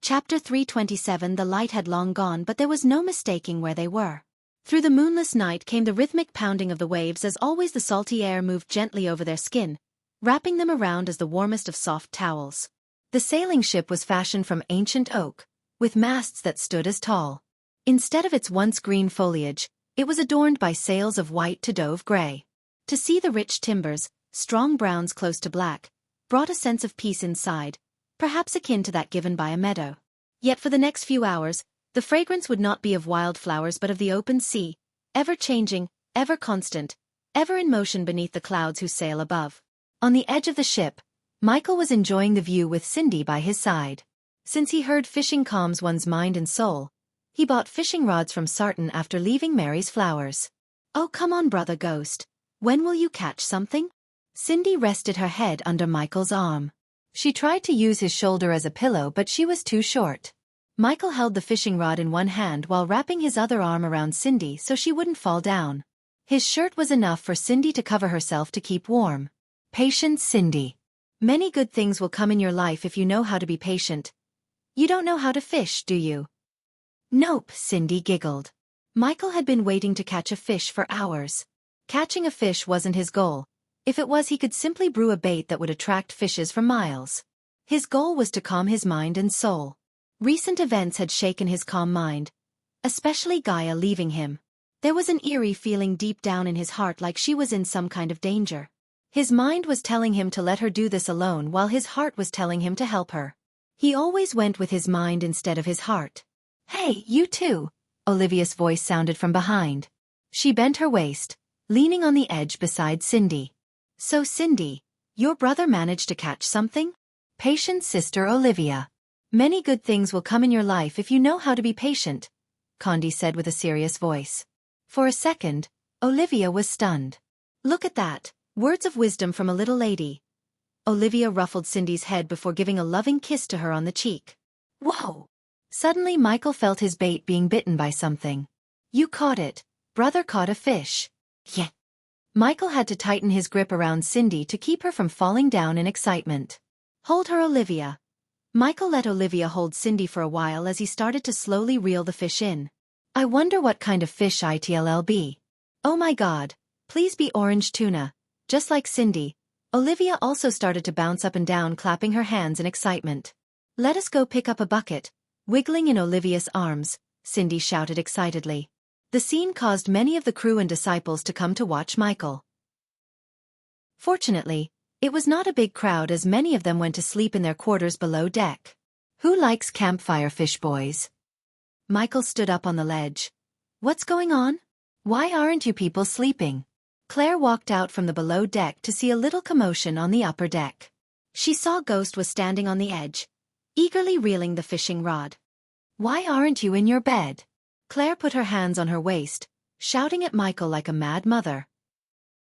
Chapter 327. The light had long gone, but there was no mistaking where they were. Through the moonless night came the rhythmic pounding of the waves as always the salty air moved gently over their skin, wrapping them around as the warmest of soft towels. The sailing ship was fashioned from ancient oak, with masts that stood as tall. Instead of its once green foliage, it was adorned by sails of white to dove gray. To see the rich timbers, strong browns close to black, brought a sense of peace inside, perhaps akin to that given by a meadow. Yet for the next few hours, the fragrance would not be of wildflowers but of the open sea, ever-changing, ever-constant, ever in motion beneath the clouds who sail above. On the edge of the ship, Michael was enjoying the view with Cindy by his side. Since he heard fishing calms one's mind and soul, he bought fishing rods from Sarton after leaving Mary's Flowers. "Oh, come on, brother Ghost. When will you catch something?" Cindy rested her head under Michael's arm. She tried to use his shoulder as a pillow but she was too short. Michael held the fishing rod in one hand while wrapping his other arm around Cindy so she wouldn't fall down. His shirt was enough for Cindy to cover herself to keep warm. Patience, Cindy. Many good things will come in your life if you know how to be patient. You don't know how to fish, do you? Nope, Cindy giggled. Michael had been waiting to catch a fish for hours. Catching a fish wasn't his goal. If it was, he could simply brew a bait that would attract fishes for miles. His goal was to calm his mind and soul. Recent events had shaken his calm mind, especially Gaia leaving him. There was an eerie feeling deep down in his heart like she was in some kind of danger. His mind was telling him to let her do this alone while his heart was telling him to help her. He always went with his mind instead of his heart. "Hey, you too," Olivia's voice sounded from behind. She bent her waist, leaning on the edge beside Cindy. "So Cindy, your brother managed to catch something?" "Patient, sister Olivia. Many good things will come in your life if you know how to be patient," Condi said with a serious voice. For a second, Olivia was stunned. "Look at that, words of wisdom from a little lady." Olivia ruffled Cindy's head before giving a loving kiss to her on the cheek. "Whoa!" Suddenly Michael felt his bait being bitten by something. "You caught it. Brother caught a fish." "Yeah." Michael had to tighten his grip around Cindy to keep her from falling down in excitement. "Hold her, Olivia." Michael let Olivia hold Cindy for a while as he started to slowly reel the fish in. "I wonder what kind of fish it'll be. Oh my god, please be orange tuna." Just like Cindy, Olivia also started to bounce up and down, clapping her hands in excitement. "Let us go pick up a bucket." Wiggling in Olivia's arms, Cindy shouted excitedly. The scene caused many of the crew and disciples to come to watch Michael. Fortunately, it was not a big crowd as many of them went to sleep in their quarters below deck. "Who likes campfire fish, boys?" Michael stood up on the ledge. "What's going on? Why aren't you people sleeping?" Claire walked out from the below deck to see a little commotion on the upper deck. She saw Ghost was standing on the edge, eagerly reeling the fishing rod. "Why aren't you in your bed?" Claire put her hands on her waist, shouting at Michael like a mad mother.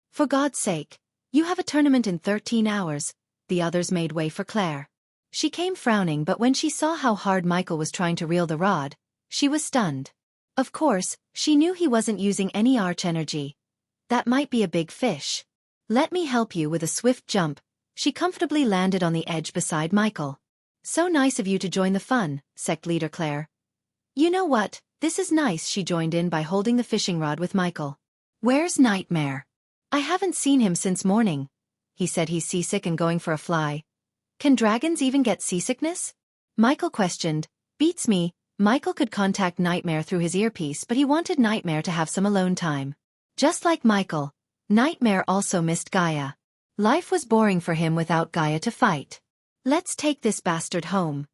"For God's sake, you have a tournament in 13 hours, the others made way for Claire. She came frowning, but when she saw how hard Michael was trying to reel the rod, she was stunned. Of course, she knew he wasn't using any arch energy. That might be a big fish. "Let me help you." With a swift jump, she comfortably landed on the edge beside Michael. "So nice of you to join the fun, sect leader Claire." "You know what, this is nice." She joined in by holding the fishing rod with Michael. "Where's Nightmare?" "I haven't seen him since morning. He said he's seasick and going for a fly." "Can dragons even get seasickness?" Michael questioned. "Beats me." Michael could contact Nightmare through his earpiece, but he wanted Nightmare to have some alone time. Just like Michael, Nightmare also missed Gaia. Life was boring for him without Gaia to fight. "Let's take this bastard home."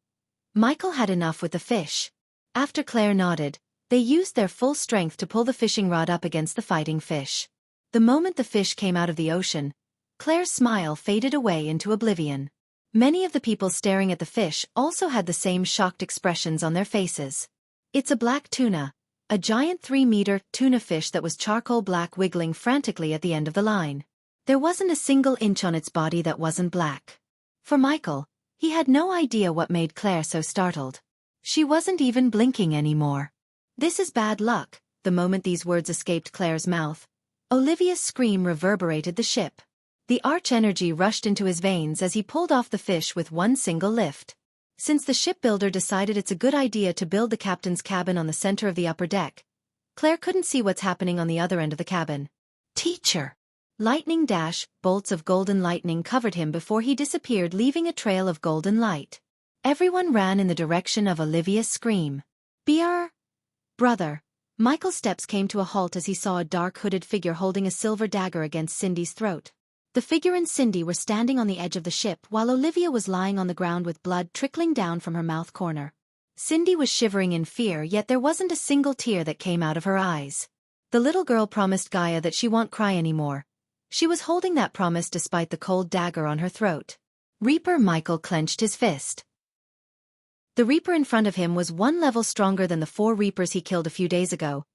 Michael had enough with the fish. After Claire nodded, they used their full strength to pull the fishing rod up against the fighting fish. The moment the fish came out of the ocean, Claire's smile faded away into oblivion. Many of the people staring at the fish also had the same shocked expressions on their faces. "It's a black tuna, a giant 3-meter tuna fish that was charcoal black, wiggling frantically at the end of the line. There wasn't a single inch on its body that wasn't black." For Michael, he had no idea what made Claire so startled. She wasn't even blinking anymore. "This is bad luck." The moment these words escaped Claire's mouth, Olivia's scream reverberated the ship. The arch energy rushed into his veins as he pulled off the fish with one single lift. Since the shipbuilder decided it's a good idea to build the captain's cabin on the center of the upper deck, Claire couldn't see what's happening on the other end of the cabin. Teacher! Lightning dash, bolts of golden lightning covered him before he disappeared, leaving a trail of golden light. Everyone ran in the direction of Olivia's scream. Brother. Michael's steps came to a halt as he saw a dark hooded figure holding a silver dagger against Cindy's throat. The figure and Cindy were standing on the edge of the ship while Olivia was lying on the ground with blood trickling down from her mouth corner. Cindy was shivering in fear, yet there wasn't a single tear that came out of her eyes. The little girl promised Gaia that she won't cry anymore. She was holding that promise despite the cold dagger on her throat. Reaper Michael clenched his fist. The Reaper in front of him was one level stronger than the 4 Reapers he killed a few days ago.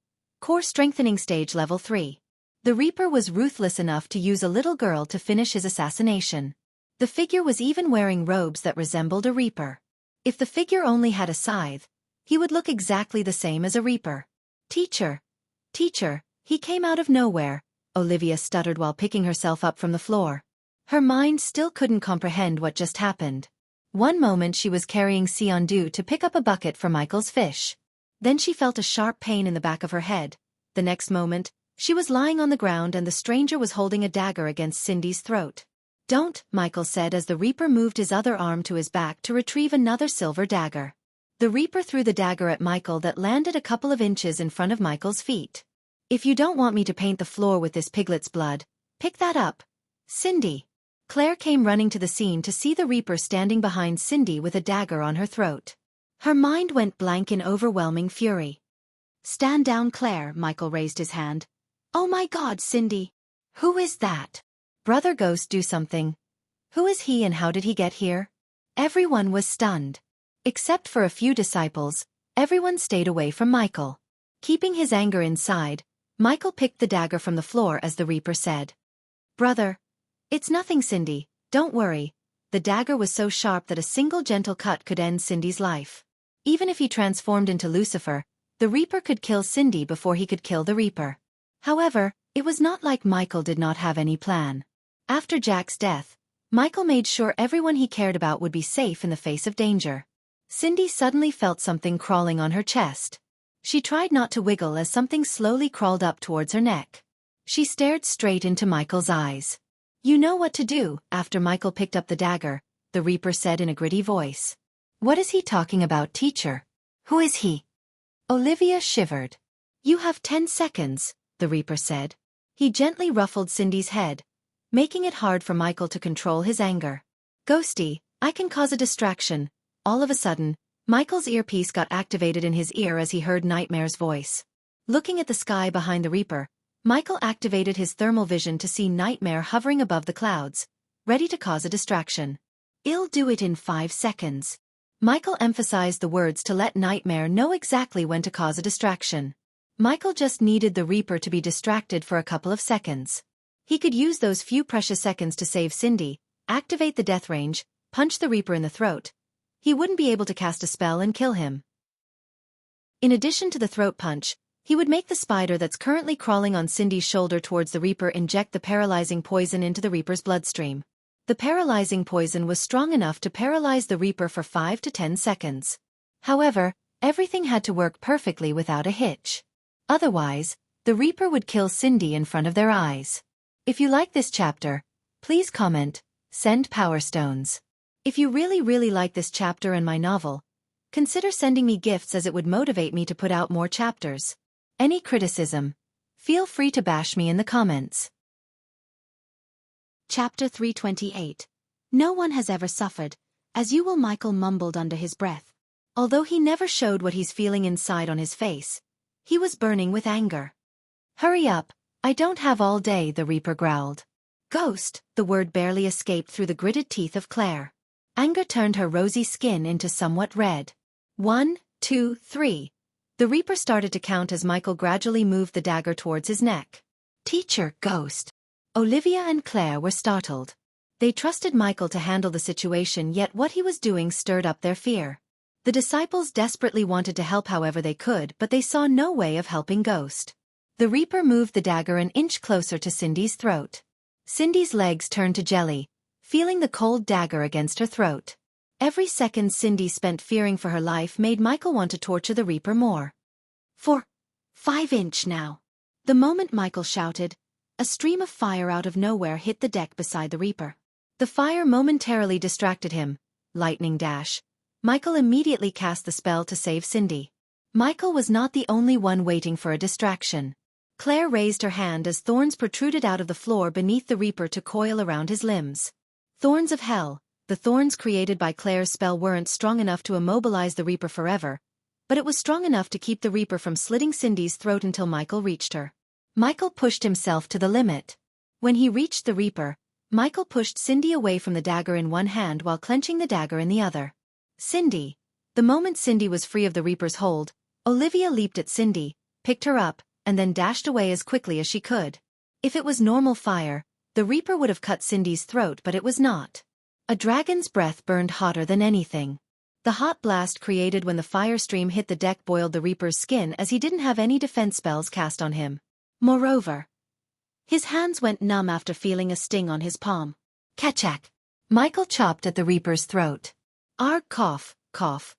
Core Strengthening Stage Level 3. The Reaper was ruthless enough to use a little girl to finish his assassination. The figure was even wearing robes that resembled a Reaper. If the figure only had a scythe, he would look exactly the same as a Reaper. Teacher, he came out of nowhere, Olivia stuttered while picking herself up from the floor. Her mind still couldn't comprehend what just happened. One moment she was carrying Xianxia to pick up a bucket for Michael's fish. Then she felt a sharp pain in the back of her head. The next moment, she was lying on the ground and the stranger was holding a dagger against Cindy's throat. Don't, Michael said as the Reaper moved his other arm to his back to retrieve another silver dagger. The Reaper threw the dagger at Michael that landed a couple of inches in front of Michael's feet. If you don't want me to paint the floor with this piglet's blood, pick that up, Cindy. Claire came running to the scene to see the Reaper standing behind Cindy with a dagger on her throat. Her mind went blank in overwhelming fury. Stand down, Claire, Michael raised his hand. Oh my God, Cindy. Who is that? Brother Ghost, do something. Who is he and how did he get here? Everyone was stunned. Except for a few disciples, everyone stayed away from Michael. Keeping his anger inside, Michael picked the dagger from the floor as the Reaper said. Brother. It's nothing, Cindy, don't worry. The dagger was so sharp that a single gentle cut could end Cindy's life. Even if he transformed into Lucifer, the Reaper could kill Cindy before he could kill the Reaper. However, it was not like Michael did not have any plan. After Jack's death, Michael made sure everyone he cared about would be safe in the face of danger. Cindy suddenly felt something crawling on her chest. She tried not to wiggle as something slowly crawled up towards her neck. She stared straight into Michael's eyes. You know what to do, after Michael picked up the dagger, the Reaper said in a gritty voice. What is he talking about, teacher? Who is he? Olivia shivered. You have 10 seconds, the Reaper said. He gently ruffled Cindy's head, making it hard for Michael to control his anger. Ghosty, I can cause a distraction. All of a sudden, Michael's earpiece got activated in his ear as he heard Nightmare's voice. Looking at the sky behind the Reaper, Michael activated his thermal vision to see Nightmare hovering above the clouds, ready to cause a distraction. I'll do it in 5 seconds. Michael emphasized the words to let Nightmare know exactly when to cause a distraction. Michael just needed the Reaper to be distracted for a couple of seconds. He could use those few precious seconds to save Cindy, activate the death range, punch the Reaper in the throat. He wouldn't be able to cast a spell and kill him. In addition to the throat punch, he would make the spider that's currently crawling on Cindy's shoulder towards the Reaper inject the paralyzing poison into the Reaper's bloodstream. The paralyzing poison was strong enough to paralyze the Reaper for 5 to 10 seconds. However, everything had to work perfectly without a hitch. Otherwise, the Reaper would kill Cindy in front of their eyes. If you like this chapter, please comment, send Power Stones. If you really like this chapter and my novel, consider sending me gifts as it would motivate me to put out more chapters. Any criticism, feel free to bash me in the comments. Chapter 328. No one has ever suffered, as you will, Michael mumbled under his breath. Although he never showed what he's feeling inside on his face, he was burning with anger. Hurry up, I don't have all day, the Reaper growled. Ghost, the word barely escaped through the gritted teeth of Claire. Anger turned her rosy skin into somewhat red. 1, 2, 3. The Reaper started to count as Michael gradually moved the dagger towards his neck. Teacher, Ghost. Olivia and Claire were startled. They trusted Michael to handle the situation, yet what he was doing stirred up their fear. The disciples desperately wanted to help however they could, but they saw no way of helping Ghost. The Reaper moved the dagger an inch closer to Cindy's throat. Cindy's legs turned to jelly, feeling the cold dagger against her throat. Every second Cindy spent fearing for her life made Michael want to torture the Reaper more. For 5 inch now. The moment Michael shouted, a stream of fire out of nowhere hit the deck beside the Reaper. The fire momentarily distracted him. Lightning dash. Michael immediately cast the spell to save Cindy. Michael was not the only one waiting for a distraction. Claire raised her hand as thorns protruded out of the floor beneath the Reaper to coil around his limbs. Thorns of hell. The thorns created by Claire's spell weren't strong enough to immobilize the Reaper forever, but it was strong enough to keep the Reaper from slitting Cindy's throat until Michael reached her. Michael pushed himself to the limit. When he reached the Reaper, Michael pushed Cindy away from the dagger in one hand while clenching the dagger in the other. Cindy. The moment Cindy was free of the Reaper's hold, Olivia leaped at Cindy, picked her up, and then dashed away as quickly as she could. If it was normal fire, the Reaper would have cut Cindy's throat, but it was not. A dragon's breath burned hotter than anything. The hot blast created when the fire stream hit the deck boiled the Reaper's skin as he didn't have any defense spells cast on him. Moreover, his hands went numb after feeling a sting on his palm. Kachak. Michael chopped at the Reaper's throat. Arg, cough, cough.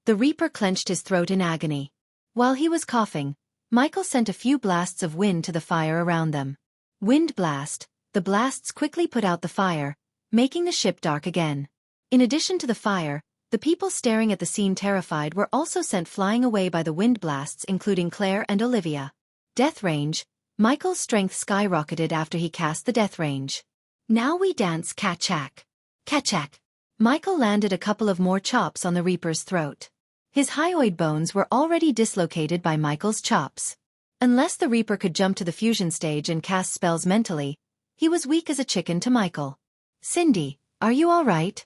The Reaper clenched his throat in agony. While he was coughing, Michael sent a few blasts of wind to the fire around them. Wind blast. The blasts quickly put out the fire, making the ship dark again. In addition to the fire, the people staring at the scene terrified were also sent flying away by the wind blasts, including Claire and Olivia. Death range. Michael's strength skyrocketed after he cast the death range. Now we dance Kachak. Kachak. Michael landed a couple of more chops on the Reaper's throat. His hyoid bones were already dislocated by Michael's chops. Unless the Reaper could jump to the fusion stage and cast spells mentally, he was weak as a chicken to Michael. Cindy, are you all right?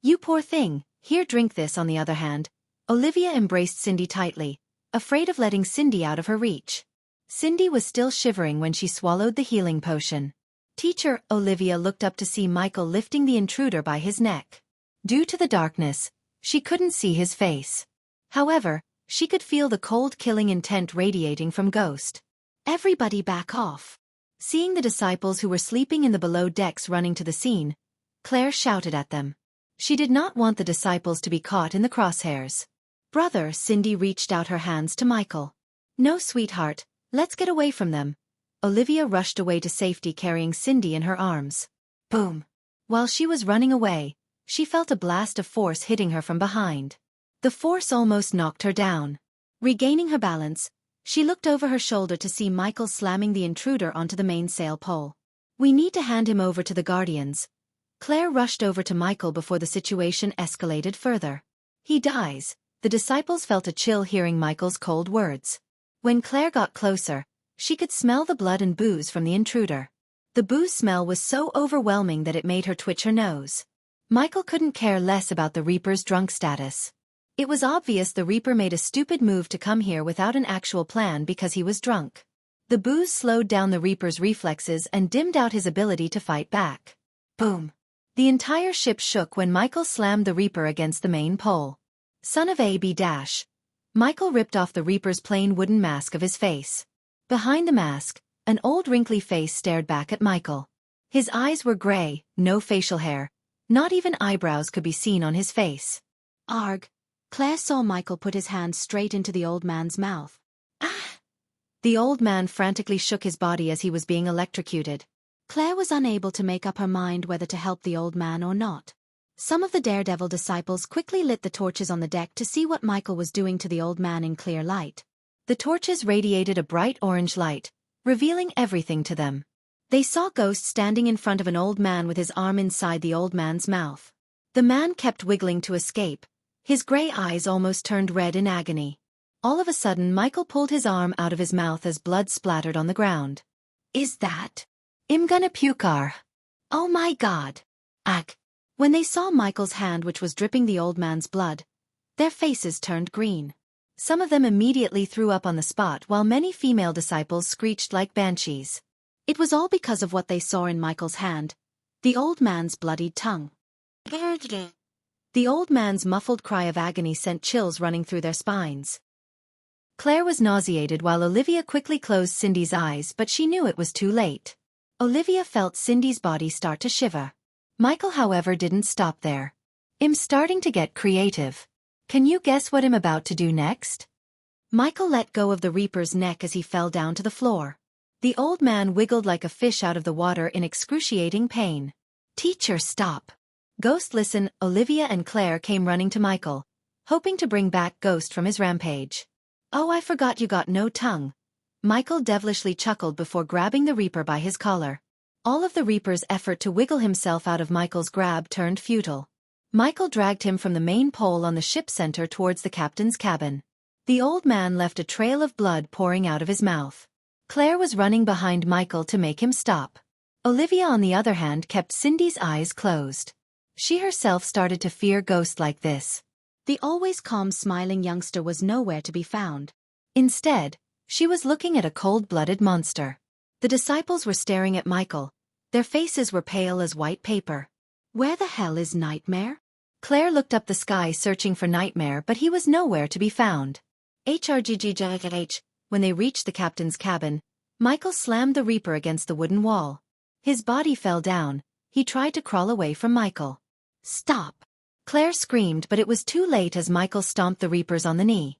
You poor thing, here, drink this. On the other hand, Olivia embraced Cindy tightly, afraid of letting Cindy out of her reach. Cindy was still shivering when she swallowed the healing potion. Teacher, Olivia looked up to see Michael lifting the intruder by his neck. Due to the darkness, she couldn't see his face. However, she could feel the cold killing intent radiating from Ghost. Everybody back off. Seeing the disciples who were sleeping in the below decks running to the scene, Claire shouted at them. She did not want the disciples to be caught in the crosshairs. Brother, Cindy reached out her hands to Michael. No, sweetheart, let's get away from them. Olivia rushed away to safety carrying Cindy in her arms. Boom. While she was running away, she felt a blast of force hitting her from behind. The force almost knocked her down. Regaining her balance, she looked over her shoulder to see Michael slamming the intruder onto the mainsail pole. We need to hand him over to the Guardians. Claire rushed over to Michael before the situation escalated further. He dies. The disciples felt a chill hearing Michael's cold words. When Claire got closer, she could smell the blood and booze from the intruder. The booze smell was so overwhelming that it made her twitch her nose. Michael couldn't care less about the Reaper's drunk status. It was obvious the Reaper made a stupid move to come here without an actual plan because he was drunk. The booze slowed down the Reaper's reflexes and dimmed out his ability to fight back. Boom. The entire ship shook when Michael slammed the Reaper against the main pole. Son of a b dash. Michael ripped off the Reaper's plain wooden mask of his face. Behind the mask, an old wrinkly face stared back at Michael. His eyes were gray, no facial hair. Not even eyebrows could be seen on his face. Arg. Claire saw Michael put his hand straight into the old man's mouth. Ah! The old man frantically shook his body as he was being electrocuted. Claire was unable to make up her mind whether to help the old man or not. Some of the daredevil disciples quickly lit the torches on the deck to see what Michael was doing to the old man in clear light. The torches radiated a bright orange light, revealing everything to them. They saw Ghost standing in front of an old man with his arm inside the old man's mouth. The man kept wiggling to escape. His gray eyes almost turned red in agony. All of a sudden Michael pulled his arm out of his mouth as blood splattered on the ground. Is that? I'm gonna puke. Oh my god. Ag. When they saw Michael's hand which was dripping the old man's blood, their faces turned green. Some of them immediately threw up on the spot while many female disciples screeched like banshees. It was all because of what they saw in Michael's hand, the old man's bloodied tongue. The old man's muffled cry of agony sent chills running through their spines. Claire was nauseated while Olivia quickly closed Cindy's eyes, but she knew it was too late. Olivia felt Cindy's body start to shiver. Michael, however, didn't stop there. I'm starting to get creative. Can you guess what I'm about to do next? Michael let go of the Reaper's neck as he fell down to the floor. The old man wiggled like a fish out of the water in excruciating pain. Teacher, stop. Ghost, listen. Olivia and Claire came running to Michael, hoping to bring back Ghost from his rampage. Oh, I forgot you got no tongue. Michael devilishly chuckled before grabbing the Reaper by his collar. All of the Reaper's effort to wiggle himself out of Michael's grab turned futile. Michael dragged him from the main pole on the ship center towards the captain's cabin. The old man left a trail of blood pouring out of his mouth. Claire was running behind Michael to make him stop. Olivia, on the other hand, kept Cindy's eyes closed. She herself started to fear Ghost like this. The always calm, smiling youngster was nowhere to be found. Instead, she was looking at a cold-blooded monster. The disciples were staring at Michael. Their faces were pale as white paper. Where the hell is Nightmare? Claire looked up the sky searching for Nightmare, but he was nowhere to be found. When they reached the captain's cabin, Michael slammed the Reaper against the wooden wall. His body fell down. He tried to crawl away from Michael. Stop! Claire screamed, but it was too late as Michael stomped the Reaper's on the knee.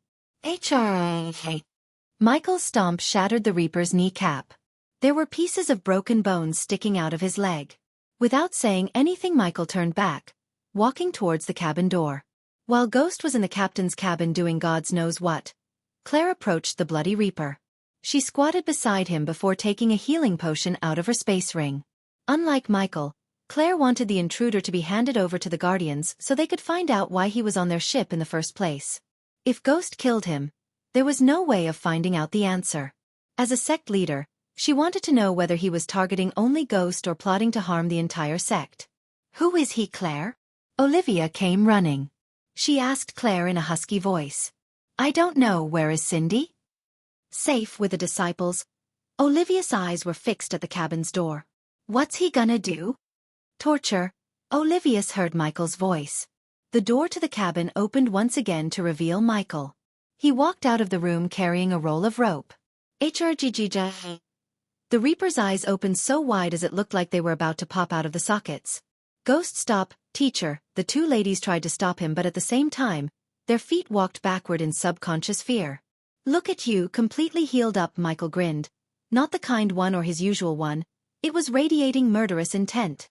Michael's stomp shattered the Reaper's kneecap. There were pieces of broken bones sticking out of his leg. Without saying anything, Michael turned back, walking towards the cabin door. While Ghost was in the captain's cabin doing God's knows what, Claire approached the bloody Reaper. She squatted beside him before taking a healing potion out of her space ring. Unlike Michael, Claire wanted the intruder to be handed over to the Guardians so they could find out why he was on their ship in the first place. If Ghost killed him, there was no way of finding out the answer. As a sect leader, she wanted to know whether he was targeting only Ghost or plotting to harm the entire sect. Who is he, Claire? Olivia came running. She asked Claire in a husky voice. I don't know. Where is Cindy? Safe with the disciples. Olivia's eyes were fixed at the cabin's door. What's he gonna do? Torture. Olivia's heard Michael's voice. The door to the cabin opened once again to reveal Michael. He walked out of the room carrying a roll of rope. The Reaper's eyes opened so wide as it looked like they were about to pop out of the sockets. Ghost, stop, teacher. The two ladies tried to stop him, but at the same time, their feet walked backward in subconscious fear. Look at you, completely healed up, Michael grinned. Not the kind one or his usual one. It was radiating murderous intent.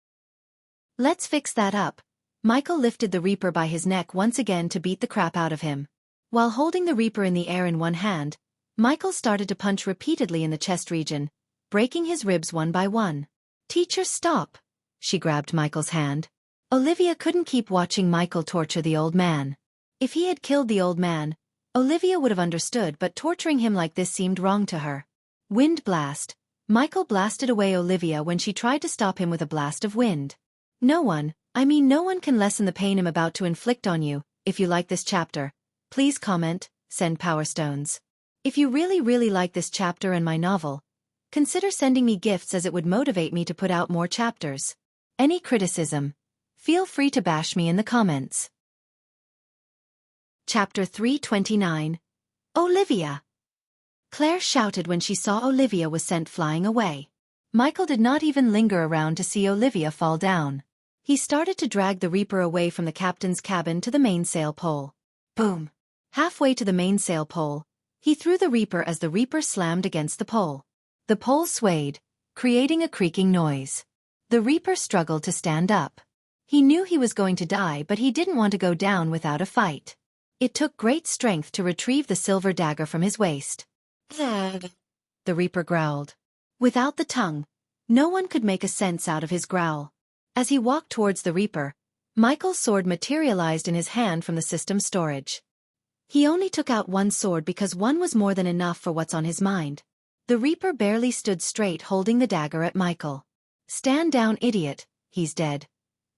Let's fix that up. Michael lifted the Reaper by his neck once again to beat the crap out of him. While holding the Reaper in the air in one hand, Michael started to punch repeatedly in the chest region, breaking his ribs one by one. Teacher, stop. She grabbed Michael's hand. Olivia couldn't keep watching Michael torture the old man. If he had killed the old man, Olivia would have understood, but torturing him like this seemed wrong to her. Wind blast. Michael blasted away Olivia when she tried to stop him with a blast of wind. No one can lessen the pain I'm about to inflict on you. If you like this chapter, please comment, send Power Stones. If you really like this chapter and my novel, consider sending me gifts as it would motivate me to put out more chapters. Any criticism, feel free to bash me in the comments. Chapter 329. Olivia. Claire shouted when she saw Olivia was sent flying away. Michael did not even linger around to see Olivia fall down. He started to drag the Reaper away from the captain's cabin to the mainsail pole. Boom! Halfway to the mainsail pole, he threw the Reaper as the Reaper slammed against the pole. The pole swayed, creating a creaking noise. The Reaper struggled to stand up. He knew he was going to die, but he didn't want to go down without a fight. It took great strength to retrieve the silver dagger from his waist. The Reaper growled. Without the tongue, no one could make a sense out of his growl. As he walked towards the Reaper, Michael's sword materialized in his hand from the system's storage. He only took out one sword because one was more than enough for what's on his mind. The Reaper barely stood straight, holding the dagger at Michael. Stand down, idiot, he's dead.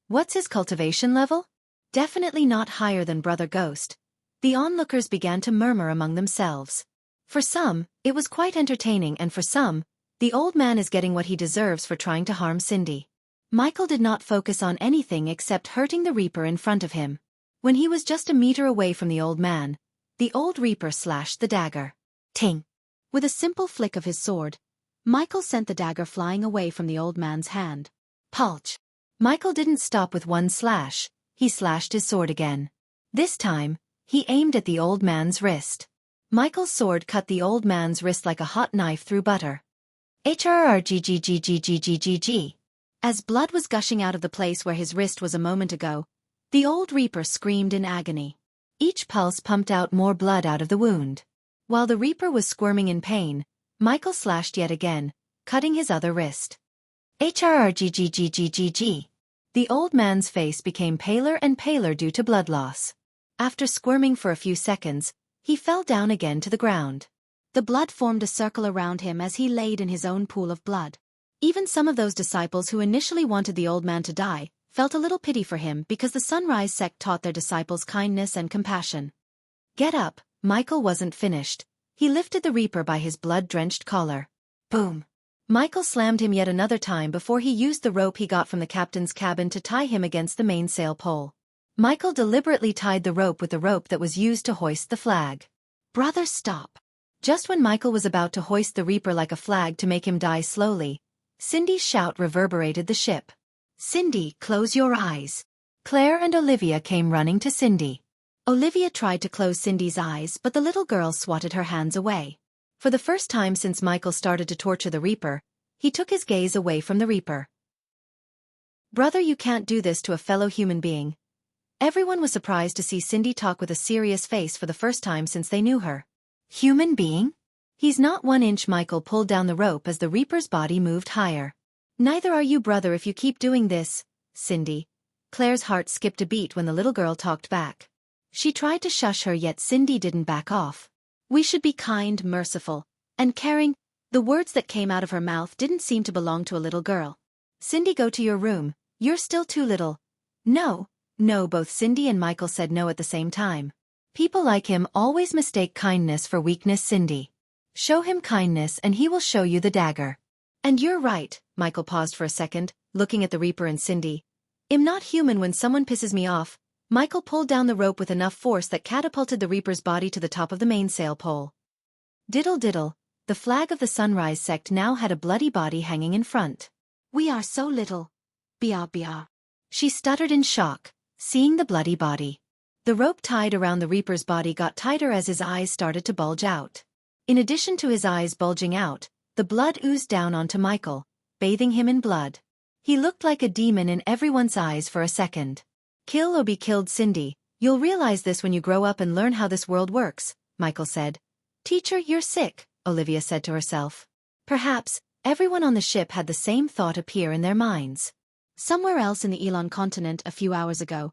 What's his cultivation level? Definitely not higher than Brother Ghost. The onlookers began to murmur among themselves. For some, it was quite entertaining, and for some, the old man is getting what he deserves for trying to harm Cindy. Michael did not focus on anything except hurting the Reaper in front of him. When he was just a meter away from the old man, the old Reaper slashed the dagger. Ting! With a simple flick of his sword, Michael sent the dagger flying away from the old man's hand. Pulch! Michael didn't stop with one slash. he slashed his sword again. This time, he aimed at the old man's wrist. Michael's sword cut the old man's wrist like a hot knife through butter. HRRGGGGGGGG. As blood was gushing out of the place where his wrist was a moment ago, the old reaper screamed in agony. Each pulse pumped out more blood out of the wound. While the reaper was squirming in pain, Michael slashed yet again, cutting his other wrist. HRRGGGGGG. The old man's face became paler and paler due to blood loss. After squirming for a few seconds, he fell down again to the ground. The blood formed a circle around him as he laid in his own pool of blood. Even some of those disciples who initially wanted the old man to die felt a little pity for him because the Sunrise sect taught their disciples kindness and compassion. Get up, Michael wasn't finished. He lifted the reaper by his blood-drenched collar. Boom. Michael slammed him yet another time before he used the rope he got from the captain's cabin to tie him against the mainsail pole. Michael deliberately tied the rope with the rope that was used to hoist the flag. Brother, stop. Just when Michael was about to hoist the reaper like a flag to make him die slowly, Cindy's shout reverberated the ship. Cindy, close your eyes. Claire and Olivia came running to Cindy. Olivia tried to close Cindy's eyes, but the little girl swatted her hands away. For the first time since Michael started to torture the reaper, he took his gaze away from the reaper. Brother, you can't do this to a fellow human being. Everyone was surprised to see Cindy talk with a serious face for the first time since they knew her. Human being? He's not 1 inch. Michael pulled down the rope as the reaper's body moved higher. Neither are you, brother, if you keep doing this, Cindy. Claire's heart skipped a beat when the little girl talked back. She tried to shush her, yet Cindy didn't back off. We should be kind, merciful, and caring. The words that came out of her mouth didn't seem to belong to a little girl. Cindy, go to your room. You're still too little. No, both Cindy and Michael said no at the same time. People like him always mistake kindness for weakness, Cindy. Show him kindness and he will show you the dagger. And you're right, Michael paused for a second, looking at the reaper and Cindy. I'm not human when someone pisses me off. Michael pulled down the rope with enough force that catapulted the reaper's body to the top of the mainsail pole. Diddle diddle, the flag of the Sunrise sect now had a bloody body hanging in front. We are so little. Bia bia. She stuttered in shock, seeing the bloody body. The rope tied around the reaper's body got tighter as his eyes started to bulge out. In addition to his eyes bulging out, the blood oozed down onto Michael, bathing him in blood. He looked like a demon in everyone's eyes for a second. Kill or be killed, Cindy. You'll realize this when you grow up and learn how this world works, Michael said. Teacher, you're sick, Olivia said to herself. Perhaps, everyone on the ship had the same thought appear in their minds. Somewhere else in the Elon continent a few hours ago,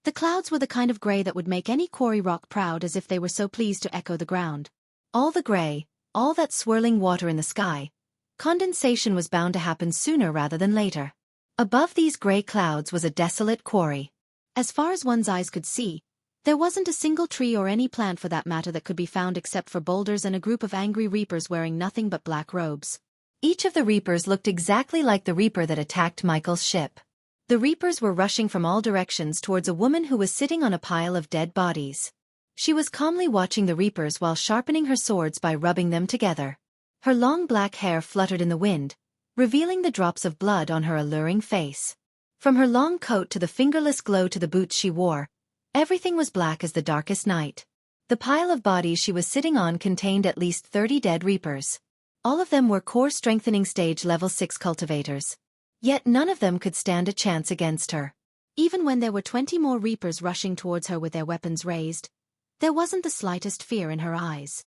the clouds were the kind of gray that would make any quarry rock proud, as if they were so pleased to echo the ground. All the gray, all that swirling water in the sky. Condensation was bound to happen sooner rather than later. Above these gray clouds was a desolate quarry. As far as one's eyes could see, there wasn't a single tree or any plant for that matter that could be found except for boulders and a group of angry reapers wearing nothing but black robes. Each of the reapers looked exactly like the reaper that attacked Michael's ship. The reapers were rushing from all directions towards a woman who was sitting on a pile of dead bodies. She was calmly watching the reapers while sharpening her swords by rubbing them together. Her long black hair fluttered in the wind, revealing the drops of blood on her alluring face. From her long coat to the fingerless glow to the boots she wore, everything was black as the darkest night. The pile of bodies she was sitting on contained at least 30 dead reapers. All of them were core strengthening stage level 6 cultivators. Yet none of them could stand a chance against her. Even when there were 20 more reapers rushing towards her with their weapons raised, there wasn't the slightest fear in her eyes.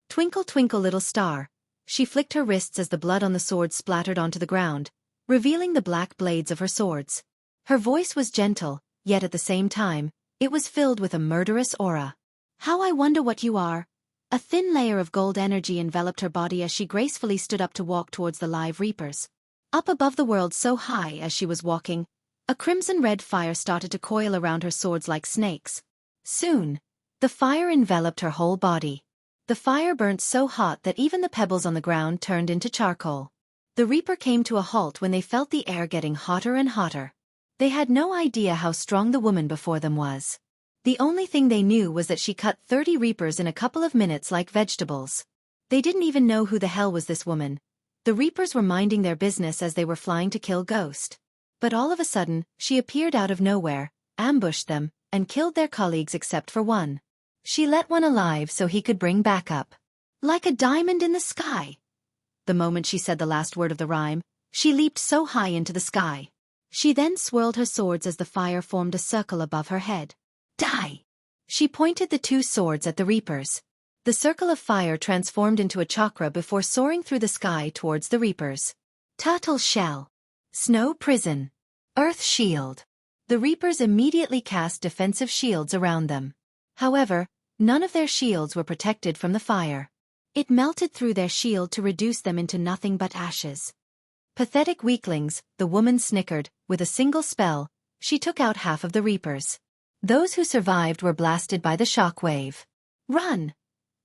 Twinkle, twinkle, little star. She flicked her wrists as the blood on the sword splattered onto the ground, revealing the black blades of her swords. Her voice was gentle, yet at the same time, it was filled with a murderous aura. How I wonder what you are. A thin layer of gold energy enveloped her body as she gracefully stood up to walk towards the live reapers. Up above the world so high as she was walking, a crimson-red fire started to coil around her swords like snakes. Soon, the fire enveloped her whole body. The fire burnt so hot that even the pebbles on the ground turned into charcoal. The reaper came to a halt when they felt the air getting hotter and hotter. They had no idea how strong the woman before them was. The only thing they knew was that she cut 30 reapers in a couple of minutes like vegetables. They didn't even know who the hell was this woman. The reapers were minding their business as they were flying to kill Ghost. But all of a sudden, she appeared out of nowhere, ambushed them, and killed their colleagues except for one. She let one alive so he could bring backup. Like a diamond in the sky. The moment she said the last word of the rhyme, she leaped so high into the sky. She then swirled her swords as the fire formed a circle above her head. Die! She pointed the two swords at the reapers. The circle of fire transformed into a chakra before soaring through the sky towards the reapers. Turtle shell. Snow prison. Earth shield. The reapers immediately cast defensive shields around them. However, none of their shields were protected from the fire. It melted through their shield to reduce them into nothing but ashes. Pathetic weaklings, the woman snickered. With a single spell, she took out half of the reapers. Those who survived were blasted by the shock wave. Run!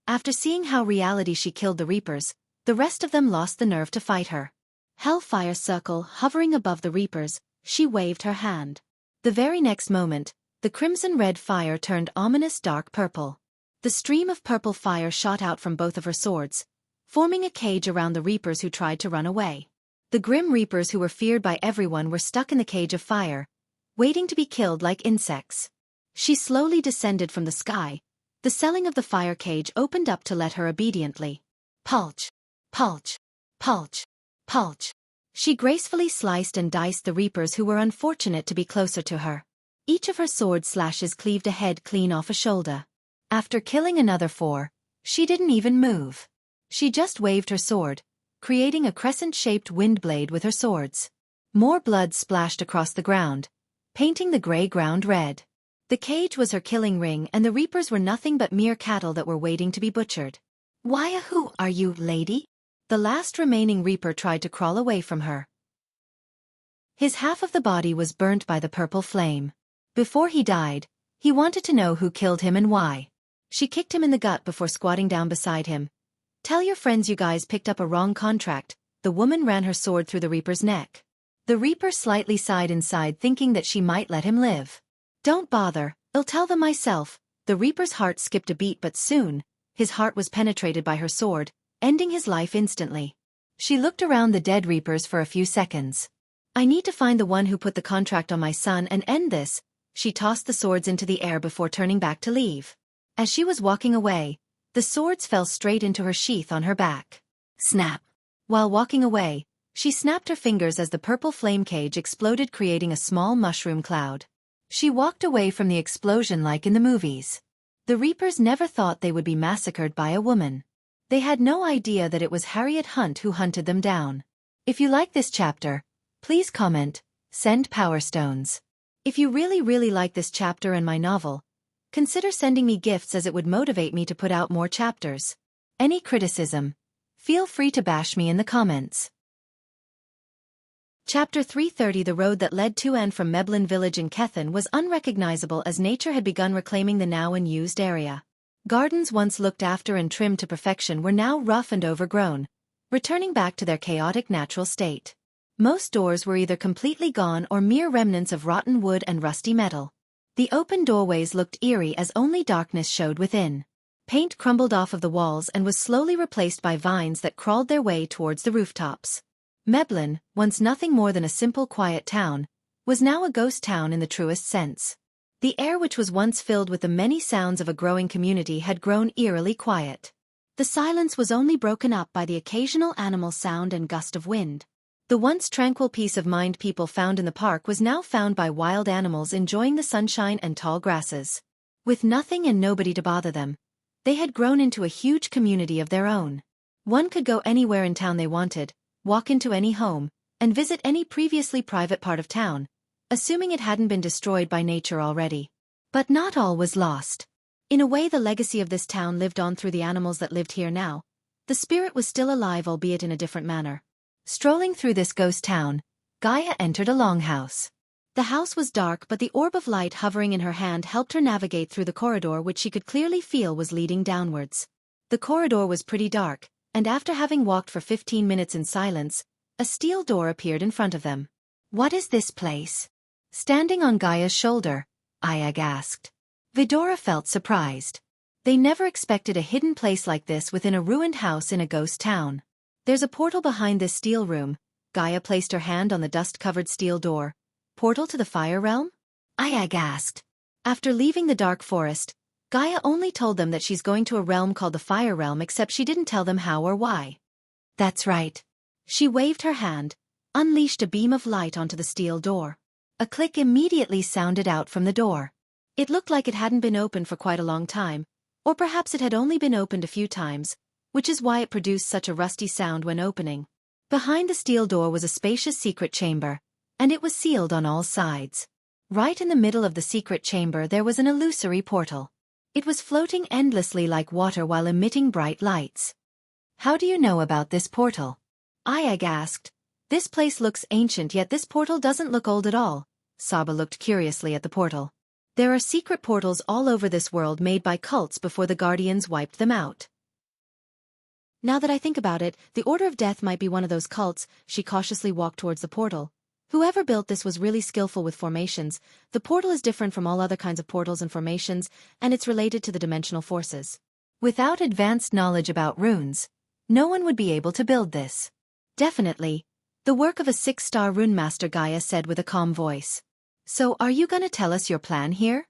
After seeing how reality she killed the reapers, the rest of them lost the nerve to fight her. Hellfire circle hovering above the reapers, she waved her hand. The very next moment, the crimson-red fire turned ominous dark purple. The stream of purple fire shot out from both of her swords, forming a cage around the reapers who tried to run away. The grim reapers who were feared by everyone were stuck in the cage of fire, waiting to be killed like insects. She slowly descended from the sky. The ceiling of the fire cage opened up to let her obediently. Pulch! Pulch! Pulch! Pulch! She gracefully sliced and diced the reapers who were unfortunate to be closer to her. Each of her sword slashes cleaved a head clean off a shoulder. After killing another 4, she didn't even move. She just waved her sword, creating a crescent-shaped wind blade with her swords. More blood splashed across the ground, painting the gray ground red. The cage was her killing ring, and the reapers were nothing but mere cattle that were waiting to be butchered. Why, who are you, lady? The last remaining reaper tried to crawl away from her. His half of the body was burnt by the purple flame. Before he died, he wanted to know who killed him and why. She kicked him in the gut before squatting down beside him. Tell your friends you guys picked up a wrong contract. The woman ran her sword through the reaper's neck. The reaper slightly sighed inside, thinking that she might let him live. Don't bother, I'll tell them myself. The reaper's heart skipped a beat, but soon, his heart was penetrated by her sword, ending his life instantly. She looked around the dead reapers for a few seconds. I need to find the one who put the contract on my son and end this. She tossed the swords into the air before turning back to leave. As she was walking away, the swords fell straight into her sheath on her back. Snap! While walking away, she snapped her fingers as the purple flame cage exploded, creating a small mushroom cloud. She walked away from the explosion like in the movies. The reapers never thought they would be massacred by a woman. They had no idea that it was Harriet Hunt who hunted them down. If you like this chapter, please comment, send Power Stones. If you really like this chapter and my novel, consider sending me gifts, as it would motivate me to put out more chapters. Any criticism, feel free to bash me in the comments. Chapter 330. The road that led to and from Meblin village in Kethen was unrecognizable, as nature had begun reclaiming the now unused area. Gardens once looked after and trimmed to perfection were now rough and overgrown, returning back to their chaotic natural state. Most doors were either completely gone or mere remnants of rotten wood and rusty metal. The open doorways looked eerie as only darkness showed within. Paint crumbled off of the walls and was slowly replaced by vines that crawled their way towards the rooftops. Meblin, once nothing more than a simple quiet town, was now a ghost town in the truest sense. The air, which was once filled with the many sounds of a growing community, had grown eerily quiet. The silence was only broken up by the occasional animal sound and gust of wind. The once tranquil peace of mind people found in the park was now found by wild animals enjoying the sunshine and tall grasses. With nothing and nobody to bother them, they had grown into a huge community of their own. One could go anywhere in town they wanted, walk into any home, and visit any previously private part of town, assuming it hadn't been destroyed by nature already. But not all was lost. In a way, the legacy of this town lived on through the animals that lived here now. The spirit was still alive, albeit in a different manner. Strolling through this ghost town, Gaia entered a longhouse. The house was dark, but the orb of light hovering in her hand helped her navigate through the corridor, which she could clearly feel was leading downwards. The corridor was pretty dark, and after having walked for 15 minutes in silence, a steel door appeared in front of them. What is this place? Standing on Gaia's shoulder, Ayag asked. Vidora felt surprised. They never expected a hidden place like this within a ruined house in a ghost town. There's a portal behind this steel room. Gaia placed her hand on the dust-covered steel door. Portal to the fire realm? Ayag asked. After leaving the dark forest, Gaia only told them that she's going to a realm called the Fire Realm, except she didn't tell them how or why. That's right. She waved her hand, unleashed a beam of light onto the steel door. A click immediately sounded out from the door. It looked like it hadn't been opened for quite a long time, or perhaps it had only been opened a few times, which is why it produced such a rusty sound when opening. Behind the steel door was a spacious secret chamber, and it was sealed on all sides. Right in the middle of the secret chamber there was an illusory portal. It was floating endlessly like water while emitting bright lights. How do you know about this portal? Ayag asked. This place looks ancient, yet this portal doesn't look old at all. Saba looked curiously at the portal. There are secret portals all over this world made by cults before the Guardians wiped them out. Now that I think about it, the Order of Death might be one of those cults. She cautiously walked towards the portal. Whoever built this was really skillful with formations. The portal is different from all other kinds of portals and formations, and it's related to the dimensional forces. Without advanced knowledge about runes, no one would be able to build this. Definitely. The work of a 6-star rune master, Gaia said with a calm voice. So are you gonna tell us your plan here?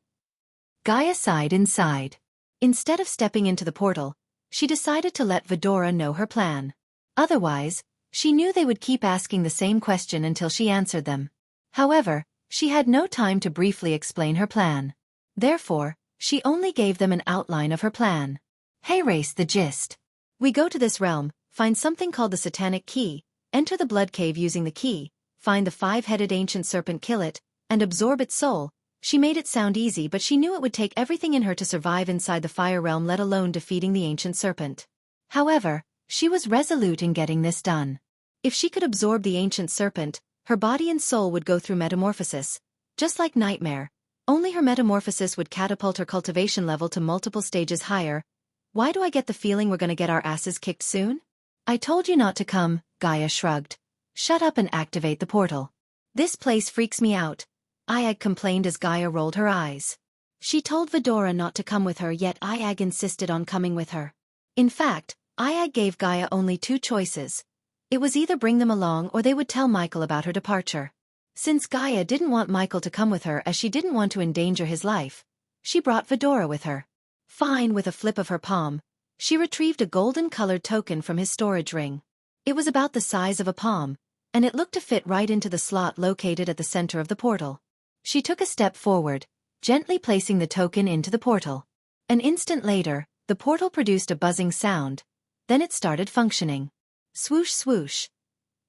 Gaia sighed inside. Instead of stepping into the portal, she decided to let Vidora know her plan. Otherwise, she knew they would keep asking the same question until she answered them. However, she had no time to briefly explain her plan. Therefore, she only gave them an outline of her plan. Hey, race the gist. We go to this realm, find something called the Satanic Key, enter the blood cave using the key, find the 5-headed ancient serpent, kill it, and absorb its soul. She made it sound easy, but she knew it would take everything in her to survive inside the fire realm, let alone defeating the ancient serpent. However, she was resolute in getting this done. If she could absorb the ancient serpent, her body and soul would go through metamorphosis. Just like Nightmare, only her metamorphosis would catapult her cultivation level to multiple stages higher. Why do I get the feeling we're gonna get our asses kicked soon? I told you not to come, Gaia shrugged. Shut up and activate the portal. This place freaks me out, Ayag complained as Gaia rolled her eyes. She told Vidora not to come with her, yet Ayag insisted on coming with her. In fact, Ayag gave Gaia only 2 choices. It was either bring them along or they would tell Michael about her departure. Since Gaia didn't want Michael to come with her as she didn't want to endanger his life, she brought Vidora with her. Fine. With a flip of her palm, she retrieved a golden-colored token from his storage ring. It was about the size of a palm, and it looked to fit right into the slot located at the center of the portal. She took a step forward, gently placing the token into the portal. An instant later, the portal produced a buzzing sound, then it started functioning. Swoosh swoosh.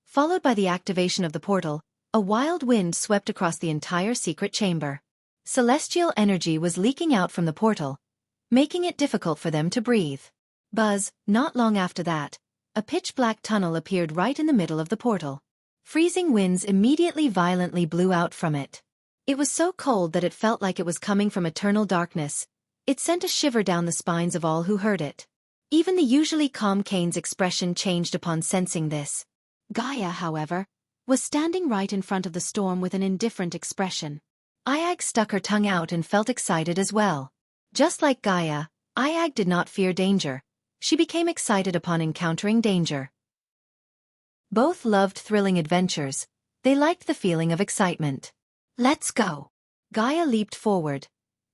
Followed by the activation of the portal, a wild wind swept across the entire secret chamber. Celestial energy was leaking out from the portal, making it difficult for them to breathe. Buzz. Not long after that, a pitch-black tunnel appeared right in the middle of the portal. Freezing winds immediately violently blew out from it. It was so cold that it felt like it was coming from eternal darkness. It sent a shiver down the spines of all who heard it. Even the usually calm Kane's expression changed upon sensing this. Gaia, however, was standing right in front of the storm with an indifferent expression. Ayag stuck her tongue out and felt excited as well. Just like Gaia, Ayag did not fear danger. She became excited upon encountering danger. Both loved thrilling adventures. They liked the feeling of excitement. Let's go. Gaia leaped forward,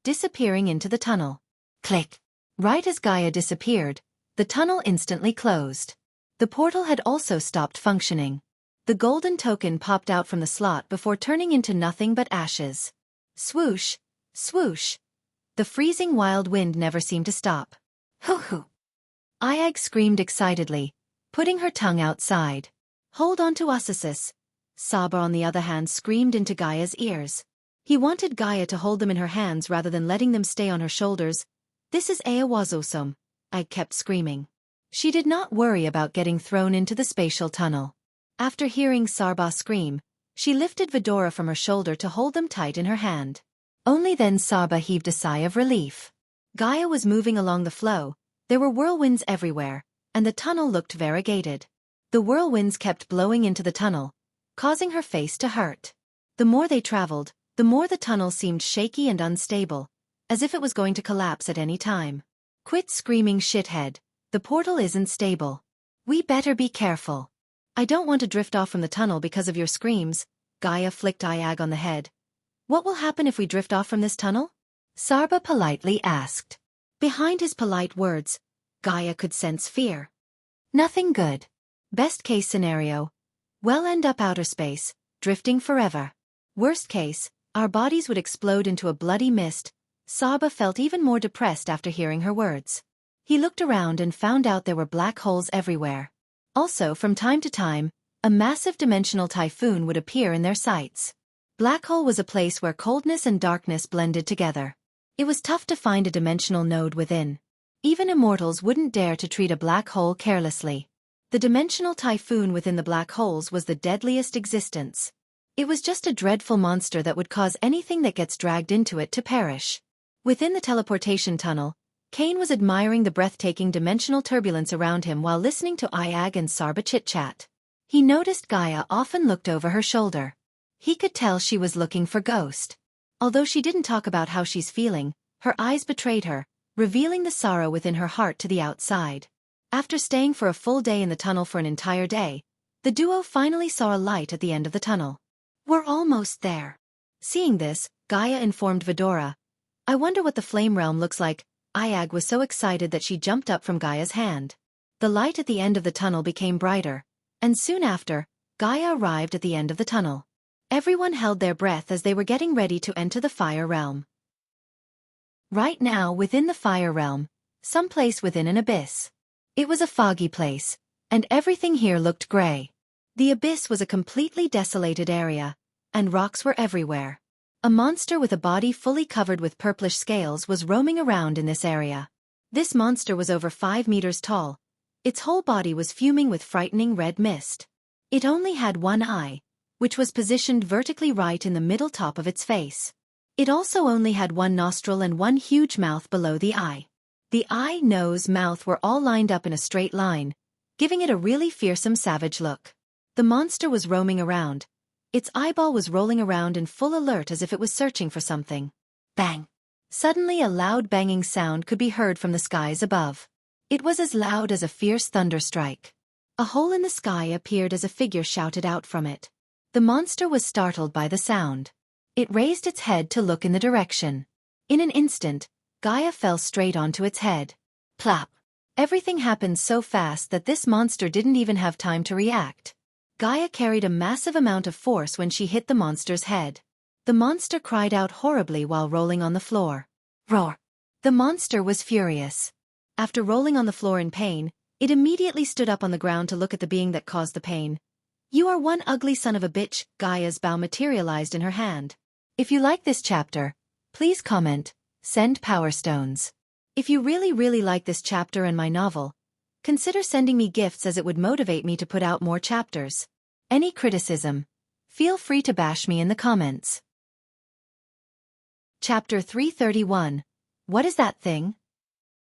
disappearing into the tunnel. Click. Right as Gaia disappeared, the tunnel instantly closed. The portal had also stopped functioning. The golden token popped out from the slot before turning into nothing but ashes. Swoosh, swoosh. The freezing wild wind never seemed to stop. Hoo hoo. Ayag screamed excitedly, putting her tongue outside. Hold on to us. Saba, on the other hand, screamed into Gaia's ears. He wanted Gaia to hold them in her hands rather than letting them stay on her shoulders. This is awesome, Ayag kept screaming. She did not worry about getting thrown into the spatial tunnel. After hearing Saba scream, she lifted Vidora from her shoulder to hold them tight in her hand. Only then Saba heaved a sigh of relief. Gaia was moving along the flow. There were whirlwinds everywhere, and the tunnel looked variegated. The whirlwinds kept blowing into the tunnel, causing her face to hurt. The more they traveled, the more the tunnel seemed shaky and unstable, as if it was going to collapse at any time. Quit screaming, shithead. The portal isn't stable. We better be careful. I don't want to drift off from the tunnel because of your screams. Gaia flicked Ayag on the head. What will happen if we drift off from this tunnel? Sarba politely asked. Behind his polite words, Gaia could sense fear. Nothing good. Best case scenario. We'll end up outer space, drifting forever. Worst case, our bodies would explode into a bloody mist. Sarba felt even more depressed after hearing her words. He looked around and found out there were black holes everywhere. Also, from time to time, a massive dimensional typhoon would appear in their sights. Black hole was a place where coldness and darkness blended together. It was tough to find a dimensional node within. Even immortals wouldn't dare to treat a black hole carelessly. The dimensional typhoon within the black holes was the deadliest existence. It was just a dreadful monster that would cause anything that gets dragged into it to perish. Within the teleportation tunnel, Kane was admiring the breathtaking dimensional turbulence around him while listening to Iag and Sarba chit-chat. He noticed Gaia often looked over her shoulder. He could tell she was looking for Ghost. Although she didn't talk about how she's feeling, her eyes betrayed her, revealing the sorrow within her heart to the outside. After staying for a full day in the tunnel for an entire day, the duo finally saw a light at the end of the tunnel. We're almost there. Seeing this, Gaia informed Vidora. I wonder what the flame realm looks like. Iag was so excited that she jumped up from Gaia's hand. The light at the end of the tunnel became brighter, and soon after, Gaia arrived at the end of the tunnel. Everyone held their breath as they were getting ready to enter the fire realm. Right now, within the fire realm, someplace within an abyss. It was a foggy place, and everything here looked gray. The abyss was a completely desolated area, and rocks were everywhere. A monster with a body fully covered with purplish scales was roaming around in this area. This monster was over 5 meters tall. Its whole body was fuming with frightening red mist. It only had one eye, which was positioned vertically right in the middle top of its face. It also only had one nostril and one huge mouth below the eye. The eye, nose, mouth were all lined up in a straight line, giving it a really fearsome savage look. The monster was roaming around. Its eyeball was rolling around in full alert as if it was searching for something. Bang! Suddenly a loud banging sound could be heard from the skies above. It was as loud as a fierce thunder strike. A hole in the sky appeared as a figure shouted out from it. The monster was startled by the sound. It raised its head to look in the direction. In an instant, Gaia fell straight onto its head. Plop! Everything happened so fast that this monster didn't even have time to react. Gaia carried a massive amount of force when she hit the monster's head. The monster cried out horribly while rolling on the floor. Roar! The monster was furious. After rolling on the floor in pain, it immediately stood up on the ground to look at the being that caused the pain. You are one ugly son of a bitch. Gaia's bow materialized in her hand. If you like this chapter, please comment, send power stones. If you really like this chapter and my novel, consider sending me gifts as it would motivate me to put out more chapters. Any criticism, feel free to bash me in the comments. Chapter 331. What is that thing?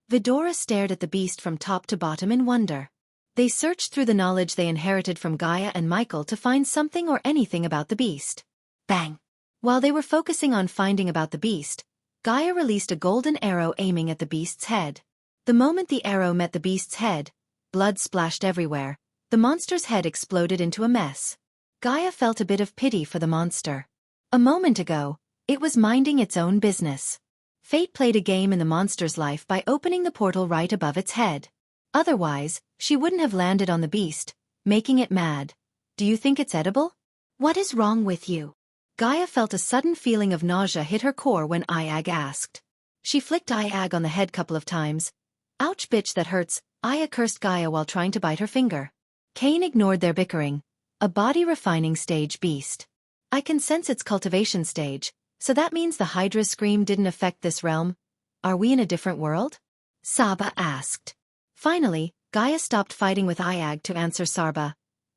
Vidora stared at the beast from top to bottom in wonder. They searched through the knowledge they inherited from Gaia and Michael to find something or anything about the beast. Bang! While they were focusing on finding about the beast, Gaia released a golden arrow aiming at the beast's head. The moment the arrow met the beast's head, blood splashed everywhere. The monster's head exploded into a mess. Gaia felt a bit of pity for the monster. A moment ago, it was minding its own business. Fate played a game in the monster's life by opening the portal right above its head. Otherwise, she wouldn't have landed on the beast, making it mad. Do you think it's edible? What is wrong with you? Gaia felt a sudden feeling of nausea hit her core when Iag asked. She flicked Iag on the head couple of times. Ouch, bitch, that hurts. Aya cursed Gaia while trying to bite her finger. Kane ignored their bickering. A body refining stage beast. I can sense its cultivation stage, so that means the Hydra's scream didn't affect this realm? Are we in a different world? Saba asked. Finally, Gaia stopped fighting with Iag to answer Sarba.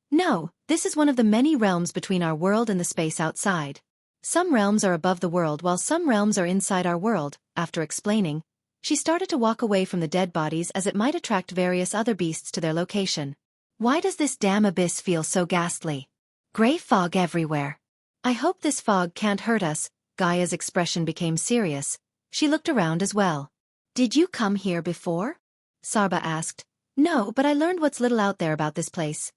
No, this is one of the many realms between our world and the space outside. Some realms are above the world while some realms are inside our world. After explaining, she started to walk away from the dead bodies as it might attract various other beasts to their location. Why does this damn abyss feel so ghastly? Gray fog everywhere. I hope this fog can't hurt us. Gaia's expression became serious. She looked around as well. Did you come here before? Sarba asked. No, but I learned what's little out there about this place.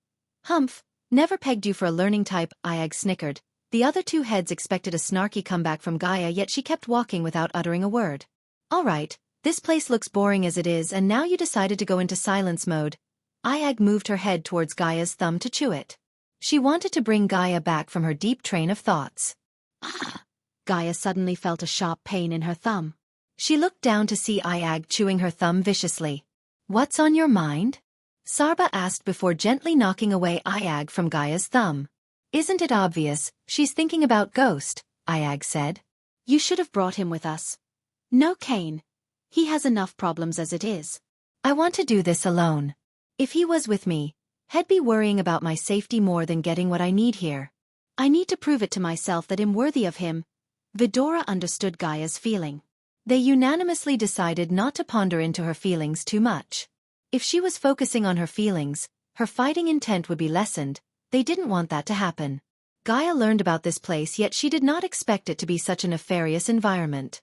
Humph, never pegged you for a learning type, Iag snickered. The other two heads expected a snarky comeback from Gaia, yet she kept walking without uttering a word. All right, this place looks boring as it is, and now you decided to go into silence mode. Ayag moved her head towards Gaia's thumb to chew it. She wanted to bring Gaia back from her deep train of thoughts. Ah! Gaia suddenly felt a sharp pain in her thumb. She looked down to see Ayag chewing her thumb viciously. What's on your mind? Sarba asked before gently knocking away Ayag from Gaia's thumb. Isn't it obvious, she's thinking about Ghost, Ayag said. You should have brought him with us. No, Kane. He has enough problems as it is. I want to do this alone. If he was with me, he'd be worrying about my safety more than getting what I need here. I need to prove it to myself that I'm worthy of him. Vidora understood Gaia's feeling. They unanimously decided not to ponder into her feelings too much. If she was focusing on her feelings, her fighting intent would be lessened. They didn't want that to happen. Gaia learned about this place, yet she did not expect it to be such a nefarious environment.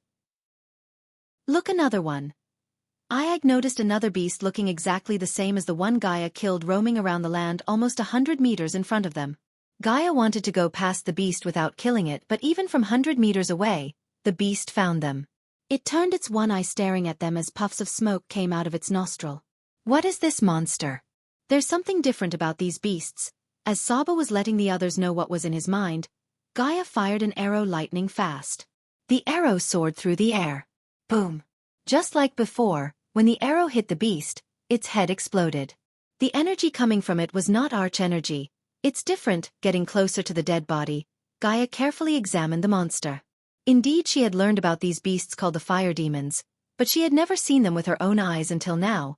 Look, another one. Ayag noticed another beast looking exactly the same as the one Gaia killed roaming around the land almost 100 meters in front of them. Gaia wanted to go past the beast without killing it, but even from 100 meters away, the beast found them. It turned its one eye, staring at them as puffs of smoke came out of its nostril. What is this monster? There's something different about these beasts. As Saba was letting the others know what was in his mind, Gaia fired an arrow lightning fast. The arrow soared through the air. Boom! Just like before, when the arrow hit the beast, its head exploded. The energy coming from it was not arch energy. It's different. Getting closer to the dead body, Gaia carefully examined the monster. Indeed, she had learned about these beasts called the fire demons, but she had never seen them with her own eyes until now.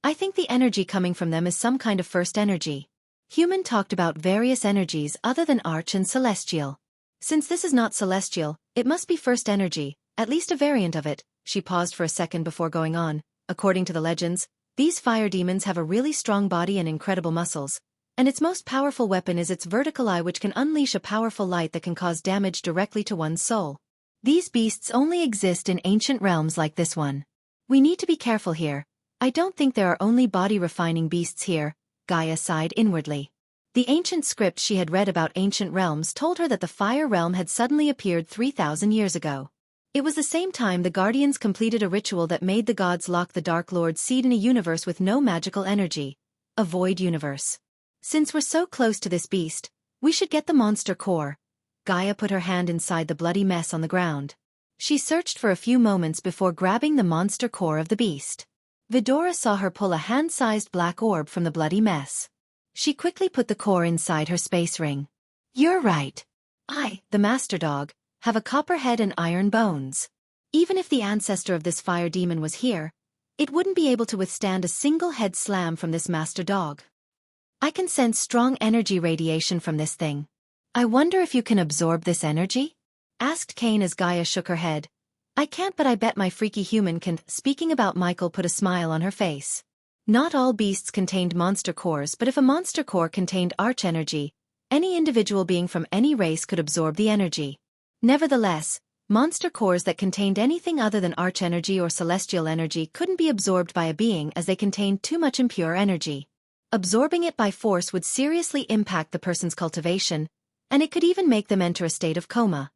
I think the energy coming from them is some kind of first energy. Human talked about various energies other than arch and celestial. Since this is not celestial, it must be first energy, at least a variant of it. She paused for a second before going on. According to the legends, these fire demons have a really strong body and incredible muscles, and its most powerful weapon is its vertical eye, which can unleash a powerful light that can cause damage directly to one's soul. These beasts only exist in ancient realms like this one. We need to be careful here. I don't think there are only body-refining beasts here, Gaia sighed inwardly. The ancient script she had read about ancient realms told her that the fire realm had suddenly appeared 3,000 years ago. It was the same time the Guardians completed a ritual that made the gods lock the Dark Lord's seed in a universe with no magical energy. A void universe. Since we're so close to this beast, we should get the monster core. Gaia put her hand inside the bloody mess on the ground. She searched for a few moments before grabbing the monster core of the beast. Vidora saw her pull a hand-sized black orb from the bloody mess. She quickly put the core inside her space ring. You're right. I, the master dog, have a copper head and iron bones. Even if the ancestor of this fire demon was here, it wouldn't be able to withstand a single head slam from this master dog. I can sense strong energy radiation from this thing. I wonder if you can absorb this energy? Asked Kane as Gaia shook her head. I can't, but I bet my freaky human can. Speaking about Michael put a smile on her face. Not all beasts contained monster cores, but if a monster core contained arch energy, any individual being from any race could absorb the energy. Nevertheless, monster cores that contained anything other than arch energy or celestial energy couldn't be absorbed by a being, as they contained too much impure energy. Absorbing it by force would seriously impact the person's cultivation, and it could even make them enter a state of coma.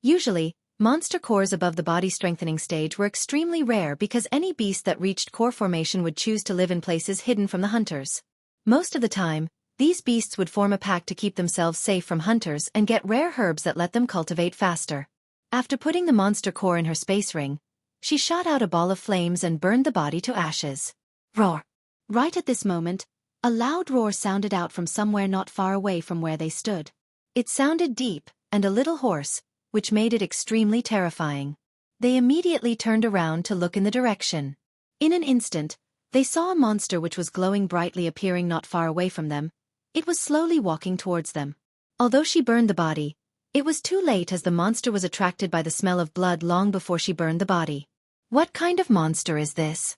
Usually, monster cores above the body strengthening stage were extremely rare because any beast that reached core formation would choose to live in places hidden from the hunters. Most of the time, these beasts would form a pack to keep themselves safe from hunters and get rare herbs that let them cultivate faster. After putting the monster core in her space ring, she shot out a ball of flames and burned the body to ashes. Roar! Right at this moment, a loud roar sounded out from somewhere not far away from where they stood. It sounded deep and a little hoarse, which made it extremely terrifying. They immediately turned around to look in the direction. In an instant, they saw a monster which was glowing brightly appearing not far away from them. It was slowly walking towards them. Although she burned the body, it was too late, as the monster was attracted by the smell of blood long before she burned the body. What kind of monster is this?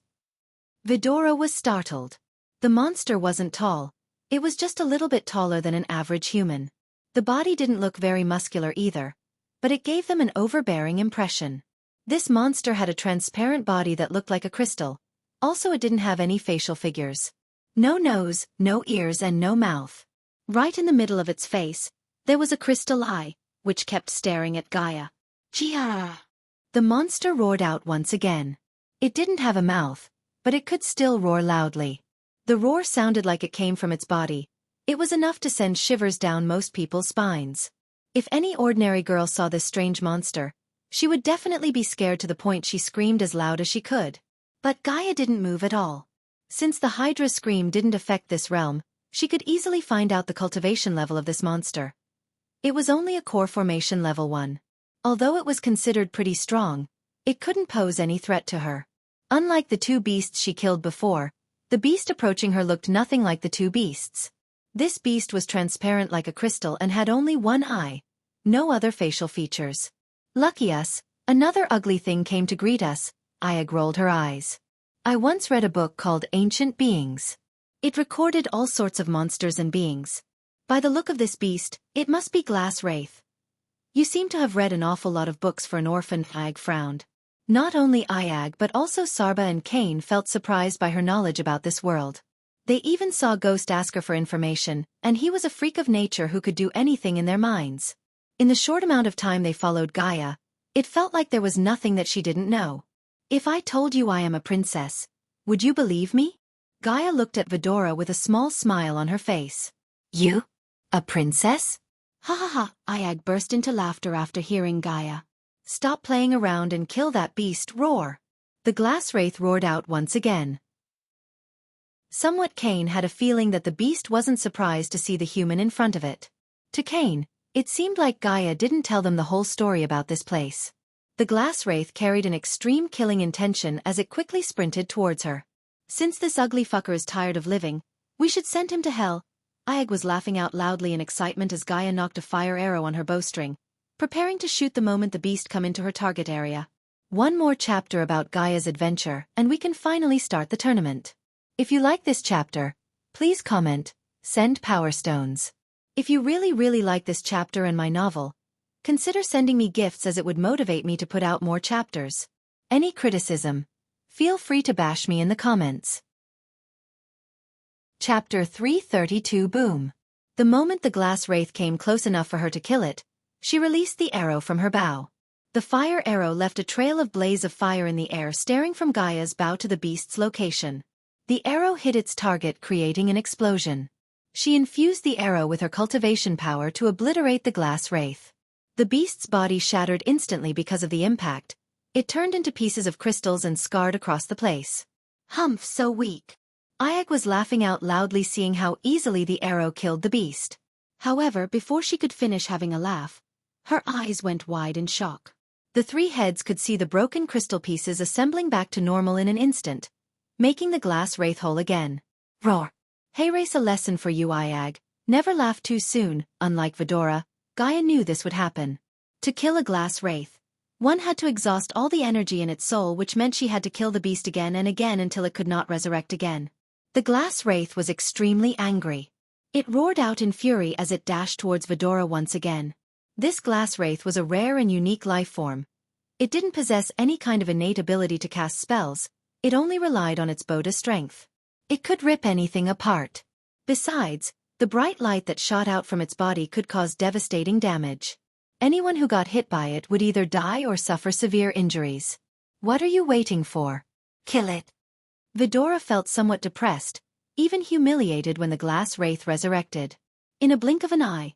Vidora was startled. The monster wasn't tall. It was just a little bit taller than an average human. The body didn't look very muscular either, but it gave them an overbearing impression. This monster had a transparent body that looked like a crystal. Also, it didn't have any facial figures. No nose, no ears, and no mouth. Right in the middle of its face, There was a crystal eye, which kept staring at Gaia. Chia! The monster roared out once again. It didn't have a mouth, but it could still roar loudly. The roar sounded like it came from its body. It was enough to send shivers down most people's spines. If any ordinary girl saw this strange monster, she would definitely be scared to the point she screamed as loud as she could. But Gaia didn't move at all. Since the Hydra's scream didn't affect this realm, she could easily find out the cultivation level of this monster. It was only a core formation level 1. Although it was considered pretty strong, it couldn't pose any threat to her. Unlike the 2 beasts she killed before, the beast approaching her looked nothing like the 2 beasts. This beast was transparent like a crystal and had only 1 eye. No other facial features. Lucky us, another ugly thing came to greet us. Ayag rolled her eyes. I once read a book called Ancient Beings. It recorded all sorts of monsters and beings. By the look of this beast, it must be Glass Wraith. You seem to have read an awful lot of books for an orphan. Ayag frowned. Not only Ayag but also Sarba and Kane felt surprised by her knowledge about this world. They even saw Ghost ask her for information, and he was a freak of nature who could do anything in their minds. In the short amount of time they followed Gaia, it felt like there was nothing that she didn't know. If I told you I am a princess, would you believe me? Gaia looked at Vidora with a small smile on her face. You? A princess? Ha ha ha, Ayag burst into laughter after hearing Gaia. Stop playing around and kill that beast, roar. The Glass Wraith roared out once again. Somewhat Kane had a feeling that the beast wasn't surprised to see the human in front of it. To Kane, it seemed like Gaia didn't tell them the whole story about this place. The Glass Wraith carried an extreme killing intention as it quickly sprinted towards her. Since this ugly fucker is tired of living, we should send him to hell. Ayag was laughing out loudly in excitement as Gaia knocked a fire arrow on her bowstring, preparing to shoot the moment the beast come into her target area. One more chapter about Gaia's adventure and we can finally start the tournament. If you like this chapter, please comment, send power stones. If you really like this chapter and my novel, consider sending me gifts as it would motivate me to put out more chapters. Any criticism, feel free to bash me in the comments. Chapter 332 Boom. The moment the Glass Wraith came close enough for her to kill it, she released the arrow from her bow. The fire arrow left a trail of blaze of fire in the air staring from Gaia's bow to the beast's location. The arrow hit its target creating an explosion. She infused the arrow with her cultivation power to obliterate the Glass Wraith. The beast's body shattered instantly because of the impact. It turned into pieces of crystals and scarred across the place. Humph, so weak. Ayag was laughing out loudly seeing how easily the arrow killed the beast. However, before she could finish having a laugh, her eyes went wide in shock. The 3 heads could see the broken crystal pieces assembling back to normal in an instant, making the Glass Wraith whole again. Roar. Hey, race a lesson for you, Ayag. Never laugh too soon. Unlike Vidora, Gaia knew this would happen. To kill a Glass Wraith, one had to exhaust all the energy in its soul, which meant she had to kill the beast again and again until it could not resurrect again. The Glass Wraith was extremely angry. It roared out in fury as it dashed towards Vidora once again. This Glass Wraith was a rare and unique life form. It didn't possess any kind of innate ability to cast spells, it only relied on its Boda strength. It could rip anything apart. Besides, the bright light that shot out from its body could cause devastating damage. Anyone who got hit by it would either die or suffer severe injuries. What are you waiting for? Kill it. Vidora felt somewhat depressed, even humiliated when the Glass Wraith resurrected. In a blink of an eye,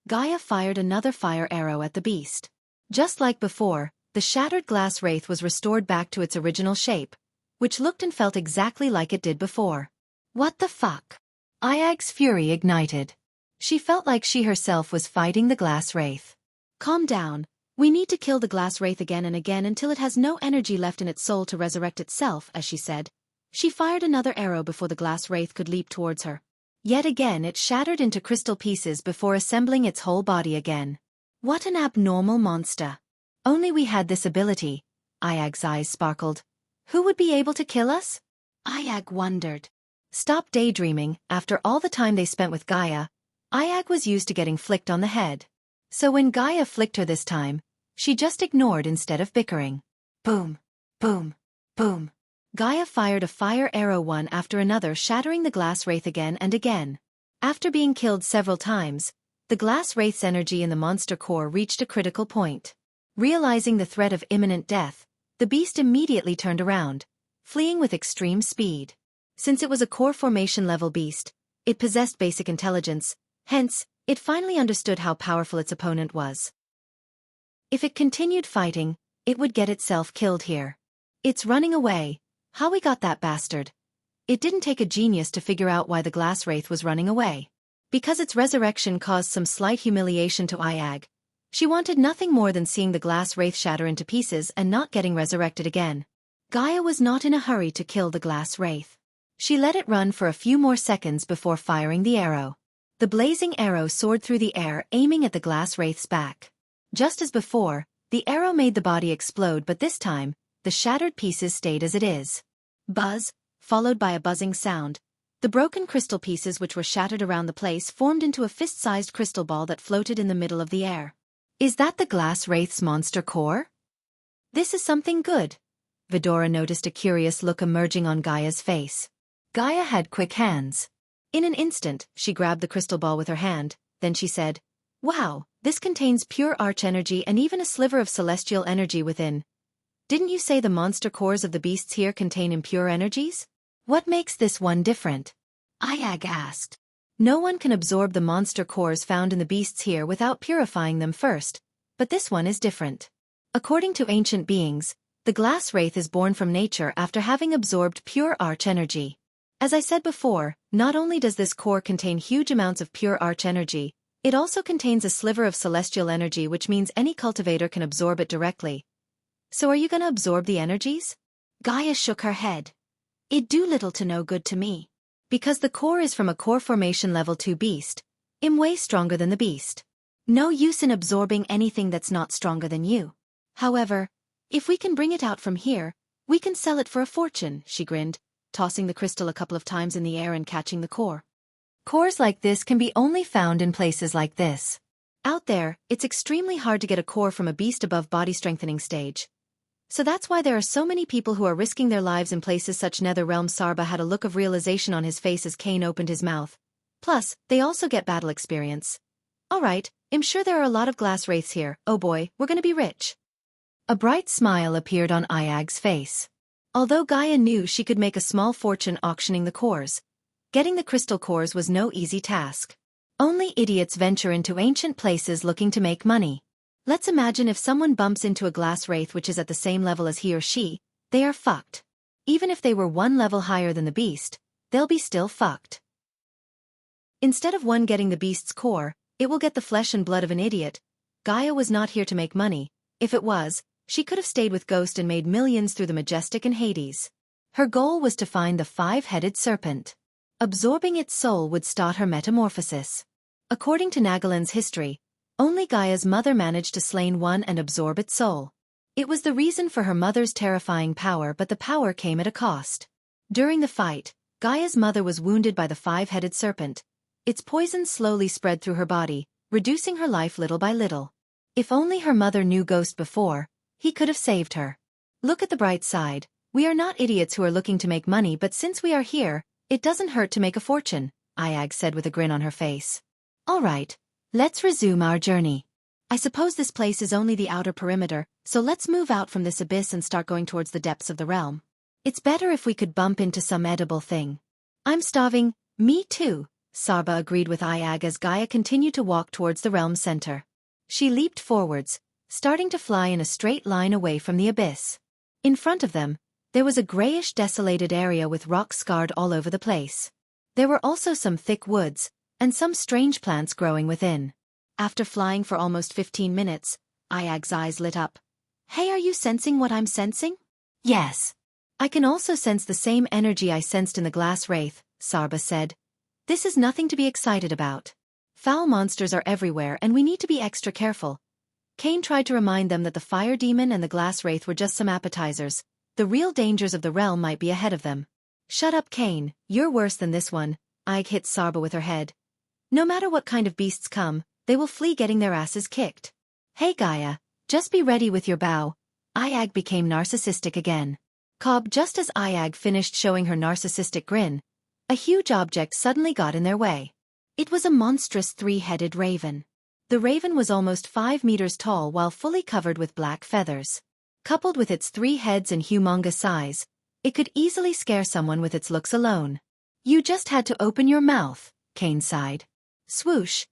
Gaia fired another fire arrow at the beast. Just like before, the shattered Glass Wraith was restored back to its original shape, which looked and felt exactly like it did before. What the fuck? Ayag's fury ignited. She felt like she herself was fighting the Glass Wraith. Calm down. We need to kill the Glass Wraith again and again until it has no energy left in its soul to resurrect itself, as she said. She fired another arrow before the Glass Wraith could leap towards her. Yet again it shattered into crystal pieces before assembling its whole body again. What an abnormal monster. Only we had this ability. Ayag's eyes sparkled. Who would be able to kill us? Ayag wondered. Stop daydreaming. After all the time they spent with Gaia, Ayag was used to getting flicked on the head. So when Gaia flicked her this time, she just ignored instead of bickering. Boom, boom, boom. Gaia fired a fire arrow one after another, shattering the Glass Wraith again and again. After being killed several times, The glass wraith's energy in the monster core reached a critical point. Realizing the threat of imminent death, the beast immediately turned around, fleeing with extreme speed. Since it was a core formation level beast, it possessed basic intelligence, hence, it finally understood how powerful its opponent was. If it continued fighting, it would get itself killed here. It's running away. How we got that bastard? It didn't take a genius to figure out why the glass wraith was running away. Because its resurrection caused some slight humiliation to Iag. She wanted nothing more than seeing the glass wraith shatter into pieces and not getting resurrected again. Gaia was not in a hurry to kill the glass wraith. She let it run for a few more seconds before firing the arrow. The blazing arrow soared through the air, aiming at the glass wraith's back. Just as before, the arrow made the body explode, but this time, the shattered pieces stayed as it is. Buzz, followed by a buzzing sound. The broken crystal pieces which were shattered around the place formed into a fist-sized crystal ball that floated in the middle of the air. Is that the glass wraith's monster core? This is something good. Vidora noticed a curious look emerging on Gaia's face. Gaia had quick hands. In an instant, she grabbed the crystal ball with her hand, then she said, "Wow, this contains pure arch-energy and even a sliver of celestial energy within. Didn't you say the monster cores of the beasts here contain impure energies? What makes this one different?" Iag asked. No one can absorb the monster cores found in the beasts here without purifying them first, but this one is different. According to ancient beings, the glass wraith is born from nature after having absorbed pure arch-energy. As I said before, not only does this core contain huge amounts of pure arch-energy, it also contains a sliver of celestial energy, which means any cultivator can absorb it directly. So are you gonna absorb the energies? Gaia shook her head. It'd do little to no good to me. Because the core is from a core formation level 2 beast. I'm way stronger than the beast. No use in absorbing anything that's not stronger than you. However, if we can bring it out from here, we can sell it for a fortune, she grinned, tossing the crystal a couple of times in the air and catching the core. Cores like this can be only found in places like this. Out there, it's extremely hard to get a core from a beast above body strengthening stage. So that's why there are so many people who are risking their lives in places such Netherrealm. Sarba had a look of realization on his face as Kane opened his mouth. Plus, they also get battle experience. Alright, I'm sure there are a lot of glass wraiths here. Oh boy, we're gonna be rich. A bright smile appeared on Iag's face. Although Gaia knew she could make a small fortune auctioning the cores, getting the crystal cores was no easy task. Only idiots venture into ancient places looking to make money. Let's imagine if someone bumps into a glass wraith which is at the same level as he or she, they are fucked. Even if they were one level higher than the beast, they'll be still fucked. Instead of one getting the beast's core, it will get the flesh and blood of an idiot. Gaia was not here to make money. If it was, she could have stayed with Ghost and made millions through the Majestic and Hades. Her goal was to find the 5-headed serpent. Absorbing its soul would start her metamorphosis. According to Nagaland's history, only Gaia's mother managed to slay one and absorb its soul. It was the reason for her mother's terrifying power, but the power came at a cost. During the fight, Gaia's mother was wounded by the 5-headed serpent. Its poison slowly spread through her body, reducing her life little by little. If only her mother knew Ghost before, he could have saved her. Look at the bright side. We are not idiots who are looking to make money, but since we are here, it doesn't hurt to make a fortune, Iag said with a grin on her face. Alright. Let's resume our journey. I suppose this place is only the outer perimeter, so let's move out from this abyss and start going towards the depths of the realm. It's better if we could bump into some edible thing. I'm starving. Me too, Sarba agreed with Iag as Gaia continued to walk towards the realm center. She leaped forwards, starting to fly in a straight line away from the abyss. In front of them, there was a grayish desolated area with rocks scarred all over the place. There were also some thick woods, and some strange plants growing within. After flying for almost 15 minutes, Iag's eyes lit up. Hey, are you sensing what I'm sensing? Yes. I can also sense the same energy I sensed in the glass wraith, Sarba said. This is nothing to be excited about. Foul monsters are everywhere and we need to be extra careful. Kane tried to remind them that the fire demon and the glass wraith were just some appetizers. The real dangers of the realm might be ahead of them. Shut up, Kane, you're worse than this one, Iag hit Sarba with her head. No matter what kind of beasts come, they will flee getting their asses kicked. Hey Gaia, just be ready with your bow. Iag became narcissistic again. Cobb, just as Iag finished showing her narcissistic grin, a huge object suddenly got in their way. It was a monstrous three-headed raven. The raven was almost 5 meters tall while fully covered with black feathers. Coupled with its 3 heads and humongous size, it could easily scare someone with its looks alone. You just had to open your mouth, Kane sighed. Swoosh!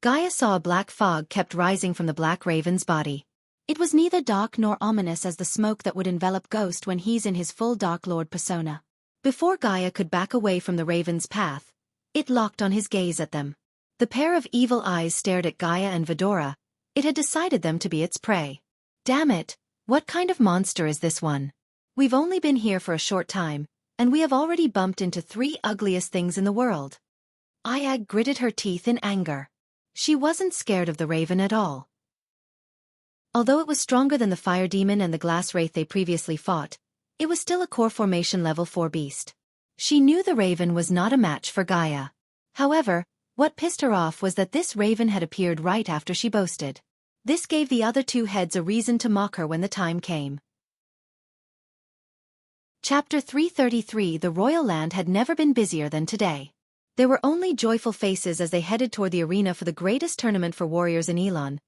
Gaia saw a black fog kept rising from the black raven's body. It was neither dark nor ominous as the smoke that would envelop Ghost when he's in his full Dark Lord persona. Before Gaia could back away from the raven's path, it locked on his gaze at them. The pair of evil eyes stared at Gaia and Vidora. It had decided them to be its prey. Damn it, what kind of monster is this one? We've only been here for a short time, and we have already bumped into 3 ugliest things in the world. Ayag gritted her teeth in anger. She wasn't scared of the raven at all. Although it was stronger than the fire demon and the glass wraith they previously fought, it was still a core formation level 4 beast. She knew the raven was not a match for Gaia. However, what pissed her off was that this raven had appeared right after she boasted. This gave the other 2 heads a reason to mock her when the time came. Chapter 333. The royal land had never been busier than today. There were only joyful faces as they headed toward the arena for the greatest tournament for warriors in Elon.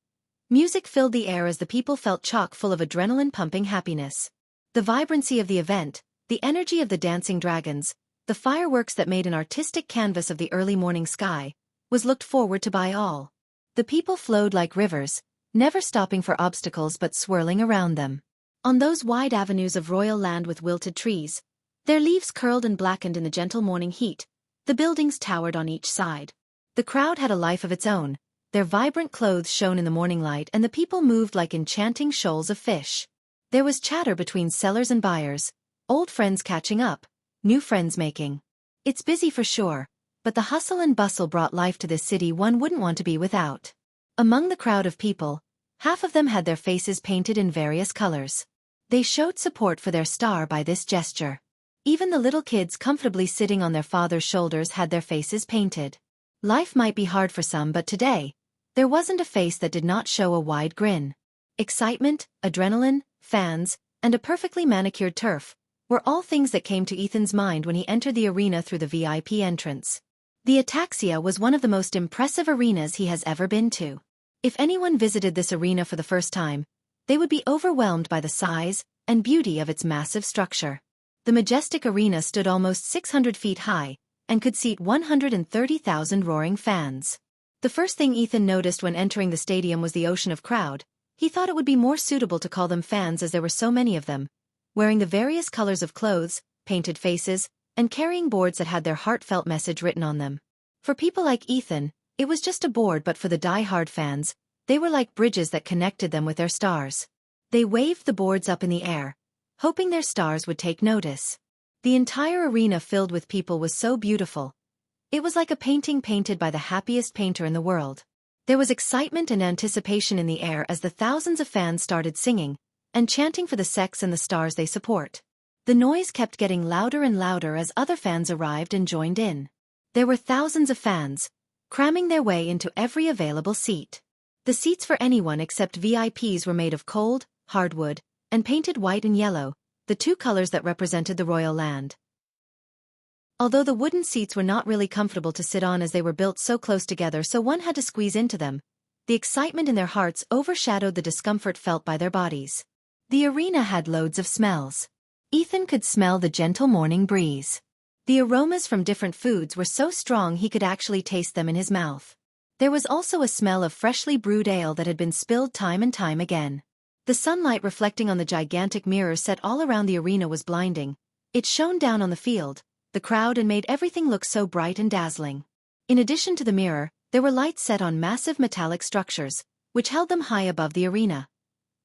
Music filled the air as the people felt chock full of adrenaline-pumping happiness. The vibrancy of the event, the energy of the dancing dragons, the fireworks that made an artistic canvas of the early morning sky, was looked forward to by all. The people flowed like rivers, never stopping for obstacles but swirling around them. On those wide avenues of royal land with wilted trees, their leaves curled and blackened in the gentle morning heat, the buildings towered on each side. The crowd had a life of its own. Their vibrant clothes shone in the morning light and the people moved like enchanting shoals of fish. There was chatter between sellers and buyers, old friends catching up, new friends making. It's busy for sure, but the hustle and bustle brought life to this city one wouldn't want to be without. Among the crowd of people, half of them had their faces painted in various colors. They showed support for their star by this gesture. Even the little kids comfortably sitting on their father's shoulders had their faces painted. Life might be hard for some, but today, there wasn't a face that did not show a wide grin. Excitement, adrenaline, fans, and a perfectly manicured turf were all things that came to Ethan's mind when he entered the arena through the VIP entrance. The Ataxia was one of the most impressive arenas he has ever been to. If anyone visited this arena for the first time, they would be overwhelmed by the size and beauty of its massive structure. The majestic arena stood almost 600 feet high and could seat 130,000 roaring fans. The first thing Ethan noticed when entering the stadium was the ocean of crowd. He thought it would be more suitable to call them fans as there were so many of them, wearing the various colors of clothes, painted faces, and carrying boards that had their heartfelt message written on them. For people like Ethan, it was just a board, but for the die-hard fans, they were like bridges that connected them with their stars. They waved the boards up in the air, hoping their stars would take notice. The entire arena filled with people was so beautiful. It was like a painting painted by the happiest painter in the world. There was excitement and anticipation in the air as the thousands of fans started singing and chanting for the sex and the stars they support. The noise kept getting louder and louder as other fans arrived and joined in. There were thousands of fans, cramming their way into every available seat. The seats for anyone except VIPs were made of cold, hardwood, and painted white and yellow, the 2 colors that represented the royal land. Although the wooden seats were not really comfortable to sit on as they were built so close together, so one had to squeeze into them, the excitement in their hearts overshadowed the discomfort felt by their bodies. The arena had loads of smells. Ethan could smell the gentle morning breeze. The aromas from different foods were so strong he could actually taste them in his mouth. There was also a smell of freshly brewed ale that had been spilled time and time again. The sunlight reflecting on the gigantic mirror set all around the arena was blinding. It shone down on the field, the crowd, and made everything look so bright and dazzling. In addition to the mirror, there were lights set on massive metallic structures, which held them high above the arena.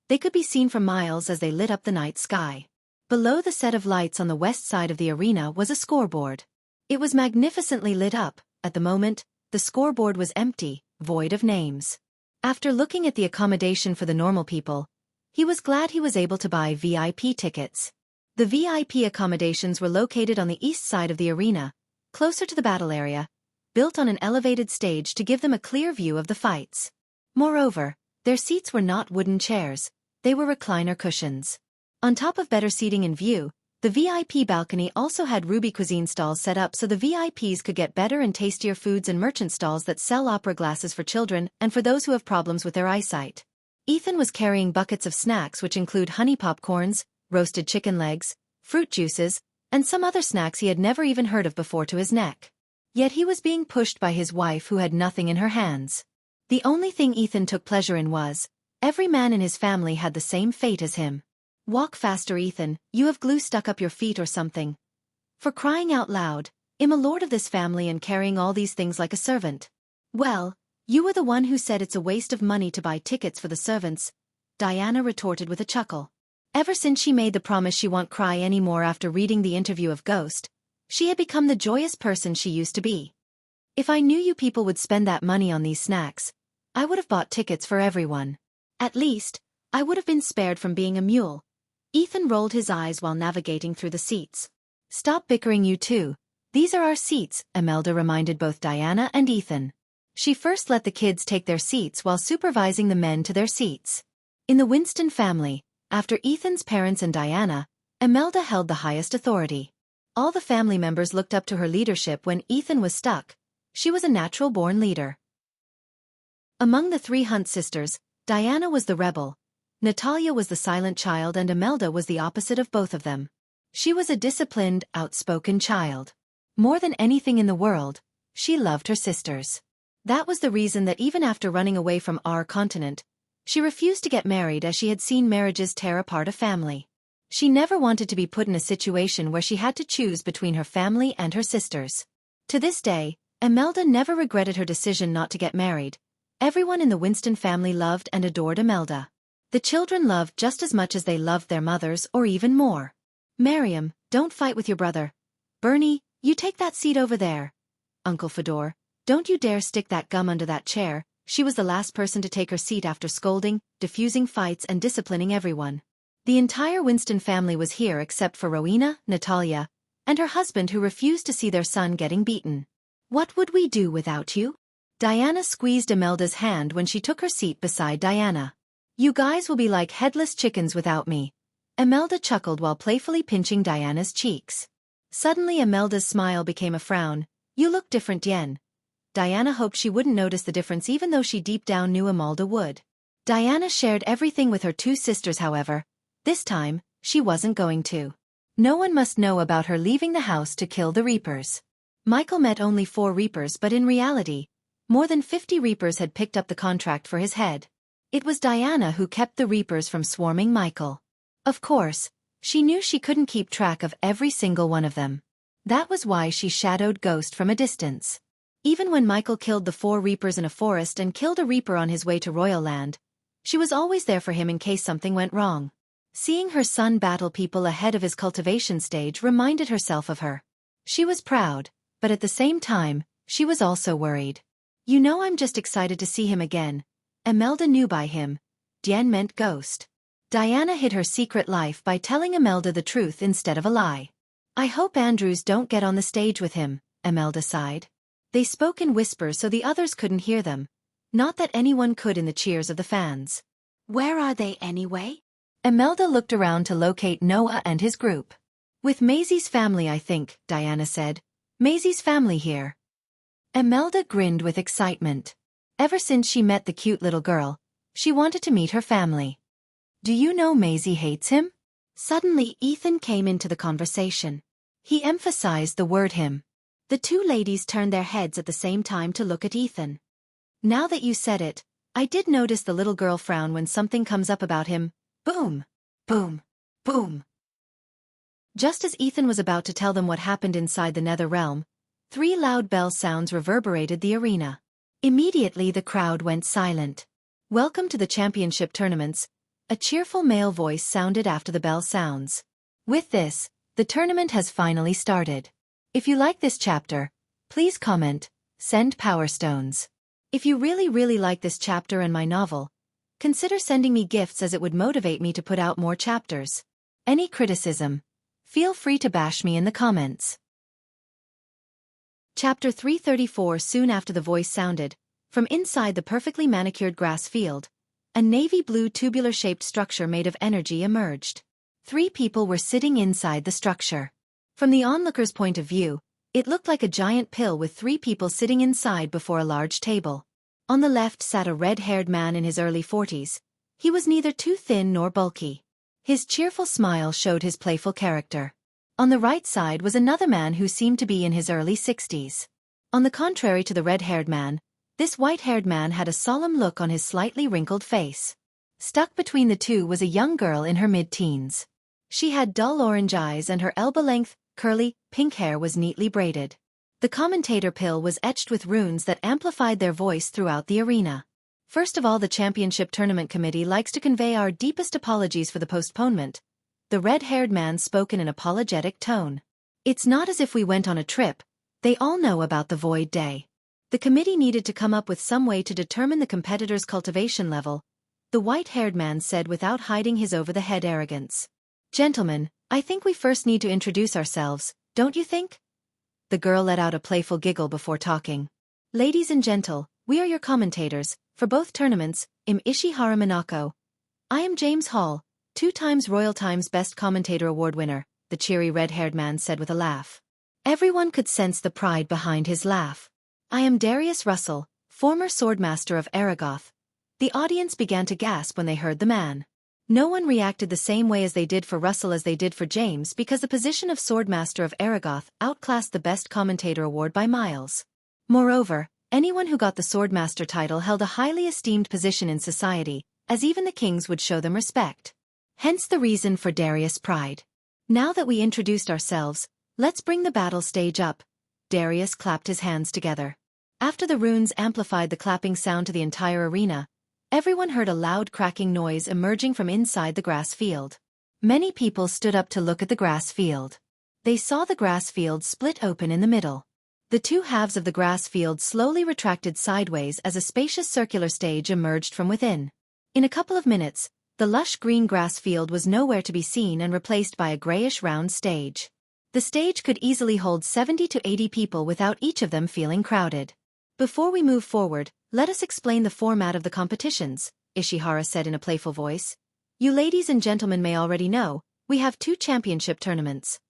They could be seen for miles as they lit up the night sky. Below the set of lights on the west side of the arena was a scoreboard. It was magnificently lit up. At the moment, the scoreboard was empty, void of names. After looking at the accommodation for the normal people, he was glad he was able to buy VIP tickets. The VIP accommodations were located on the east side of the arena, closer to the battle area, built on an elevated stage to give them a clear view of the fights. Moreover, their seats were not wooden chairs, they were recliner cushions. On top of better seating in view, The VIP balcony also had ruby cuisine stalls set up so the VIPs could get better and tastier foods, and merchant stalls that sell opera glasses for children and for those who have problems with their eyesight. Ethan was carrying buckets of snacks which include honey popcorns, roasted chicken legs, fruit juices, and some other snacks he had never even heard of before to his neck. Yet he was being pushed by his wife who had nothing in her hands. The only thing Ethan took pleasure in was, every man in his family had the same fate as him. Walk faster, Ethan, you have glue stuck up your feet or something. For crying out loud, I'm a lord of this family and carrying all these things like a servant. Well, you were the one who said it's a waste of money to buy tickets for the servants, Diana retorted with a chuckle. Ever since she made the promise she won't cry anymore after reading the interview of Ghost, she had become the joyous person she used to be. If I knew you people would spend that money on these snacks, I would have bought tickets for everyone. At least, I would have been spared from being a mule. Ethan rolled his eyes while navigating through the seats. Stop bickering, you two. These are our seats, Imelda reminded both Diana and Ethan. She first let the kids take their seats while supervising the men to their seats. In the Winston family, after Ethan's parents and Diana, Imelda held the highest authority. All the family members looked up to her leadership when Ethan was stuck. She was a natural-born leader. Among the three Hunt sisters, Diana was the rebel, Natalia was the silent child, and Imelda was the opposite of both of them. She was a disciplined, outspoken child. More than anything in the world, she loved her sisters. That was the reason that even after running away from our continent, she refused to get married, as she had seen marriages tear apart a family. She never wanted to be put in a situation where she had to choose between her family and her sisters. To this day, Imelda never regretted her decision not to get married. Everyone in the Winston family loved and adored Imelda. The children loved just as much as they loved their mothers, or even more. Miriam, don't fight with your brother. Bernie, you take that seat over there. Uncle Fedor, don't you dare stick that gum under that chair. She was the last person to take her seat after scolding, diffusing fights, and disciplining everyone. The entire Winston family was here except for Rowena, Natalia, and her husband, who refused to see their son getting beaten. What would we do without you? Diana squeezed Imelda's hand when she took her seat beside Diana. You guys will be like headless chickens without me. Imelda chuckled while playfully pinching Diana's cheeks. Suddenly Imelda's smile became a frown. You look different, Yen. Diana hoped she wouldn't notice the difference, even though she deep down knew Imelda would. Diana shared everything with her two sisters, however. This time, she wasn't going to. No one must know about her leaving the house to kill the Reapers. Michael met only 4 Reapers, but in reality, more than 50 Reapers had picked up the contract for his head. It was Diana who kept the Reapers from swarming Michael. Of course, she knew she couldn't keep track of every single one of them. That was why she shadowed Ghost from a distance. Even when Michael killed the 4 Reapers in a forest and killed a Reaper on his way to Royal Land, she was always there for him in case something went wrong. Seeing her son battle people ahead of his cultivation stage reminded herself of her. She was proud, but at the same time, she was also worried. You know, I'm just excited to see him again. Imelda knew by him. Dien meant Ghost. Diana hid her secret life by telling Imelda the truth instead of a lie. I hope Andrews don't get on the stage with him, Imelda sighed. They spoke in whispers so the others couldn't hear them. Not that anyone could in the cheers of the fans. Where are they anyway? Imelda looked around to locate Noah and his group. With Maisie's family, I think, Diana said. Maisie's family here. Imelda grinned with excitement. Ever since she met the cute little girl, she wanted to meet her family. Do you know Maisie hates him? Suddenly Ethan came into the conversation. He emphasized the word him. The two ladies turned their heads at the same time to look at Ethan. Now that you said it, I did notice the little girl frown when something comes up about him. Boom! Boom! Boom! Just as Ethan was about to tell them what happened inside the Nether Realm, 3 loud bell sounds reverberated the arena. Immediately the crowd went silent. Welcome to the championship tournaments, a cheerful male voice sounded after the bell sounds. With this, the tournament has finally started. If you like this chapter, please comment, send Power Stones. If you really like this chapter and my novel, consider sending me gifts, as it would motivate me to put out more chapters. Any criticism, feel free to bash me in the comments. Chapter 334. Soon after the voice sounded, from inside the perfectly manicured grass field, a navy blue tubular-shaped structure made of energy emerged. 3 people were sitting inside the structure. From the onlooker's point of view, it looked like a giant pill with 3 people sitting inside before a large table. On the left sat a red-haired man in his early 40s. He was neither too thin nor bulky. His cheerful smile showed his playful character. On the right side was another man who seemed to be in his early 60s. On the contrary to the red-haired man, this white-haired man had a solemn look on his slightly wrinkled face. Stuck between the two was a young girl in her mid-teens. She had dull orange eyes and her elbow-length, curly, pink hair was neatly braided. The commentator pill was etched with runes that amplified their voice throughout the arena. First of all, the championship tournament committee likes to convey our deepest apologies for the postponement. The red-haired man spoke in an apologetic tone. It's not as if we went on a trip. They all know about the void day. The committee needed to come up with some way to determine the competitor's cultivation level, the white-haired man said without hiding his over-the-head arrogance. Gentlemen, I think we first need to introduce ourselves, don't you think? The girl let out a playful giggle before talking. Ladies and gentle, we are your commentators, for both tournaments, Ishihara Minako. I am James Hall, 2 times Royal Times Best Commentator Award winner, the cheery red-haired man said with a laugh. Everyone could sense the pride behind his laugh. I am Darius Russell, former swordmaster of Aragoth. The audience began to gasp when they heard the man. No one reacted the same way as they did for Russell as they did for James because the position of swordmaster of Aragoth outclassed the Best Commentator Award by miles. Moreover, anyone who got the swordmaster title held a highly esteemed position in society, as even the kings would show them respect. Hence the reason for Darius' pride. Now that we introduced ourselves, let's bring the battle stage up. Darius clapped his hands together. After the runes amplified the clapping sound to the entire arena, everyone heard a loud cracking noise emerging from inside the grass field. Many people stood up to look at the grass field. They saw the grass field split open in the middle. The 2 halves of the grass field slowly retracted sideways as a spacious circular stage emerged from within. In a couple of minutes, the lush green grass field was nowhere to be seen and replaced by a grayish round stage. The stage could easily hold 70 to 80 people without each of them feeling crowded. Before we move forward, let us explain the format of the competitions, Ishihara said in a playful voice. You ladies and gentlemen may already know, we have 2 championship tournaments.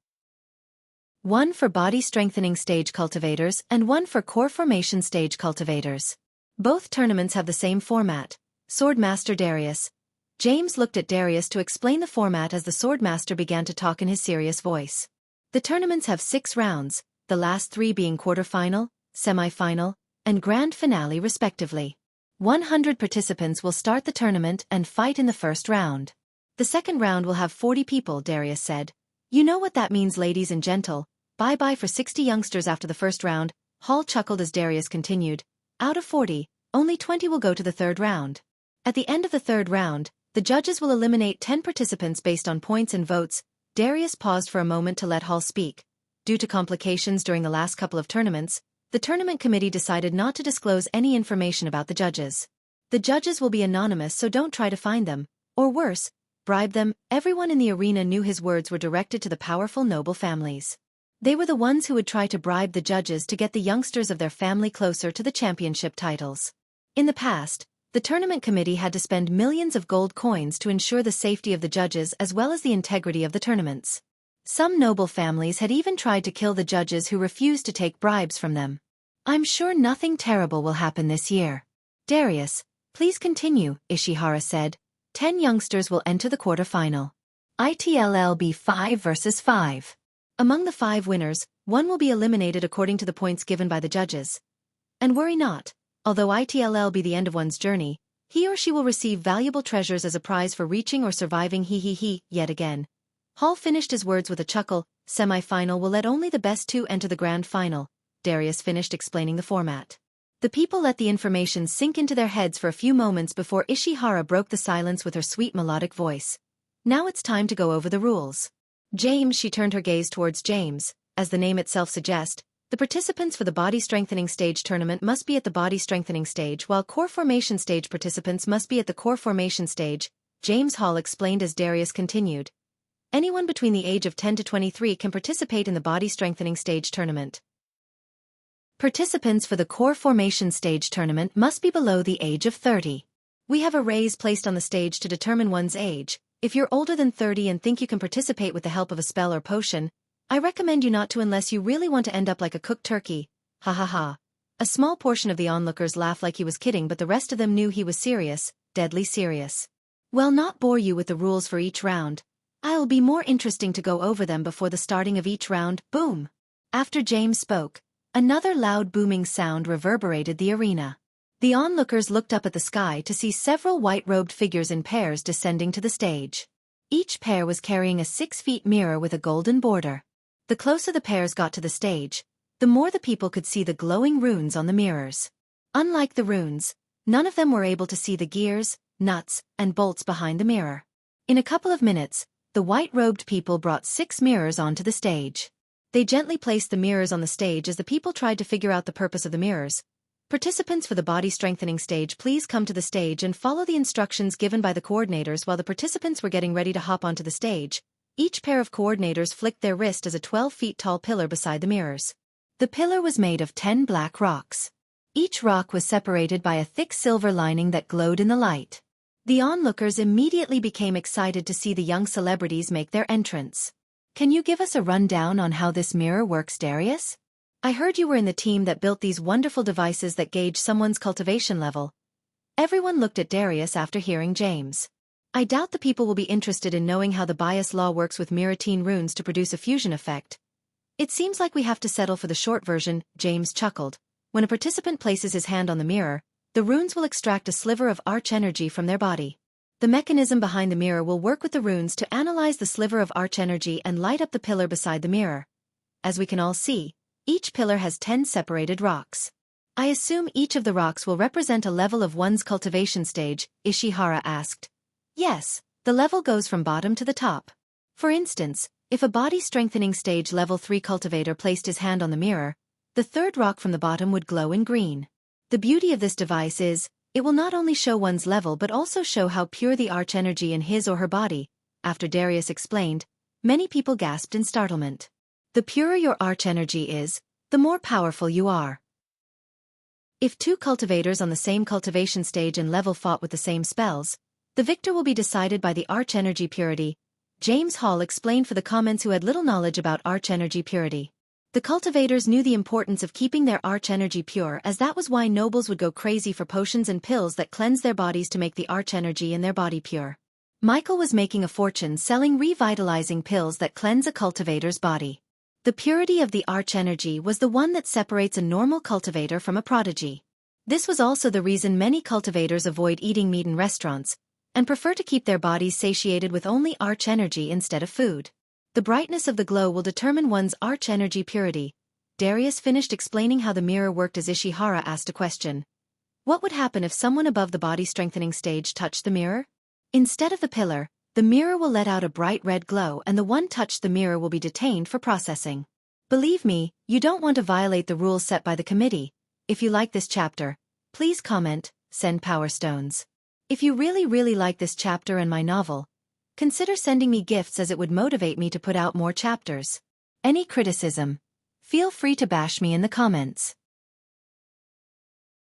One for body strengthening stage cultivators and one for core formation stage cultivators. Both tournaments have the same format. Swordmaster Darius. James looked at Darius to explain the format as the swordmaster began to talk in his serious voice. The tournaments have 6 rounds, the last 3 being quarterfinal, semi-final, and grand finale respectively. 100 participants will start the tournament and fight in the first round. The second round will have 40 people, Darius said. You know what that means, ladies and gentle. Bye-bye for 60 youngsters after the first round. Hall chuckled as Darius continued. Out of 40, only 20 will go to the third round. At the end of the third round, the judges will eliminate 10 participants based on points and votes. Darius paused for a moment to let Hall speak. Due to complications during the last couple of tournaments, the tournament committee decided not to disclose any information about the judges. The judges will be anonymous, so don't try to find them, or worse, bribe them. Everyone in the arena knew his words were directed to the powerful noble families. They were the ones who would try to bribe the judges to get the youngsters of their family closer to the championship titles. In the past, the tournament committee had to spend millions of gold coins to ensure the safety of the judges as well as the integrity of the tournaments. Some noble families had even tried to kill the judges who refused to take bribes from them. I'm sure nothing terrible will happen this year. Darius, please continue, Ishihara said. 10 youngsters will enter the quarterfinal. It'll be 5 versus 5. Among the 5 winners, 1 will be eliminated according to the points given by the judges. And worry not, although it'll be the end of one's journey, he or she will receive valuable treasures as a prize for reaching or surviving yet again. Hall finished his words with a chuckle. Semi-final will let only the best 2 enter the grand final. Darius finished explaining the format. The people let the information sink into their heads for a few moments before Ishihara broke the silence with her sweet melodic voice. Now it's time to go over the rules. James, she turned her gaze towards James. As the name itself suggests, the participants for the body strengthening stage tournament must be at the body strengthening stage, while core formation stage participants must be at the core formation stage, James Hall explained as Darius continued. Anyone between the age of 10 to 23 can participate in the body strengthening stage tournament. Participants for the core formation stage tournament must be below the age of 30. We have arrays placed on the stage to determine one's age. If you're older than 30 and think you can participate with the help of a spell or potion, I recommend you not to unless you really want to end up like a cooked turkey. Ha ha ha. A small portion of the onlookers laughed like he was kidding, but the rest of them knew he was serious, deadly serious. Well, not bore you with the rules for each round. I'll be more interesting to go over them before the starting of each round. Boom! After James spoke, another loud booming sound reverberated the arena. The onlookers looked up at the sky to see several white-robed figures in pairs descending to the stage. Each pair was carrying a 6-foot mirror with a golden border. The closer the pairs got to the stage, the more the people could see the glowing runes on the mirrors. Unlike the runes, none of them were able to see the gears, nuts, and bolts behind the mirror. In a couple of minutes, the white-robed people brought 6 mirrors onto the stage. They gently placed the mirrors on the stage as the people tried to figure out the purpose of the mirrors. Participants for the body strengthening stage, please come to the stage and follow the instructions given by the coordinators. While the participants were getting ready to hop onto the stage, each pair of coordinators flicked their wrist as a 12-foot-tall pillar beside the mirrors. The pillar was made of 10 black rocks. Each rock was separated by a thick silver lining that glowed in the light. The onlookers immediately became excited to see the young celebrities make their entrance. Can you give us a rundown on how this mirror works, Darius? I heard you were in the team that built these wonderful devices that gauge someone's cultivation level. Everyone looked at Darius after hearing James. I doubt the people will be interested in knowing how the bias law works with mirror-teen runes to produce a fusion effect. It seems like we have to settle for the short version, James chuckled. When a participant places his hand on the mirror, the runes will extract a sliver of arch-energy from their body. The mechanism behind the mirror will work with the runes to analyze the sliver of arch-energy and light up the pillar beside the mirror. As we can all see, each pillar has 10 separated rocks. I assume each of the rocks will represent a level of one's cultivation stage, Ishihara asked. Yes, the level goes from bottom to the top. For instance, if a body strengthening stage level 3 cultivator placed his hand on the mirror, the third rock from the bottom would glow in green. The beauty of this device is, it will not only show one's level but also show how pure the arch-energy in his or her body. After Darius explained, many people gasped in startlement. The purer your arch-energy is, the more powerful you are. If 2 cultivators on the same cultivation stage and level fought with the same spells, the victor will be decided by the arch-energy purity. James Hall explained for the comments who had little knowledge about arch-energy purity. The cultivators knew the importance of keeping their arch-energy pure, as that was why nobles would go crazy for potions and pills that cleanse their bodies to make the arch-energy in their body pure. Michael was making a fortune selling revitalizing pills that cleanse a cultivator's body. The purity of the arch-energy was the one that separates a normal cultivator from a prodigy. This was also the reason many cultivators avoid eating meat in restaurants, and prefer to keep their bodies satiated with only arch-energy instead of food. The brightness of the glow will determine one's arch-energy purity. Darius finished explaining how the mirror worked as Ishihara asked a question. What would happen if someone above the body strengthening stage touched the mirror? Instead of the pillar, the mirror will let out a bright red glow, and the one touched the mirror will be detained for processing. Believe me, you don't want to violate the rules set by the committee. If you like this chapter, please comment, send power stones. If you really like this chapter and my novel, consider sending me gifts, as it would motivate me to put out more chapters. Any criticism? Feel free to bash me in the comments.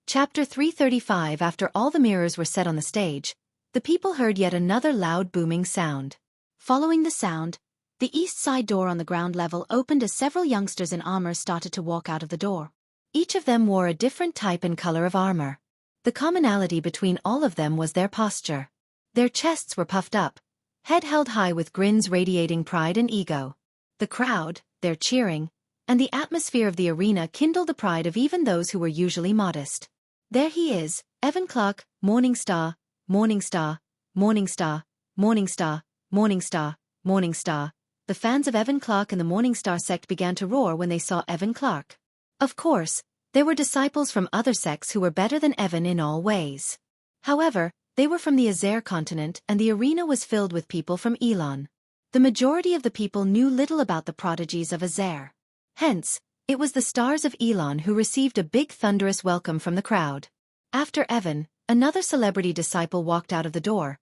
Chapter 335. After all the mirrors were set on the stage, the people heard yet another loud booming sound. Following the sound, the east side door on the ground level opened as several youngsters in armor started to walk out of the door. Each of them wore a different type and color of armor. The commonality between all of them was their posture. Their chests were puffed up, head held high with grins radiating pride and ego. The crowd, their cheering, and the atmosphere of the arena kindled the pride of even those who were usually modest. There he is, Evan Clark, Morning Star, Morning Star, Morning Star, Morning Star, Morning Star, Morning Star. The fans of Evan Clark and the Morning Star sect began to roar when they saw Evan Clark. Of course, there were disciples from other sects who were better than Evan in all ways. However, they were from the Azer continent, and the arena was filled with people from Elon. The majority of the people knew little about the prodigies of Azer. Hence, it was the stars of Elon who received a big thunderous welcome from the crowd. After Evan, another celebrity disciple walked out of the door,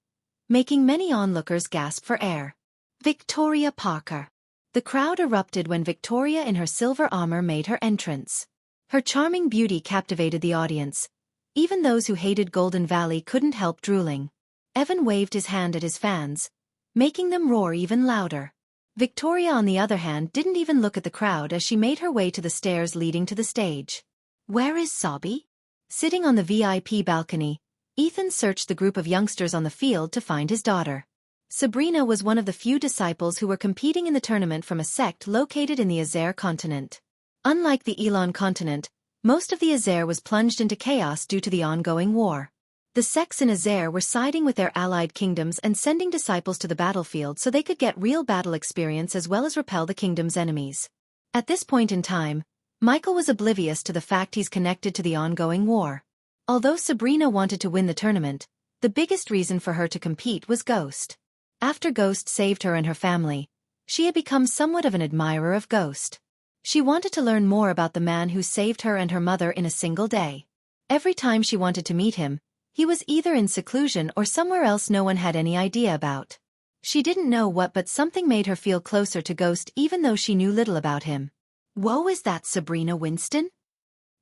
making many onlookers gasp for air. Victoria Parker. The crowd erupted when Victoria in her silver armor made her entrance. Her charming beauty captivated the audience. Even those who hated Golden Valley couldn't help drooling. Evan waved his hand at his fans. making them roar even louder. Victoria, on the other hand, didn't even look at the crowd as she made her way to the stairs leading to the stage. Where is Sabi? Sitting on the VIP balcony, Ethan searched the group of youngsters on the field to find his daughter. Sabrina was one of the few disciples who were competing in the tournament from a sect located in the Azer continent. Unlike the Elon continent, most of the Azer was plunged into chaos due to the ongoing war. The sects in Azer were siding with their allied kingdoms and sending disciples to the battlefield so they could get real battle experience as well as repel the kingdom's enemies. At this point in time, Michael was oblivious to the fact he's connected to the ongoing war. Although Sabrina wanted to win the tournament, the biggest reason for her to compete was Ghost. After Ghost saved her and her family, she had become somewhat of an admirer of Ghost. She wanted to learn more about the man who saved her and her mother in a single day. Every time she wanted to meet him, he was either in seclusion or somewhere else no one had any idea about. She didn't know what, but something made her feel closer to Ghost even though she knew little about him. Whoa, is that Sabrina Winston?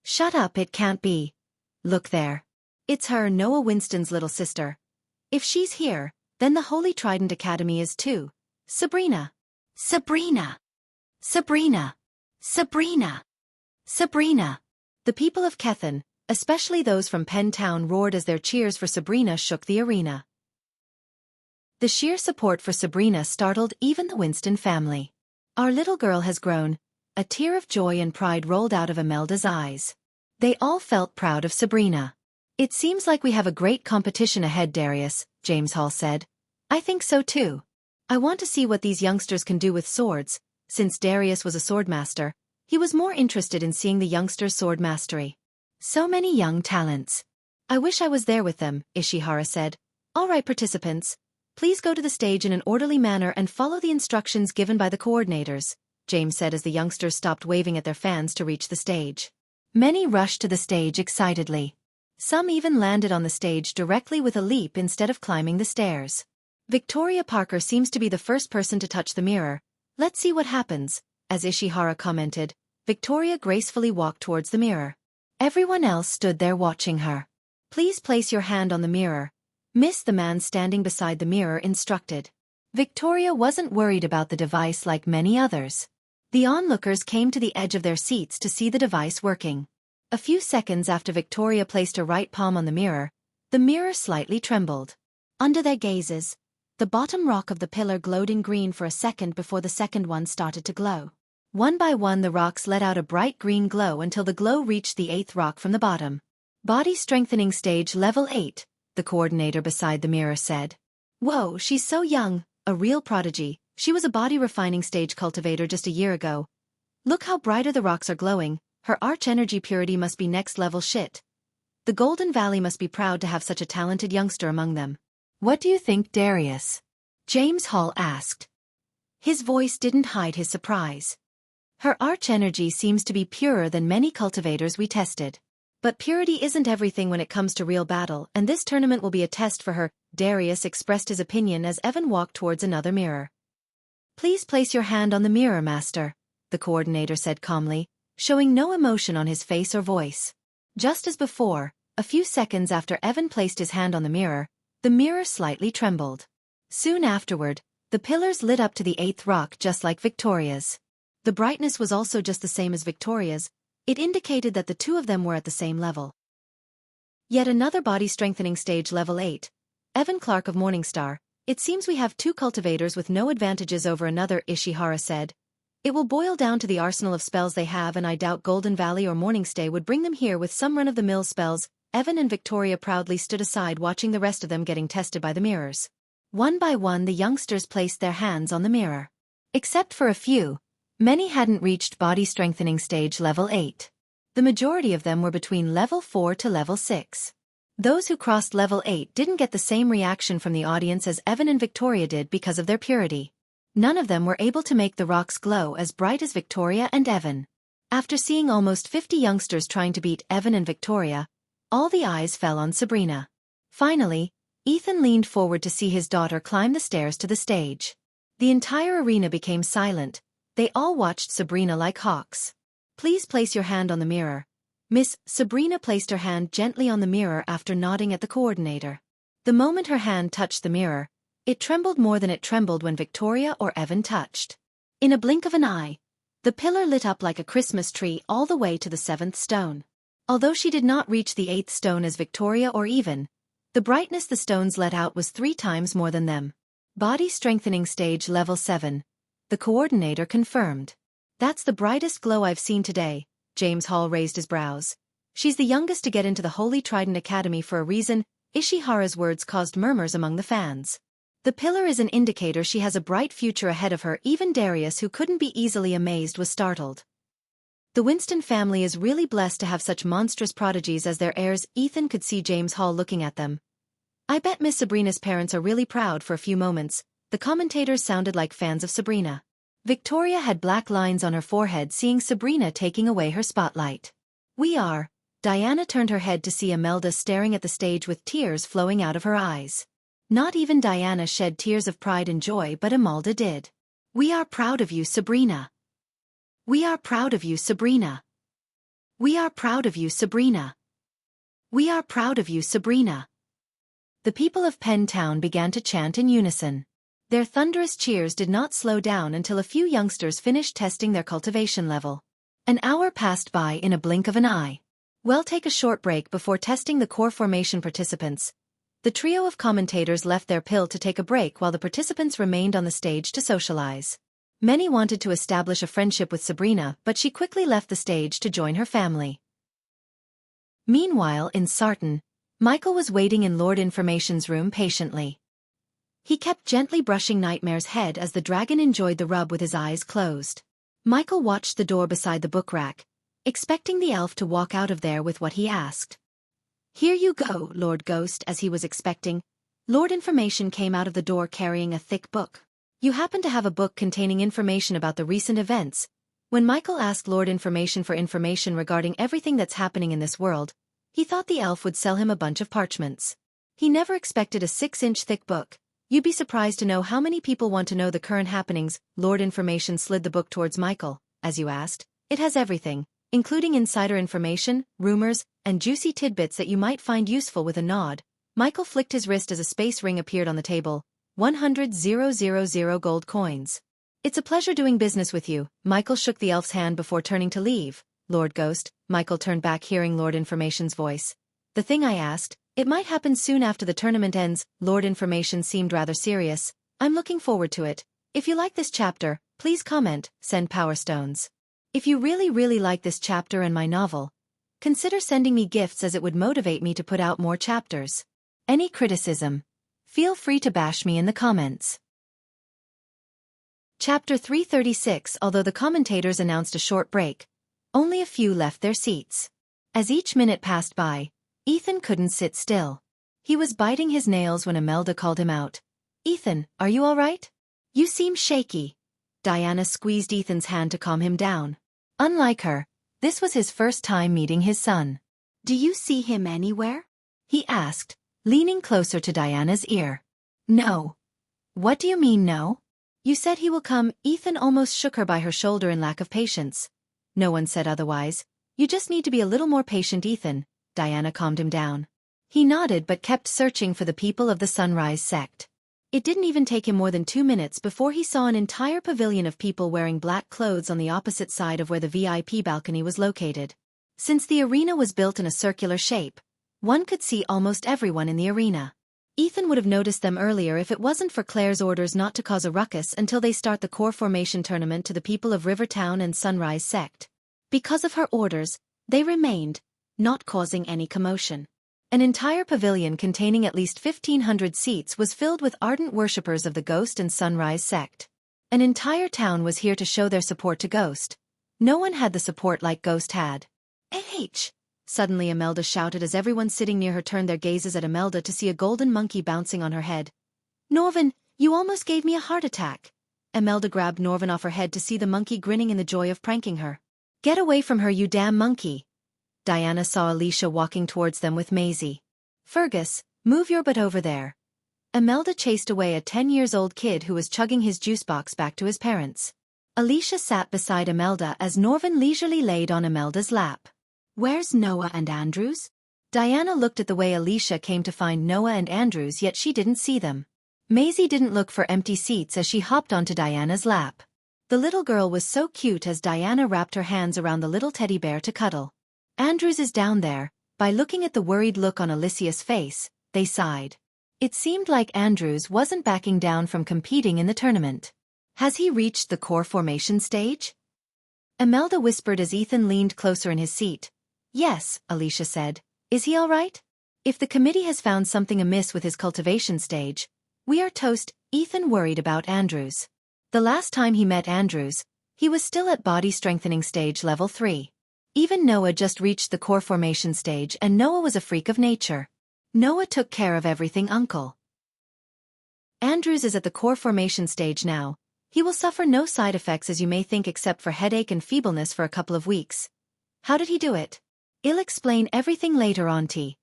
Shut up, it can't be. Look there. It's her, Noah Winston's little sister. If she's here, then the Holy Trident Academy is too. Sabrina. Sabrina. Sabrina. Sabrina. Sabrina. The people of Kethen, especially those from Penn Town, roared as their cheers for Sabrina shook the arena. The sheer support for Sabrina startled even the Winston family. Our little girl has grown. A tear of joy and pride rolled out of Imelda's eyes. They all felt proud of Sabrina. It seems like we have a great competition ahead, Darius, James Hall said. I think so too. I want to see what these youngsters can do with swords. Since Darius was a swordmaster, he was more interested in seeing the youngsters' sword mastery. So many young talents. I wish I was there with them, Ishihara said. All right, participants. Please go to the stage in an orderly manner and follow the instructions given by the coordinators, James said as the youngsters stopped waving at their fans to reach the stage. Many rushed to the stage excitedly. Some even landed on the stage directly with a leap instead of climbing the stairs. Victoria Parker seems to be the first person to touch the mirror. Let's see what happens, as Ishihara commented. Victoria gracefully walked towards the mirror. Everyone else stood there watching her. Please place your hand on the mirror. Miss, the man standing beside the mirror instructed. Victoria wasn't worried about the device like many others. The onlookers came to the edge of their seats to see the device working. A few seconds after Victoria placed her right palm on the mirror slightly trembled. Under their gazes, the bottom rock of the pillar glowed in green for a second before the second one started to glow. One by one the rocks let out a bright green glow until the glow reached the 8th rock from the bottom. Body strengthening stage level 8, the coordinator beside the mirror said. Whoa, she's so young, a real prodigy. She was a body refining stage cultivator just a year ago. Look how brighter the rocks are glowing. Her arch energy purity must be next level shit. The Golden Valley must be proud to have such a talented youngster among them. What do you think, Darius? James Hall asked. His voice didn't hide his surprise. Her arch energy seems to be purer than many cultivators we tested. But purity isn't everything when it comes to real battle, and this tournament will be a test for her, Darius expressed his opinion as Evan walked towards another mirror. Please place your hand on the mirror, master, the coordinator said calmly, showing no emotion on his face or voice. Just as before, a few seconds after Evan placed his hand on the mirror slightly trembled. Soon afterward, the pillars lit up to the 8th rock just like Victoria's. The brightness was also just the same as Victoria's. It indicated that the two of them were at the same level. Yet another body strengthening stage level 8. Evan Clark of Morningstar. It seems we have two cultivators with no advantages over another, Ishihara said. It will boil down to the arsenal of spells they have, and I doubt Golden Valley or Morningstay would bring them here with some run-of-the-mill spells. Evan and Victoria proudly stood aside watching the rest of them getting tested by the mirrors. One by one the youngsters placed their hands on the mirror. Except for a few. Many hadn't reached body strengthening stage level 8. The majority of them were between level 4 to level 6. Those who crossed level 8 didn't get the same reaction from the audience as Evan and Victoria did because of their purity. None of them were able to make the rocks glow as bright as Victoria and Evan. After seeing almost 50 youngsters trying to beat Evan and Victoria, all the eyes fell on Sabrina. Finally, Ethan leaned forward to see his daughter climb the stairs to the stage. The entire arena became silent. They all watched Sabrina like hawks. Please place your hand on the mirror. Miss Sabrina placed her hand gently on the mirror after nodding at the coordinator. The moment her hand touched the mirror, It trembled more than it trembled when Victoria or Evan touched. In a blink of an eye, the pillar lit up like a Christmas tree all the way to the 7th stone. Although she did not reach the 8th stone as Victoria or Evan, the brightness the stones let out was 3 times more than them. Body strengthening stage level 7. The coordinator confirmed. That's the brightest glow I've seen today. James Hall raised his brows. She's the youngest to get into the Holy Trident Academy for a reason. Ishihara's words caused murmurs among the fans. The pillar is an indicator she has a bright future ahead of her. Even Darius, who couldn't be easily amazed, was startled. The Winston family is really blessed to have such monstrous prodigies as their heirs. Ethan could see James Hall looking at them. I bet Miss Sabrina's parents are really proud. For a few moments, the commentators sounded like fans of Sabrina. Victoria had black lines on her forehead seeing Sabrina taking away her spotlight. We are. Diana turned her head to see Imelda staring at the stage with tears flowing out of her eyes. Not even Diana shed tears of pride and joy, but Imelda did. We are proud of you, Sabrina. We are proud of you, Sabrina. We are proud of you, Sabrina. We are proud of you, Sabrina. The people of Penn Town began to chant in unison. Their thunderous cheers did not slow down until a few youngsters finished testing their cultivation level. An hour passed by in a blink of an eye. We'll take a short break before testing the core formation participants. The trio of commentators left their pill to take a break while the participants remained on the stage to socialize. Many wanted to establish a friendship with Sabrina, but she quickly left the stage to join her family. Meanwhile, in Sarton, Michael was waiting in Lord Information's room patiently. He kept gently brushing Nightmare's head as the dragon enjoyed the rub with his eyes closed. Michael watched the door beside the book rack, expecting the elf to walk out of there with what he asked. Here you go, Lord Ghost. As he was expecting, Lord Information came out of the door carrying a thick book. You happen to have a book containing information about the recent events. When Michael asked Lord Information for information regarding everything that's happening in this world, he thought the elf would sell him a bunch of parchments. He never expected a 6-inch thick book. You'd be surprised to know how many people want to know the current happenings. Lord Information slid the book towards Michael. As you asked, it has everything, including insider information, rumors, and juicy tidbits that you might find useful. With a nod, Michael flicked his wrist as a space ring appeared on the table. 100,000 gold coins. It's a pleasure doing business with you. Michael shook the elf's hand before turning to leave. Lord Ghost, Michael turned back hearing Lord Information's voice. The thing I asked, it might happen soon after the tournament ends. Lord Information seemed rather serious. I'm looking forward to it. If you like this chapter, please comment, send Power Stones. If you really like this chapter and my novel, consider sending me gifts as it would motivate me to put out more chapters. Any criticism? Feel free to bash me in the comments. Chapter 336. Although the commentators announced a short break, only a few left their seats. As each minute passed by, Ethan couldn't sit still. He was biting his nails when Imelda called him out. Ethan, are you all right? You seem shaky. Diana squeezed Ethan's hand to calm him down. Unlike her, this was his first time meeting his son. Do you see him anywhere? He asked, leaning closer to Diana's ear. No. What do you mean no? You said he will come. Ethan almost shook her by her shoulder in lack of patience. No one said otherwise. You just need to be a little more patient, Ethan. Diana calmed him down. He nodded but kept searching for the people of the Sunrise sect. It didn't even take him more than 2 minutes before he saw an entire pavilion of people wearing black clothes on the opposite side of where the VIP balcony was located. Since the arena was built in a circular shape, one could see almost everyone in the arena. Ethan would have noticed them earlier if it wasn't for Claire's orders not to cause a ruckus until they start the core formation tournament to the people of Rivertown and Sunrise sect. Because of her orders, they remained, not causing any commotion. An entire pavilion containing at least 1,500 seats was filled with ardent worshippers of the Ghost and Sunrise sect. An entire town was here to show their support to Ghost. No one had the support like Ghost had. H! Suddenly Imelda shouted as everyone sitting near her turned their gazes at Imelda to see a golden monkey bouncing on her head. Norvin, you almost gave me a heart attack. Imelda grabbed Norvin off her head to see the monkey grinning in the joy of pranking her. Get away from her, you damn monkey. Diana saw Alicia walking towards them with Maisie. Fergus, move your butt over there. Imelda chased away a 10-year-old kid who was chugging his juice box back to his parents. Alicia sat beside Imelda as Norvin leisurely laid on Imelda's lap. Where's Noah and Andrews? Diana looked at the way Alicia came to find Noah and Andrews, yet she didn't see them. Maisie didn't look for empty seats as she hopped onto Diana's lap. The little girl was so cute as Diana wrapped her hands around the little teddy bear to cuddle. Andrews is down there. By looking at the worried look on Alicia's face, they sighed. It seemed like Andrews wasn't backing down from competing in the tournament. Has he reached the core formation stage? Imelda whispered as Ethan leaned closer in his seat. Yes, Alicia said. Is he all right? If the committee has found something amiss with his cultivation stage, we are toast. Ethan worried about Andrews. The last time he met Andrews, he was still at body strengthening stage level 3. Even Noah just reached the core formation stage and Noah was a freak of nature. Noah took care of everything, uncle. Andrews is at the core formation stage now. He will suffer no side effects as you may think except for headache and feebleness for a couple of weeks. How did he do it? I'll explain everything later, auntie.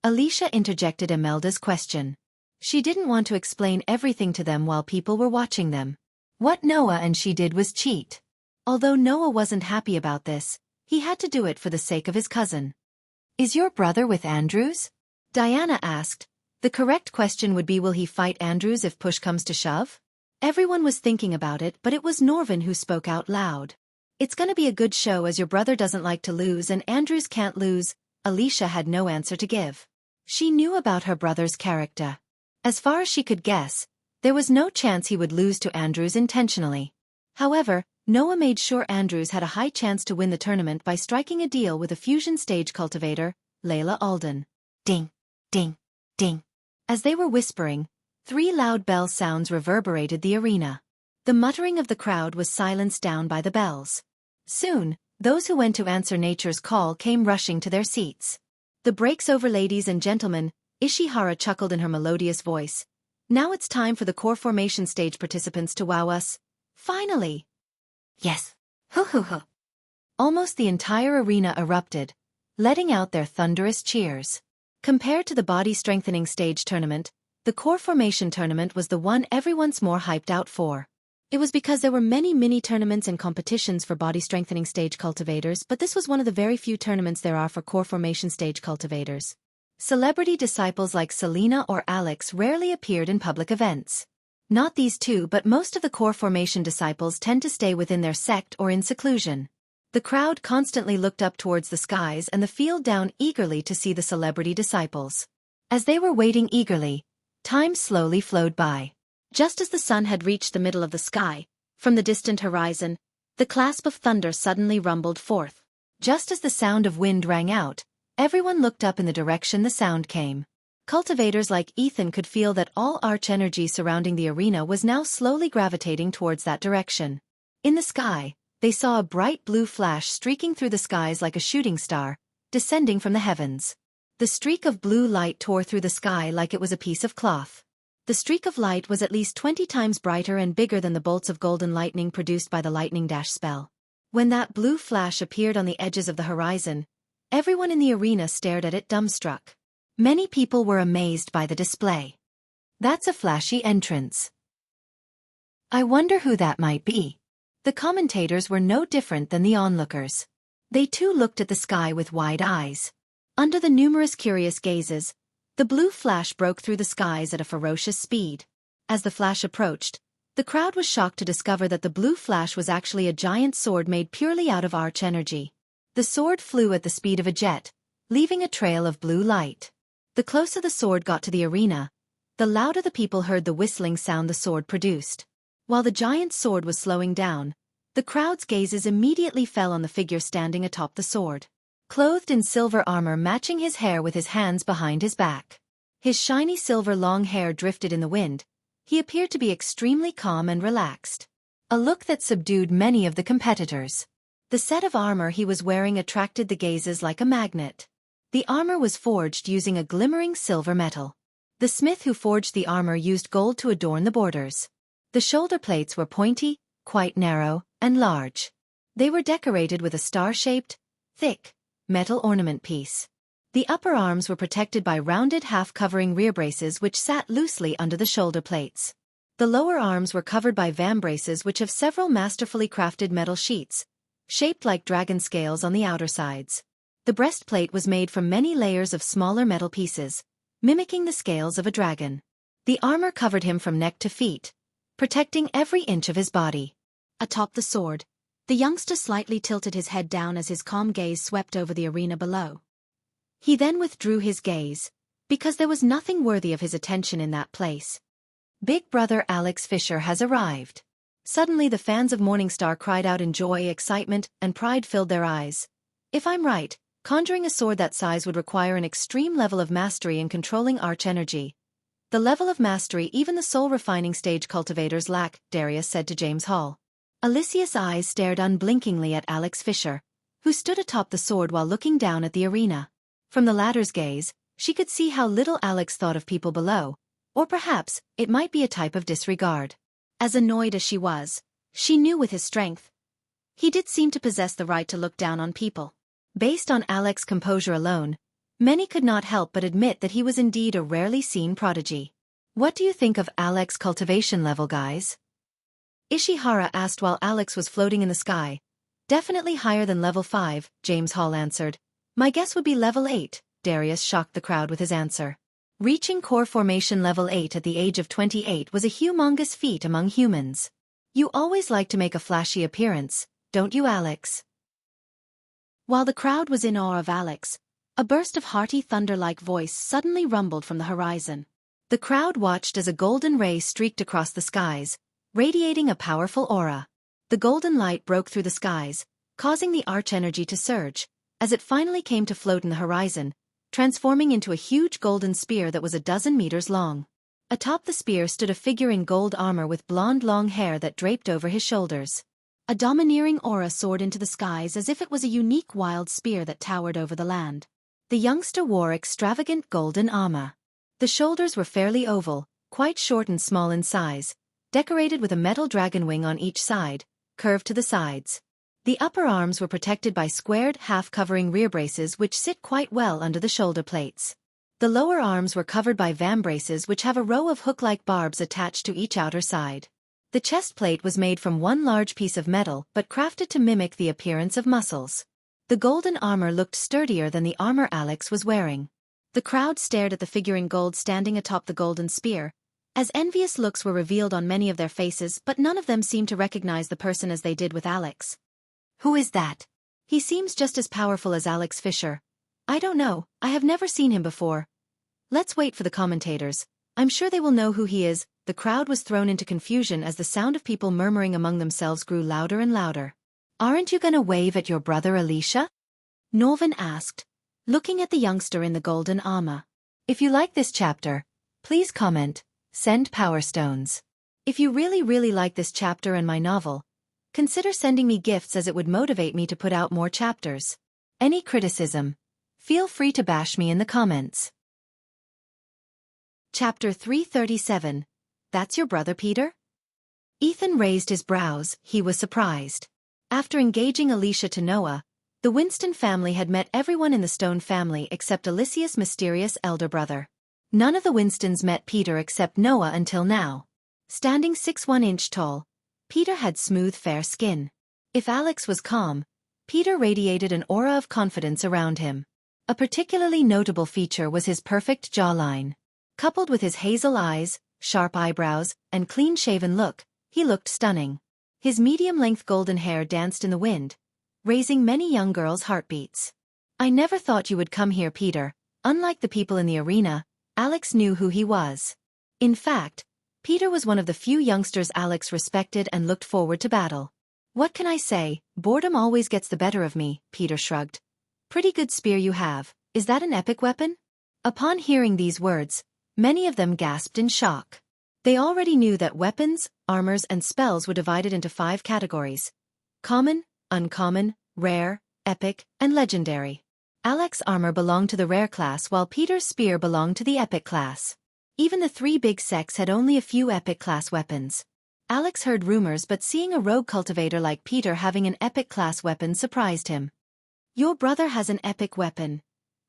Alicia interjected Imelda's question. She didn't want to explain everything to them while people were watching them. What Noah and she did was cheat. Although Noah wasn't happy about this, he had to do it for the sake of his cousin. Is your brother with Andrews? Diana asked. The correct question would be, will he fight Andrews if push comes to shove? Everyone was thinking about it, but it was Norvin who spoke out loud. It's gonna be a good show as your brother doesn't like to lose and Andrews can't lose. Alicia had no answer to give. She knew about her brother's character. As far as she could guess, there was no chance he would lose to Andrews intentionally. However, Noah made sure Andrews had a high chance to win the tournament by striking a deal with a fusion stage cultivator, Layla Alden. Ding, ding, ding. As they were whispering, 3 loud bell sounds reverberated the arena. The muttering of the crowd was silenced down by the bells. Soon, those who went to answer nature's call came rushing to their seats. The break's over, ladies and gentlemen, Ishihara chuckled in her melodious voice. Now it's time for the core formation stage participants to wow us. Finally! Yes! Hoo hoo hoo! Almost the entire arena erupted, letting out their thunderous cheers. Compared to the body strengthening stage tournament, the core formation tournament was the one everyone's more hyped out for. It was because there were many mini-tournaments and competitions for body strengthening stage cultivators, but this was one of the very few tournaments there are for core formation stage cultivators. Celebrity disciples like Selena or Alex rarely appeared in public events. Not these two, but most of the core formation disciples tend to stay within their sect or in seclusion. The crowd constantly looked up towards the skies and the field down eagerly to see the celebrity disciples. As they were waiting eagerly, time slowly flowed by. Just as the sun had reached the middle of the sky, from the distant horizon, the clasp of thunder suddenly rumbled forth. Just as the sound of wind rang out, everyone looked up in the direction the sound came. Cultivators like Ethan could feel that all arch energy surrounding the arena was now slowly gravitating towards that direction. In the sky, they saw a bright blue flash streaking through the skies like a shooting star, descending from the heavens. The streak of blue light tore through the sky like it was a piece of cloth. The streak of light was at least 20 times brighter and bigger than the bolts of golden lightning produced by the lightning dash spell. When that blue flash appeared on the edges of the horizon, everyone in the arena stared at it dumbstruck. Many people were amazed by the display. That's a flashy entrance. I wonder who that might be. The commentators were no different than the onlookers. They too looked at the sky with wide eyes. Under the numerous curious gazes, the blue flash broke through the skies at a ferocious speed. As the flash approached, the crowd was shocked to discover that the blue flash was actually a giant sword made purely out of arch energy. The sword flew at the speed of a jet, leaving a trail of blue light. The closer the sword got to the arena, the louder the people heard the whistling sound the sword produced. While the giant sword was slowing down, the crowd's gazes immediately fell on the figure standing atop the sword. Clothed in silver armor matching his hair with his hands behind his back. His shiny silver long hair drifted in the wind. He appeared to be extremely calm and relaxed. A look that subdued many of the competitors. The set of armor he was wearing attracted the gazes like a magnet. The armor was forged using a glimmering silver metal. The smith who forged the armor used gold to adorn the borders. The shoulder plates were pointy, quite narrow, and large. They were decorated with a star-shaped, thick, metal ornament piece. The upper arms were protected by rounded half-covering rear braces which sat loosely under the shoulder plates. The lower arms were covered by vambraces which have several masterfully crafted metal sheets, shaped like dragon scales on the outer sides. The breastplate was made from many layers of smaller metal pieces, mimicking the scales of a dragon. The armor covered him from neck to feet, protecting every inch of his body. Atop the sword, the youngster slightly tilted his head down as his calm gaze swept over the arena below. He then withdrew his gaze, because there was nothing worthy of his attention in that place. Big brother Alex Fisher has arrived. Suddenly the fans of Morningstar cried out in joy, excitement, and pride filled their eyes. If I'm right, conjuring a sword that size would require an extreme level of mastery in controlling arch energy. The level of mastery even the soul-refining stage cultivators lack, Darius said to James Hall. Alicia's eyes stared unblinkingly at Alex Fisher, who stood atop the sword while looking down at the arena. From the latter's gaze, she could see how little Alex thought of people below, or perhaps it might be a type of disregard. As annoyed as she was, she knew with his strength, he did seem to possess the right to look down on people. Based on Alex's composure alone, many could not help but admit that he was indeed a rarely seen prodigy. What do you think of Alex's cultivation level, guys? Ishihara asked while Alex was floating in the sky. Definitely higher than level 5, James Hall answered. My guess would be level 8, Darius shocked the crowd with his answer. Reaching core formation level 8 at the age of 28 was a humongous feat among humans. You always like to make a flashy appearance, don't you, Alex? While the crowd was in awe of Alex, a burst of hearty thunder-like voice suddenly rumbled from the horizon. The crowd watched as a golden ray streaked across the skies, radiating a powerful aura. The golden light broke through the skies, causing the arch energy to surge, as it finally came to float in the horizon, transforming into a huge golden spear that was a dozen meters long. Atop the spear stood a figure in gold armor with blonde long hair that draped over his shoulders. A domineering aura soared into the skies as if it was a unique wild spear that towered over the land. The youngster wore extravagant golden armor. The shoulders were fairly oval, quite short and small in size, decorated with a metal dragon wing on each side, curved to the sides. The upper arms were protected by squared, half-covering rear braces which sit quite well under the shoulder plates. The lower arms were covered by vambraces which have a row of hook-like barbs attached to each outer side. The chest plate was made from one large piece of metal but crafted to mimic the appearance of muscles. The golden armor looked sturdier than the armor Alex was wearing. The crowd stared at the figure in gold standing atop the golden spear, as envious looks were revealed on many of their faces, but none of them seemed to recognize the person as they did with Alex. Who is that? He seems just as powerful as Alex Fisher. I don't know, I have never seen him before. Let's wait for the commentators. I'm sure they will know who he is. The crowd was thrown into confusion as the sound of people murmuring among themselves grew louder and louder. Aren't you gonna wave at your brother Alicia? Norvin asked, looking at the youngster in the golden armor. If you like this chapter, please comment, send Power Stones. If you really like this chapter and my novel, consider sending me gifts as it would motivate me to put out more chapters. Any criticism, feel free to bash me in the comments. Chapter 337. That's your brother Peter? Ethan raised his brows, he was surprised. After engaging Alicia to Noah, the Winston family had met everyone in the Stone family except Alicia's mysterious elder brother. None of the Winstons met Peter except Noah until now. Standing 6'1" inch tall, Peter had smooth fair skin. If Alex was calm, Peter radiated an aura of confidence around him. A particularly notable feature was his perfect jawline. Coupled with his hazel eyes, sharp eyebrows, and clean-shaven look, he looked stunning. His medium-length golden hair danced in the wind, raising many young girls' heartbeats. I never thought you would come here, Peter. Unlike the people in the arena, Alex knew who he was. In fact, Peter was one of the few youngsters Alex respected and looked forward to battle. What can I say, boredom always gets the better of me, Peter shrugged. Pretty good spear you have, is that an epic weapon? Upon hearing these words, many of them gasped in shock. They already knew that weapons, armors and spells were divided into 5 categories: common, uncommon, rare, epic, and legendary. Alex's armor belonged to the rare class while Peter's spear belonged to the epic class. Even the 3 big sects had only a few epic class weapons. Alex heard rumors, but seeing a rogue cultivator like Peter having an epic class weapon surprised him. Your brother has an epic weapon.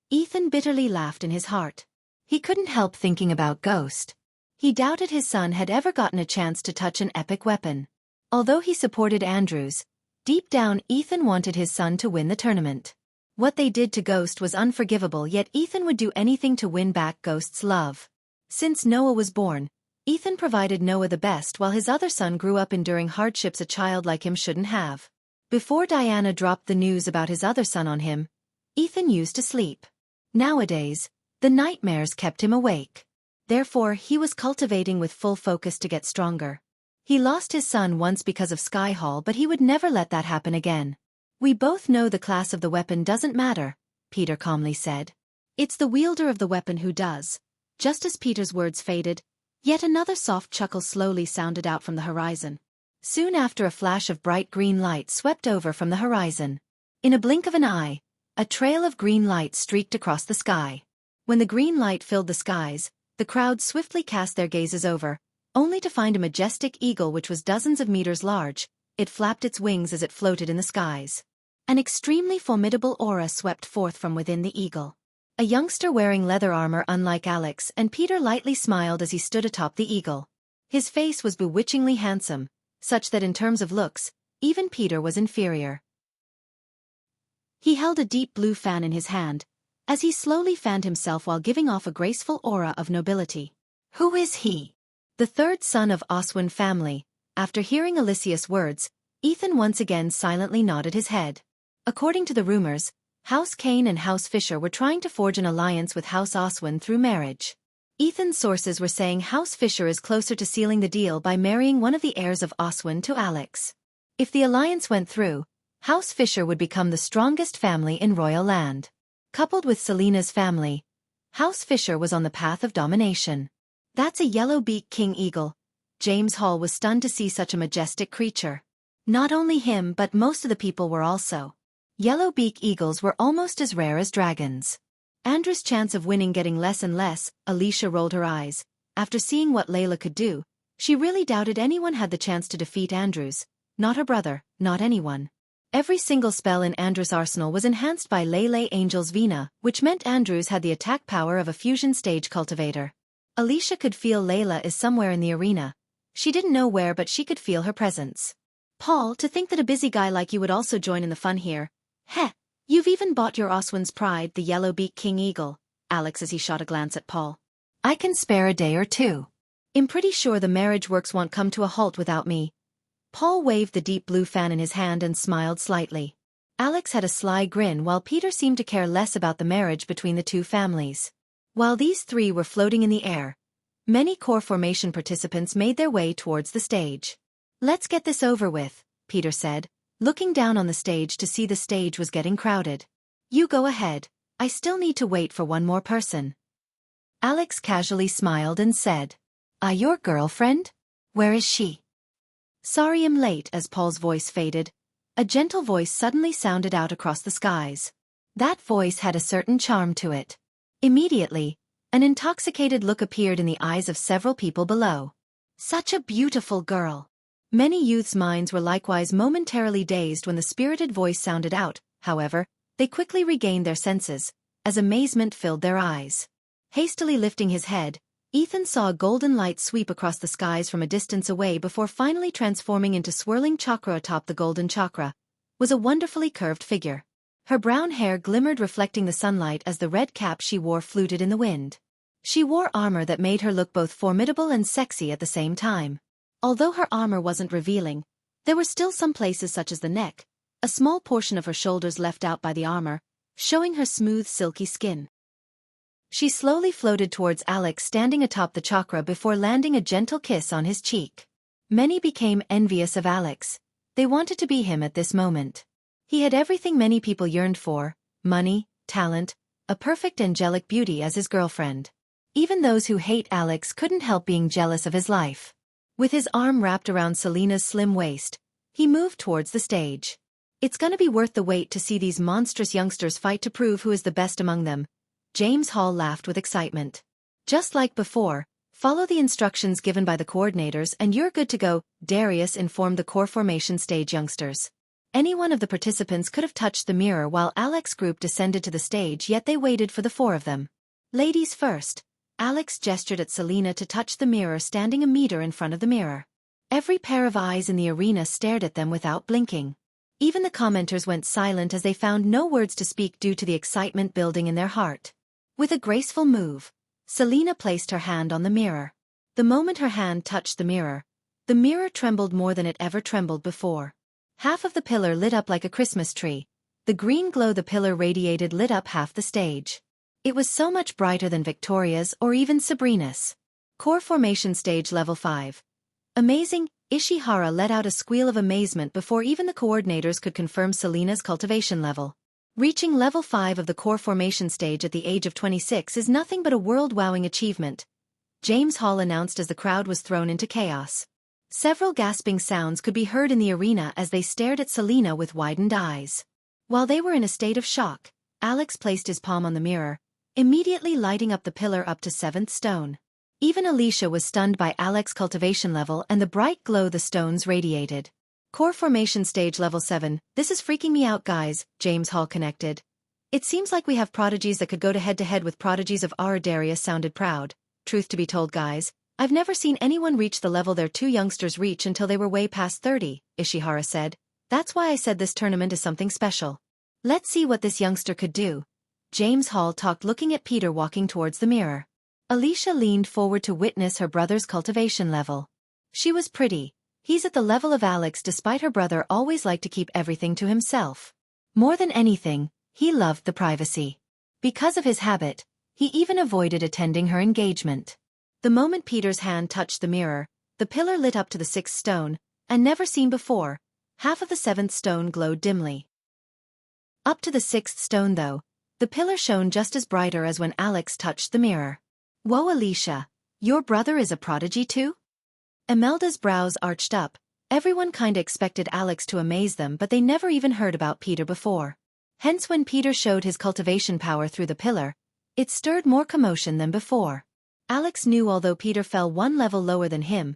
Ethan bitterly laughed in his heart. He couldn't help thinking about Ghost. He doubted his son had ever gotten a chance to touch an epic weapon. Although he supported Andrews, deep down Ethan wanted his son to win the tournament. What they did to Ghost was unforgivable, yet Ethan would do anything to win back Ghost's love. Since Noah was born, Ethan provided Noah the best while his other son grew up enduring hardships a child like him shouldn't have. Before Diana dropped the news about his other son on him, Ethan used to sleep. Nowadays, the nightmares kept him awake. Therefore, he was cultivating with full focus to get stronger. He lost his son once because of Skyhall, but he would never let that happen again. We both know the class of the weapon doesn't matter, Peter calmly said. It's the wielder of the weapon who does. Just as Peter's words faded, yet another soft chuckle slowly sounded out from the horizon. Soon after, a flash of bright green light swept over from the horizon. In a blink of an eye, a trail of green light streaked across the sky. When the green light filled the skies, the crowd swiftly cast their gazes over, only to find a majestic eagle which was dozens of meters large. It flapped its wings as it floated in the skies. An extremely formidable aura swept forth from within the eagle. A youngster wearing leather armor unlike Alex, and Peter lightly smiled as he stood atop the eagle. His face was bewitchingly handsome, such that in terms of looks, even Peter was inferior. He held a deep blue fan in his hand, as he slowly fanned himself while giving off a graceful aura of nobility. Who is he? The third son of Oswin family. After hearing Alicia's words, Ethan once again silently nodded his head. According to the rumors, House Kane and House Fisher were trying to forge an alliance with House Oswin through marriage. Ethan's sources were saying House Fisher is closer to sealing the deal by marrying one of the heirs of Oswin to Alex. If the alliance went through, House Fisher would become the strongest family in royal land. Coupled with Selena's family, House Fisher was on the path of domination. That's a yellow-beaked king eagle. James Hall was stunned to see such a majestic creature. Not only him but most of the people were also. Yellow-beak eagles were almost as rare as dragons. Andrew's chance of winning getting less and less. Alicia rolled her eyes. After seeing what Layla could do, she really doubted anyone had the chance to defeat Andrews. Not her brother, not anyone. Every single spell in Andrew's arsenal was enhanced by Lele Angel's Vina, which meant Andrews had the attack power of a fusion stage cultivator. Alicia could feel Layla is somewhere in the arena. She didn't know where, but she could feel her presence. Paul, to think that a busy guy like you would also join in the fun here. Heh, you've even bought your Oswin's pride, the yellow-beaked king eagle, Alex as he shot a glance at Paul. I can spare a day or two. I'm pretty sure the marriage works won't come to a halt without me. Paul waved the deep blue fan in his hand and smiled slightly. Alex had a sly grin while Peter seemed to care less about the marriage between the two families. While these three were floating in the air, many core formation participants made their way towards the stage. Let's get this over with, Peter said, looking down on the stage to see the stage was getting crowded. You go ahead, I still need to wait for one more person. Alex casually smiled and said, your girlfriend? Where is she? Sorry I'm late. As Paul's voice faded, a gentle voice suddenly sounded out across the skies. That voice had a certain charm to it. Immediately, an intoxicated look appeared in the eyes of several people below. Such a beautiful girl. Many youths' minds were likewise momentarily dazed when the spirited voice sounded out. However, they quickly regained their senses, as amazement filled their eyes. Hastily lifting his head, Ethan saw a golden light sweep across the skies from a distance away before finally transforming into swirling chakra. Atop the golden chakra was a wonderfully curved figure. Her brown hair glimmered, reflecting the sunlight as the red cap she wore fluted in the wind. She wore armor that made her look both formidable and sexy at the same time. Although her armor wasn't revealing, there were still some places such as the neck, a small portion of her shoulders left out by the armor, showing her smooth silky skin. She slowly floated towards Alex standing atop the chakra before landing a gentle kiss on his cheek. Many became envious of Alex. They wanted to be him at this moment. He had everything many people yearned for: money, talent, a perfect angelic beauty as his girlfriend. Even those who hate Alex couldn't help being jealous of his life. With his arm wrapped around Selena's slim waist, he moved towards the stage. It's gonna be worth the wait to see these monstrous youngsters fight to prove who is the best among them. James Hall laughed with excitement. Just like before, follow the instructions given by the coordinators and you're good to go, Darius informed the core formation stage youngsters. Any one of the participants could have touched the mirror while Alex's group descended to the stage, yet they waited for the four of them. Ladies first. Alex gestured at Selena to touch the mirror, standing a meter in front of the mirror. Every pair of eyes in the arena stared at them without blinking. Even the commenters went silent as they found no words to speak due to the excitement building in their heart. With a graceful move, Selena placed her hand on the mirror. The moment her hand touched the mirror trembled more than it ever trembled before. Half of the pillar lit up like a Christmas tree. The green glow the pillar radiated lit up half the stage. It was so much brighter than Victoria's or even Sabrina's. Core Formation Stage Level 5. Amazing! Ishihara let out a squeal of amazement before even the coordinators could confirm Selena's cultivation level. Reaching Level 5 of the Core Formation stage at the age of 26 is nothing but a world-wowing achievement, James Hall announced as the crowd was thrown into chaos. Several gasping sounds could be heard in the arena as they stared at Selena with widened eyes. While they were in a state of shock, Alex placed his palm on the mirror, immediately lighting up the pillar up to 7th stone. Even Alicia was stunned by Alex's cultivation level and the bright glow the stones radiated. Core Formation Stage Level 7, this is freaking me out guys, James Hall connected. It seems like we have prodigies that could go head-to-head with prodigies of our Darius sounded proud. Truth to be told guys, I've never seen anyone reach the level their two youngsters reach until they were way past 30, Ishihara said. That's why I said this tournament is something special. Let's see what this youngster could do. James Hall talked looking at Peter walking towards the mirror. Alicia leaned forward to witness her brother's cultivation level. She was pretty. He's at the level of Alex despite her brother always liked to keep everything to himself. More than anything, he loved the privacy. Because of his habit, he even avoided attending her engagement. The moment Peter's hand touched the mirror, the pillar lit up to the 6th stone, and never seen before, half of the 7th stone glowed dimly. Up to the 6th stone though, the pillar shone just as brighter as when Alex touched the mirror. Whoa Alicia, your brother is a prodigy too? Imelda's brows arched up. Everyone kinda expected Alex to amaze them but they never even heard about Peter before. Hence when Peter showed his cultivation power through the pillar, it stirred more commotion than before. Alex knew although Peter fell one level lower than him,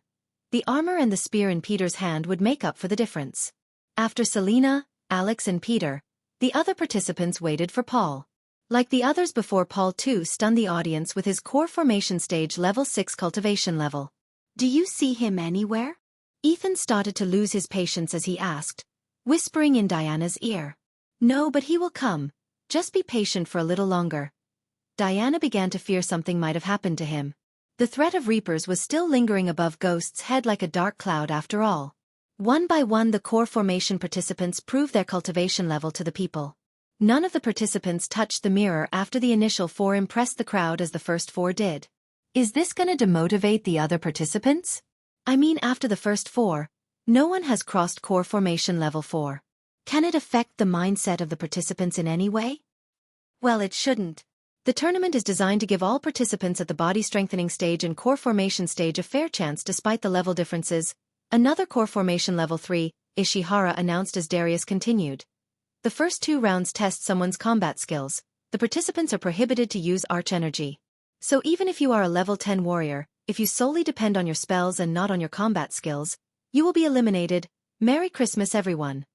the armor and the spear in Peter's hand would make up for the difference. After Selena, Alex and Peter, the other participants waited for Paul. Like the others before, Paul too stunned the audience with his Core Formation Stage Level 6 cultivation level. Do you see him anywhere? Ethan started to lose his patience as he asked, whispering in Diana's ear. No, but he will come. Just be patient for a little longer. Diana began to fear something might have happened to him. The threat of reapers was still lingering above Ghost's head like a dark cloud after all. One by one the Core Formation participants proved their cultivation level to the people. None of the participants touched the mirror after the initial 4 impressed the crowd as the first 4 did. Is this gonna demotivate the other participants? I mean after the first 4, no one has crossed Core Formation Level 4. Can it affect the mindset of the participants in any way? Well, it shouldn't. The tournament is designed to give all participants at the body strengthening stage and Core Formation stage a fair chance despite the level differences. Another Core Formation Level 3, Ishihara announced as Darius continued. The first 2 rounds test someone's combat skills. The participants are prohibited to use arch energy. So even if you are a level 10 warrior, if you solely depend on your spells and not on your combat skills, you will be eliminated. Merry Christmas everyone.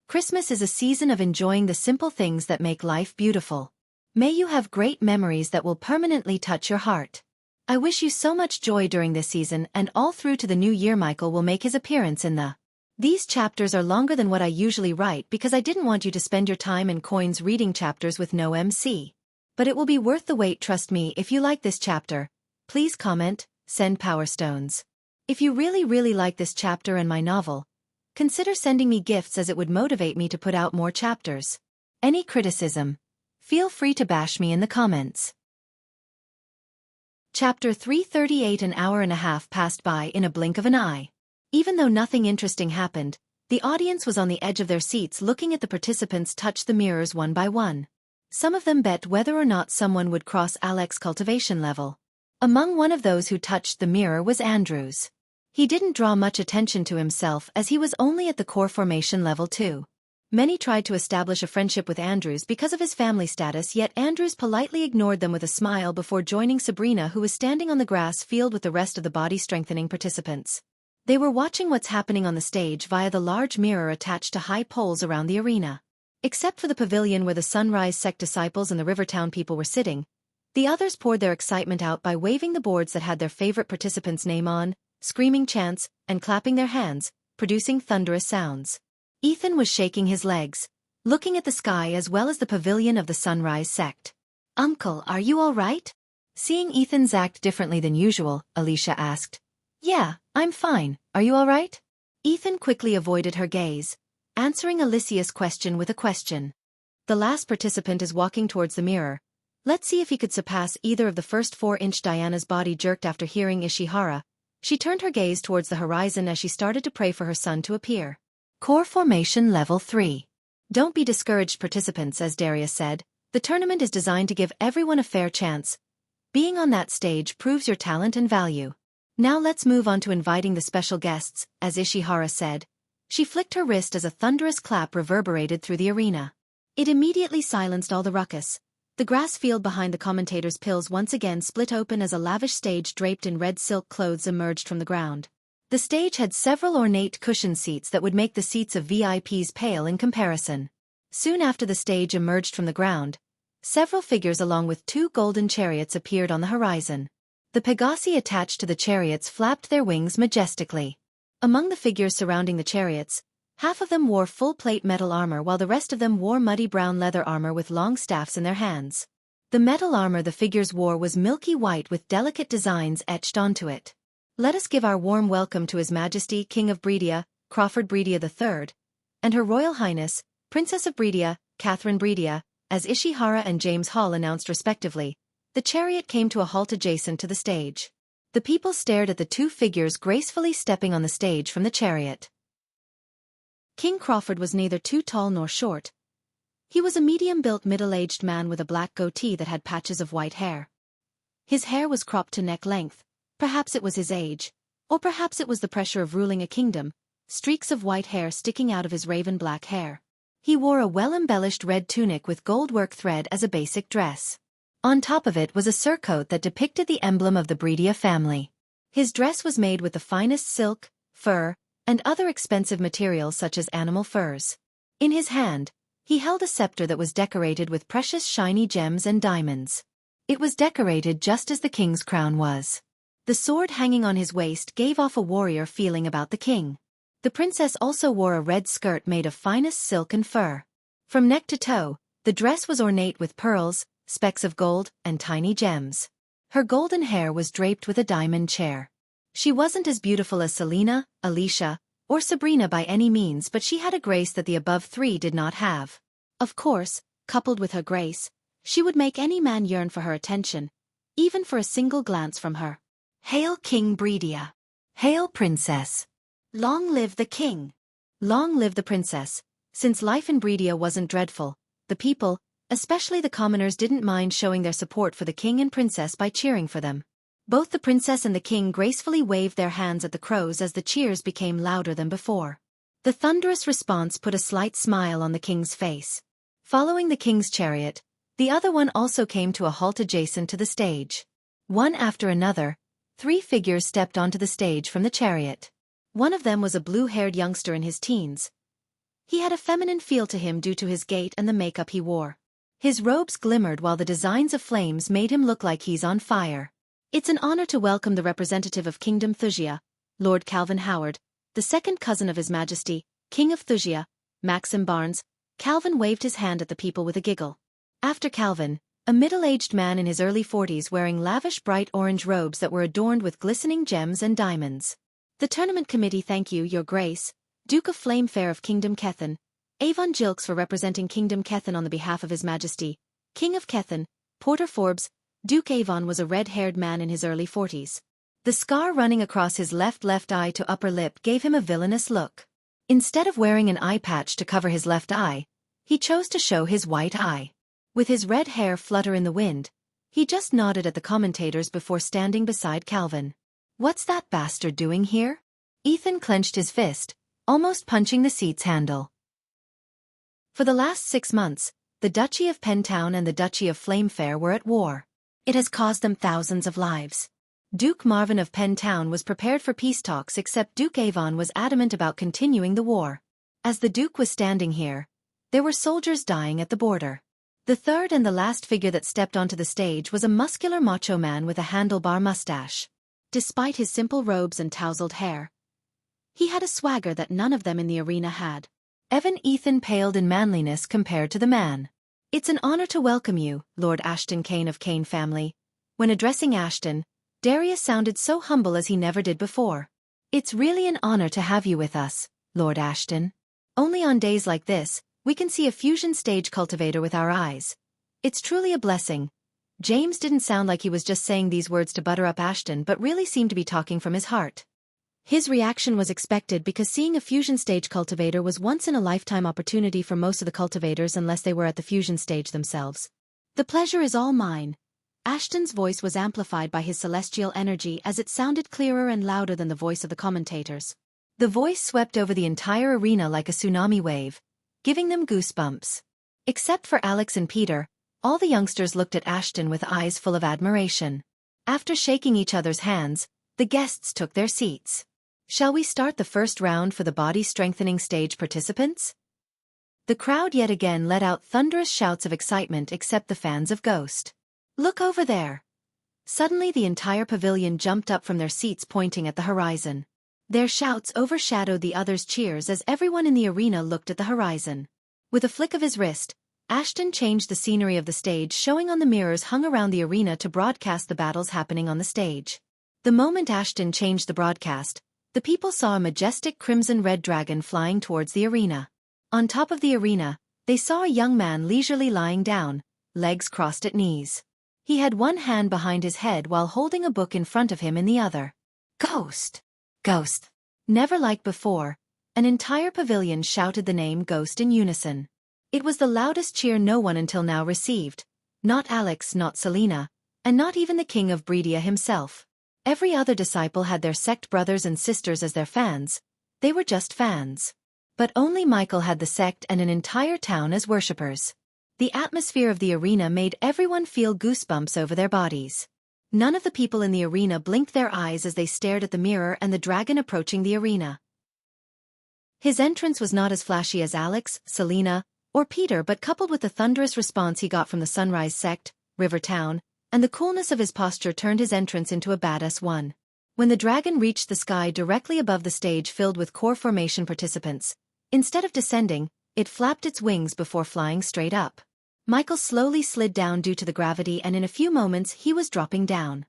Christmas is a season of enjoying the simple things that make life beautiful. May you have great memories that will permanently touch your heart. I wish you so much joy during this season and all through to the new year. Michael will make his appearance in the... These chapters are longer than what I usually write because I didn't want you to spend your time and coins reading chapters with no MC. But it will be worth the wait, trust me. If you like this chapter, please comment, send Power Stones. If you really like this chapter and my novel, consider sending me gifts as it would motivate me to put out more chapters. Any criticism? Feel free to bash me in the comments. Chapter 338. An hour and a half passed by in a blink of an eye. Even though nothing interesting happened, the audience was on the edge of their seats looking at the participants touch the mirrors one by one. Some of them bet whether or not someone would cross Alex's cultivation level. Among one of those who touched the mirror was Andrews. He didn't draw much attention to himself as he was only at the Core Formation Level 2. Many tried to establish a friendship with Andrews because of his family status, yet Andrews politely ignored them with a smile before joining Sabrina, who was standing on the grass field with the rest of the body strengthening participants. They were watching what's happening on the stage via the large mirror attached to high poles around the arena. Except for the pavilion where the Sunrise Sect disciples and the Rivertown people were sitting, the others poured their excitement out by waving the boards that had their favorite participants' name on, screaming chants, and clapping their hands, producing thunderous sounds. Ethan was shaking his legs, looking at the sky as well as the pavilion of the Sunrise Sect. Uncle, are you all right? Seeing Ethan's act differently than usual, Alicia asked. Yeah, I'm fine, are you all right? Ethan quickly avoided her gaze, answering Alicia's question with a question. The last participant is walking towards the mirror. Let's see if he could surpass either of the first 4-inch. Diana's body jerked after hearing Ishihara. She turned her gaze towards the horizon as she started to pray for her son to appear. Core Formation Level 3. Don't be discouraged, participants, as Darius said. The tournament is designed to give everyone a fair chance. Being on that stage proves your talent and value. Now let's move on to inviting the special guests, as Ishihara said. She flicked her wrist as a thunderous clap reverberated through the arena. It immediately silenced all the ruckus. The grass field behind the commentators' pills once again split open as a lavish stage draped in red silk clothes emerged from the ground. The stage had several ornate cushioned seats that would make the seats of VIPs pale in comparison. Soon after the stage emerged from the ground, several figures along with 2 golden chariots appeared on the horizon. The Pegasi attached to the chariots flapped their wings majestically. Among the figures surrounding the chariots, half of them wore full-plate metal armor while the rest of them wore muddy brown leather armor with long staffs in their hands. The metal armor the figures wore was milky white with delicate designs etched onto it. Let us give our warm welcome to His Majesty King of Breedia, Crawford Breedia III, and Her Royal Highness, Princess of Breedia, Catherine Breedia, as Ishihara and James Hall announced respectively. The chariot came to a halt adjacent to the stage. The people stared at the 2 figures gracefully stepping on the stage from the chariot. King Crawford was neither too tall nor short. He was a medium-built middle-aged man with a black goatee that had patches of white hair. His hair was cropped to neck length. Perhaps it was his age, or perhaps it was the pressure of ruling a kingdom, streaks of white hair sticking out of his raven-black hair. He wore a well-embellished red tunic with gold-work thread as a basic dress. On top of it was a surcoat that depicted the emblem of the Breedia family. His dress was made with the finest silk, fur, and other expensive materials such as animal furs. In his hand, he held a scepter that was decorated with precious shiny gems and diamonds. It was decorated just as the king's crown was. The sword hanging on his waist gave off a warrior feeling about the king. The princess also wore a red skirt made of finest silk and fur. From neck to toe, the dress was ornate with pearls, specks of gold, and tiny gems. Her golden hair was draped with a diamond chair. She wasn't as beautiful as Selena, Alicia, or Sabrina by any means, but she had a grace that the above 3 did not have. Of course, coupled with her grace, she would make any man yearn for her attention, even for a single glance from her. Hail King Breedia! Hail Princess! Long live the king! Long live the princess! Since life in Breedia wasn't dreadful, the people, especially the commoners, didn't mind showing their support for the king and princess by cheering for them. Both the princess and the king gracefully waved their hands at the crows as the cheers became louder than before. The thunderous response put a slight smile on the king's face. Following the king's chariot, the other one also came to a halt adjacent to the stage. One after another, 3 figures stepped onto the stage from the chariot. One of them was a blue-haired youngster in his teens. He had a feminine feel to him due to his gait and the makeup he wore. His robes glimmered while the designs of flames made him look like he's on fire. It's an honor to welcome the representative of Kingdom Thusia, Lord Calvin Howard, the second cousin of His Majesty, King of Thusia, Maxim Barnes. Calvin waved his hand at the people with a giggle. After Calvin, a middle-aged man in his early 40s wearing lavish bright orange robes that were adorned with glistening gems and diamonds. The tournament committee thank you, Your Grace, Duke of Flamefair of Kingdom Kethin, Avon Jilks for representing Kingdom Kethin on the behalf of His Majesty, King of Kethin, Porter Forbes. Duke Avon was a red-haired man in his early 40s. The scar running across his left eye to upper lip gave him a villainous look. Instead of wearing an eye patch to cover his left eye, he chose to show his white eye. With his red hair flutter in the wind, he just nodded at the commentators before standing beside Calvin. What's that bastard doing here? Ethan clenched his fist, almost punching the seat's handle. For the last 6 months, the Duchy of Pentown and the Duchy of Flamefair were at war. It has caused them thousands of lives. Duke Marvin of Pentown was prepared for peace talks, except Duke Avon was adamant about continuing the war. As the Duke was standing here, there were soldiers dying at the border. The third and the last figure that stepped onto the stage was a muscular macho man with a handlebar mustache. Despite his simple robes and tousled hair, he had a swagger that none of them in the arena had. Ethan paled in manliness compared to the man. It's an honor to welcome you, Lord Ashton Kane of Kane family, When addressing Ashton, Darius sounded so humble as he never did before. "It's really an honor to have you with us, Lord Ashton. Only on days like this, we can see a fusion stage cultivator with our eyes. It's truly a blessing." James didn't sound like he was just saying these words to butter up Ashton but really seemed to be talking from his heart. His reaction was expected because seeing a fusion stage cultivator was once-in-a-lifetime opportunity for most of the cultivators unless they were at the fusion stage themselves. "The pleasure is all mine." Ashton's voice was amplified by his celestial energy as it sounded clearer and louder than the voice of the commentators. The voice swept over the entire arena like a tsunami wave, giving them goosebumps. Except for Alex and Peter, all the youngsters looked at Ashton with eyes full of admiration. After shaking each other's hands, the guests took their seats. "Shall we start the first round for the body-strengthening stage participants?" The crowd yet again let out thunderous shouts of excitement except the fans of Ghost. "Look over there!" Suddenly the entire pavilion jumped up from their seats pointing at the horizon. Their shouts overshadowed the others' cheers as everyone in the arena looked at the horizon. With a flick of his wrist, Ashton changed the scenery of the stage, showing on the mirrors hung around the arena to broadcast the battles happening on the stage. The moment Ashton changed the broadcast, the people saw a majestic crimson-red dragon flying towards the arena. On top of the arena, they saw a young man leisurely lying down, legs crossed at knees. He had one hand behind his head while holding a book in front of him in the other. "Ghost! Ghost!" Never like before, an entire pavilion shouted the name Ghost in unison. It was the loudest cheer no one until now received. Not Alex, not Selena, and not even the king of Bredia himself. Every other disciple had their sect brothers and sisters as their fans. They were just fans. But only Michael had the sect and an entire town as worshippers. The atmosphere of the arena made everyone feel goosebumps over their bodies. None of the people in the arena blinked their eyes as they stared at the mirror and the dragon approaching the arena. His entrance was not as flashy as Alex, Selena, or Peter, but coupled with the thunderous response he got from the Sunrise sect, River Town, and the coolness of his posture turned his entrance into a badass one. When the dragon reached the sky directly above the stage filled with core formation participants, instead of descending, it flapped its wings before flying straight up. Michael slowly slid down due to the gravity, and in a few moments he was dropping down.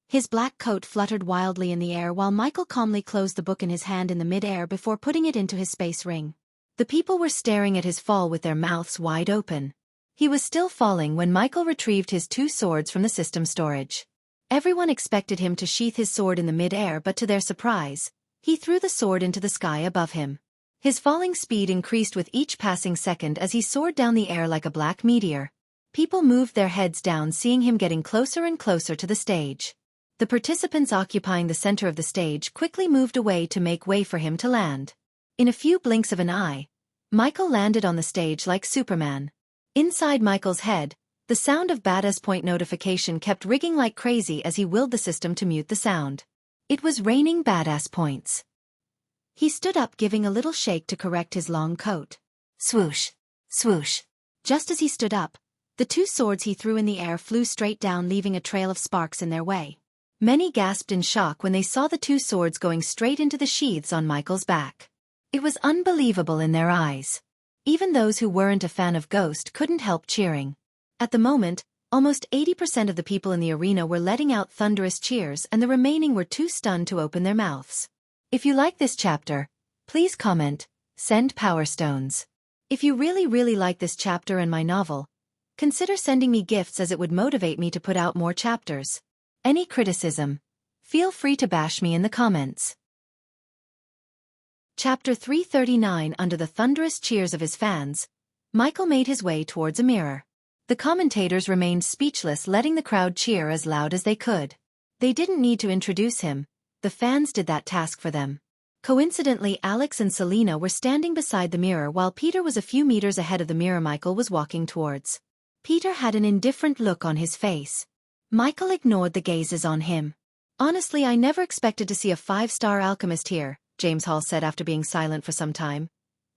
His black coat fluttered wildly in the air while Michael calmly closed the book in his hand in the mid-air before putting it into his space ring. The people were staring at his fall with their mouths wide open. He was still falling when Michael retrieved his two swords from the system storage. Everyone expected him to sheath his sword in the mid-air, but to their surprise, he threw the sword into the sky above him. His falling speed increased with each passing second as he soared down the air like a black meteor. People moved their heads down, seeing him getting closer and closer to the stage. The participants occupying the center of the stage quickly moved away to make way for him to land. In a few blinks of an eye, Michael landed on the stage like Superman. Inside Michael's head, the sound of badass point notification kept ringing like crazy as he willed the system to mute the sound. It was raining badass points. He stood up, giving a little shake to correct his long coat. Swoosh! Swoosh! Just as he stood up, the two swords he threw in the air flew straight down, leaving a trail of sparks in their way. Many gasped in shock when they saw the two swords going straight into the sheaths on Michael's back. It was unbelievable in their eyes. Even those who weren't a fan of Ghost couldn't help cheering. At the moment, almost 80% of the people in the arena were letting out thunderous cheers, and the remaining were too stunned to open their mouths. If you like this chapter, please comment, send Power Stones. If you really like this chapter and my novel, consider sending me gifts, as it would motivate me to put out more chapters. Any criticism, feel free to bash me in the comments. Chapter 339. Under the thunderous cheers of his fans, Michael made his way towards a mirror. The commentators remained speechless, letting the crowd cheer as loud as they could. They didn't need to introduce him. The fans did that task for them. Coincidentally, Alex and Selena were standing beside the mirror while Peter was a few meters ahead of the mirror Michael was walking towards. Peter had an indifferent look on his face. Michael ignored the gazes on him. "Honestly, I never expected to see a 5-star alchemist here," James Hall said after being silent for some time.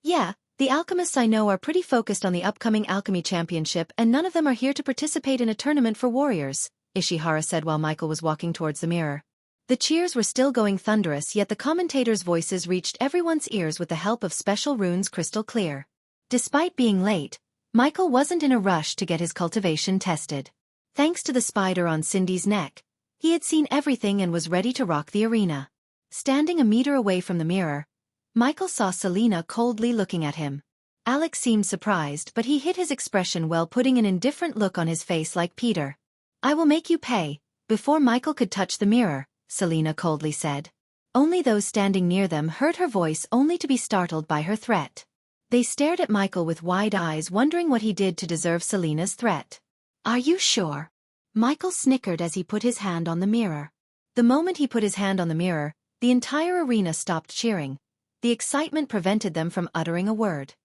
"Yeah, the alchemists I know are pretty focused on the upcoming alchemy championship, and none of them are here to participate in a tournament for warriors," Ishihara said while Michael was walking towards the mirror. The cheers were still going thunderous, yet the commentators' voices reached everyone's ears with the help of special runes crystal clear. Despite being late, Michael wasn't in a rush to get his cultivation tested. Thanks to the spider on Cindy's neck, he had seen everything and was ready to rock the arena. Standing a meter away from the mirror, Michael saw Selena coldly looking at him. Alex seemed surprised, but he hid his expression well, putting an indifferent look on his face like Peter. "I will make you pay." Before Michael could touch the mirror, Selena coldly said. Only those standing near them heard her voice, only to be startled by her threat. They stared at Michael with wide eyes, wondering what he did to deserve Selena's threat. "Are you sure?" Michael snickered as he put his hand on the mirror. The moment he put his hand on the mirror, the entire arena stopped cheering. The excitement prevented them from uttering a word.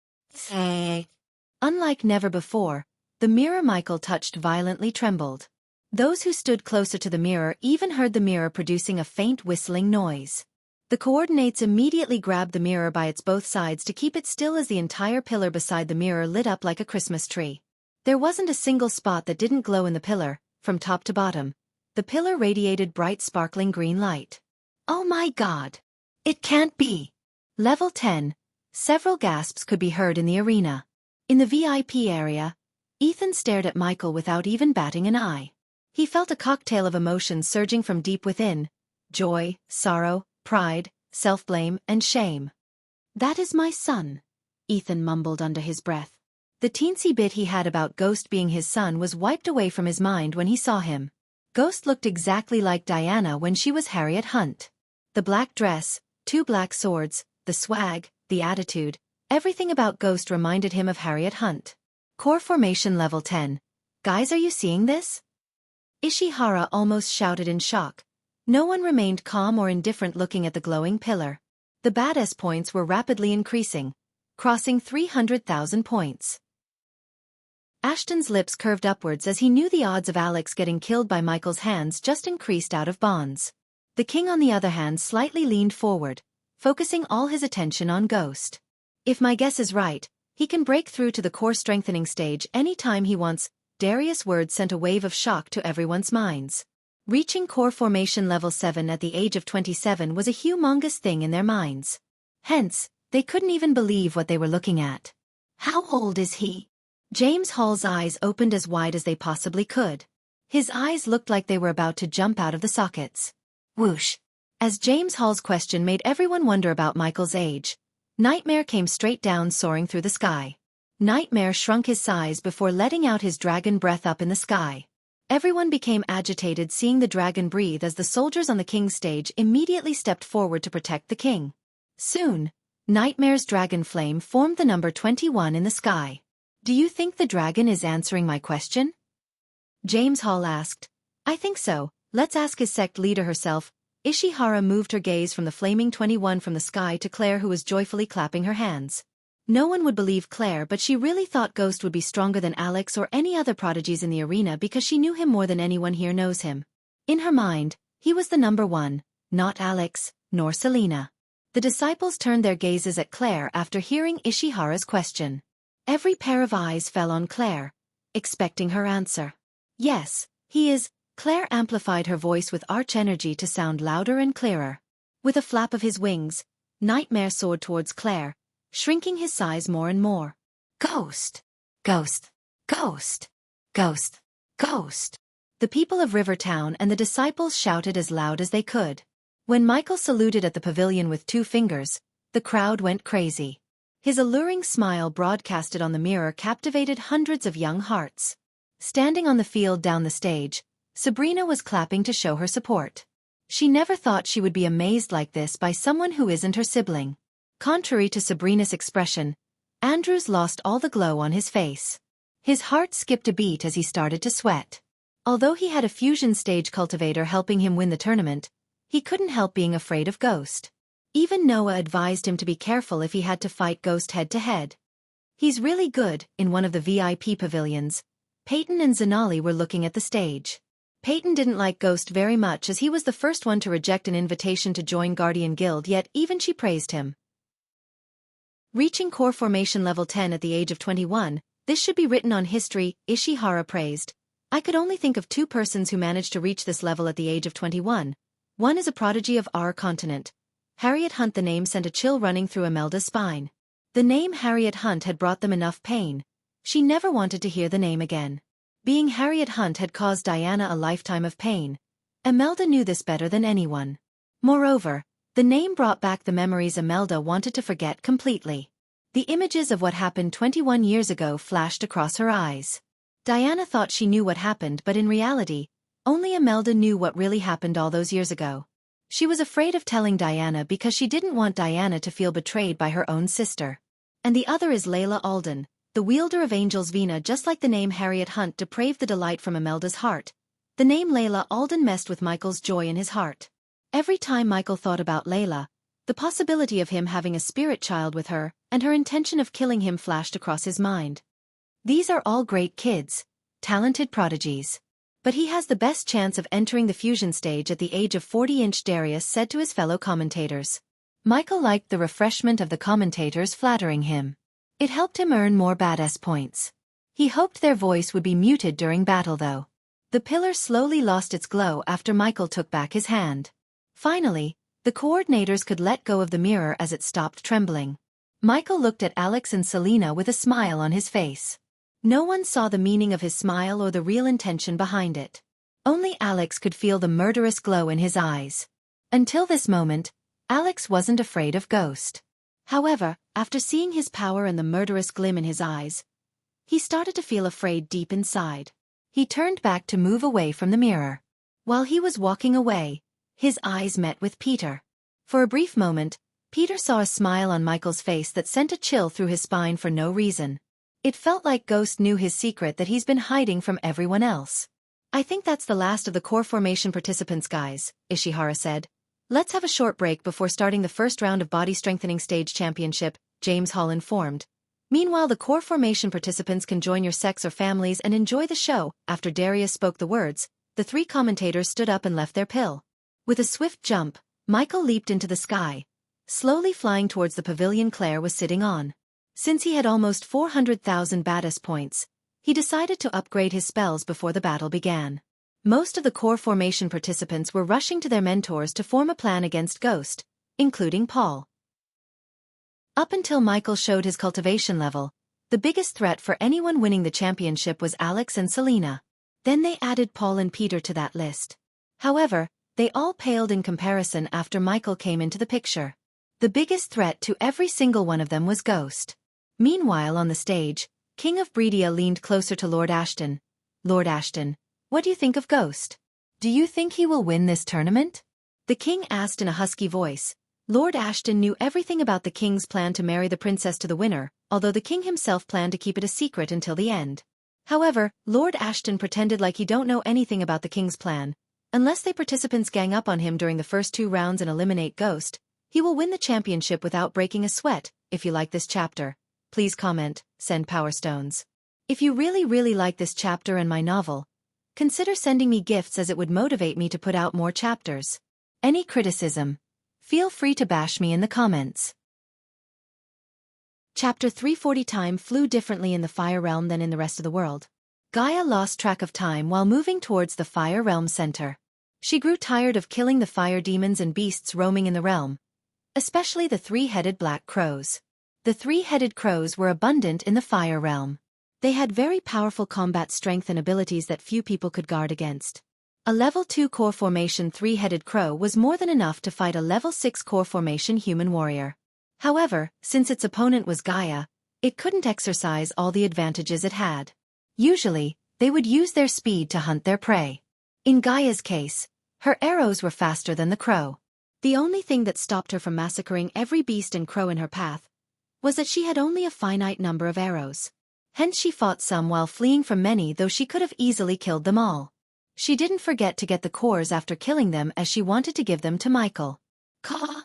Unlike never before, the mirror Michael touched violently trembled. Those who stood closer to the mirror even heard the mirror producing a faint whistling noise. The coordinates immediately grabbed the mirror by its both sides to keep it still as the entire pillar beside the mirror lit up like a Christmas tree. There wasn't a single spot that didn't glow in the pillar, from top to bottom. The pillar radiated bright sparkling green light. "Oh my God! It can't be!" Level 10. Several gasps could be heard in the arena. In the VIP area, Ethan stared at Michael without even batting an eye. He felt a cocktail of emotions surging from deep within: joy, sorrow, pride, self-blame, and shame. "That is my son," Ethan mumbled under his breath. The teensy bit he had about Ghost being his son was wiped away from his mind when he saw him. Ghost looked exactly like Diana when she was Harriet Hunt. The black dress, 2 black swords, the swag, the attitude, everything about Ghost reminded him of Harriet Hunt. Core formation level 10. "Guys, are you seeing this?" Ishihara almost shouted in shock. No one remained calm or indifferent looking at the glowing pillar. The badass points were rapidly increasing, crossing 300,000 points. Ashton's lips curved upwards as he knew the odds of Alex getting killed by Michael's hands just increased out of bounds. The king on the other hand slightly leaned forward, focusing all his attention on Ghost. "If my guess is right, he can break through to the core strengthening stage any time he wants." Darius' words sent a wave of shock to everyone's minds. Reaching core formation level 7 at the age of 27 was a humongous thing in their minds. Hence, they couldn't even believe what they were looking at. "How old is he?" James Hall's eyes opened as wide as they possibly could. His eyes looked like they were about to jump out of the sockets. Whoosh! As James Hall's question made everyone wonder about Michael's age, Nightmare came straight down, soaring through the sky. Nightmare shrunk his size before letting out his dragon breath up in the sky. Everyone became agitated seeing the dragon breathe as the soldiers on the king's stage immediately stepped forward to protect the king. Soon, Nightmare's dragon flame formed the number 21 in the sky. "Do you think the dragon is answering my question?" James Hall asked. "I think so. Let's ask his sect leader herself." Ishihara moved her gaze from the flaming 21 from the sky to Claire, who was joyfully clapping her hands. No one would believe Claire, but she really thought Ghost would be stronger than Alex or any other prodigies in the arena because she knew him more than anyone here knows him. In her mind, he was the number 1, not Alex, nor Selena. The disciples turned their gazes at Claire after hearing Ishihara's question. Every pair of eyes fell on Claire, expecting her answer. "Yes, he is." Claire amplified her voice with arch energy to sound louder and clearer. With a flap of his wings, Nightmare soared towards Claire, shrinking his size more and more. "Ghost! Ghost! Ghost! Ghost! Ghost!" The people of Rivertown and the disciples shouted as loud as they could. When Michael saluted at the pavilion with 2 fingers, the crowd went crazy. His alluring smile broadcasted on the mirror captivated hundreds of young hearts. Standing on the field down the stage, Sabrina was clapping to show her support. She never thought she would be amazed like this by someone who isn't her sibling. Contrary to Sabrina's expression, Andrews lost all the glow on his face. His heart skipped a beat as he started to sweat. Although he had a fusion stage cultivator helping him win the tournament, he couldn't help being afraid of Ghost. Even Noah advised him to be careful if he had to fight Ghost head-to-head. "He's really good." In one of the VIP pavilions, Peyton and Zanali were looking at the stage. Peyton didn't like Ghost very much as he was the first one to reject an invitation to join Guardian Guild, yet even she praised him. Reaching core formation level 10 at the age of 21, "This should be written on history," Ishihara praised. "I could only think of 2 persons who managed to reach this level at the age of 21. One is a prodigy of our continent. Harriet Hunt." The name sent a chill running through Imelda's spine. The name Harriet Hunt had brought them enough pain. She never wanted to hear the name again. Being Harriet Hunt had caused Diana a lifetime of pain. Imelda knew this better than anyone. Moreover, the name brought back the memories Imelda wanted to forget completely. The images of what happened 21 years ago flashed across her eyes. Diana thought she knew what happened, but in reality, only Imelda knew what really happened all those years ago. She was afraid of telling Diana because she didn't want Diana to feel betrayed by her own sister. And the other is Layla Alden, the wielder of Angel's Vina. Just like the name Harriet Hunt depraved the delight from Imelda's heart, the name Layla Alden messed with Michael's joy in his heart. Every time Michael thought about Layla, the possibility of him having a spirit child with her, and her intention of killing him flashed across his mind. These are all great kids, talented prodigies. But he has the best chance of entering the fusion stage at the age of 40, Darius said to his fellow commentators. Michael liked the refreshment of the commentators flattering him. It helped him earn more badass points. He hoped their voice would be muted during battle though. The pillar slowly lost its glow after Michael took back his hand. Finally, the coordinators could let go of the mirror as it stopped trembling. Michael looked at Alex and Selena with a smile on his face. No one saw the meaning of his smile or the real intention behind it. Only Alex could feel the murderous glow in his eyes. Until this moment, Alex wasn't afraid of Ghost. However, after seeing his power and the murderous gleam in his eyes, he started to feel afraid deep inside. He turned back to move away from the mirror. While he was walking away, his eyes met with Peter. For a brief moment, Peter saw a smile on Michael's face that sent a chill through his spine for no reason. It felt like Ghost knew his secret that he's been hiding from everyone else. I think that's the last of the core formation participants, guys, Ishihara said. Let's have a short break before starting the first round of Body Strengthening Stage Championship, James Hall informed. Meanwhile, the core formation participants can join your sex or families and enjoy the show. After Darius spoke the words, the three commentators stood up and left their pill. With a swift jump, Michael leaped into the sky, slowly flying towards the pavilion Claire was sitting on. Since he had almost 400,000 badass points, he decided to upgrade his spells before the battle began. Most of the core formation participants were rushing to their mentors to form a plan against Ghost, including Paul. Up until Michael showed his cultivation level, the biggest threat for anyone winning the championship was Alex and Selena. Then they added Paul and Peter to that list. However, they all paled in comparison after Michael came into the picture. The biggest threat to every single one of them was Ghost. Meanwhile on the stage, King of Breedia leaned closer to Lord Ashton. Lord Ashton, what do you think of Ghost? Do you think he will win this tournament? The king asked in a husky voice. Lord Ashton knew everything about the king's plan to marry the princess to the winner, although the king himself planned to keep it a secret until the end. However, Lord Ashton pretended like he don't know anything about the king's plan. Unless the participants gang up on him during the first 2 rounds and eliminate Ghost, he will win the championship without breaking a sweat. If you like this chapter, please comment, send Power Stones. If you really like this chapter and my novel, consider sending me gifts as it would motivate me to put out more chapters. Any criticism, feel free to bash me in the comments. Chapter 340. Time flew differently in the Fire Realm than in the rest of the world. Gaia lost track of time while moving towards the Fire Realm center. She grew tired of killing the fire demons and beasts roaming in the realm, especially the 3-headed black crows. The 3-headed crows were abundant in the Fire Realm. They had very powerful combat strength and abilities that few people could guard against. A level 2 core formation 3-headed crow was more than enough to fight a level 6 core formation human warrior. However, since its opponent was Gaia, it couldn't exercise all the advantages it had. Usually, they would use their speed to hunt their prey. In Gaia's case, her arrows were faster than the crow. The only thing that stopped her from massacring every beast and crow in her path was that she had only a finite number of arrows. Hence she fought some while fleeing from many, though she could have easily killed them all. She didn't forget to get the cores after killing them as she wanted to give them to Michael. Caw!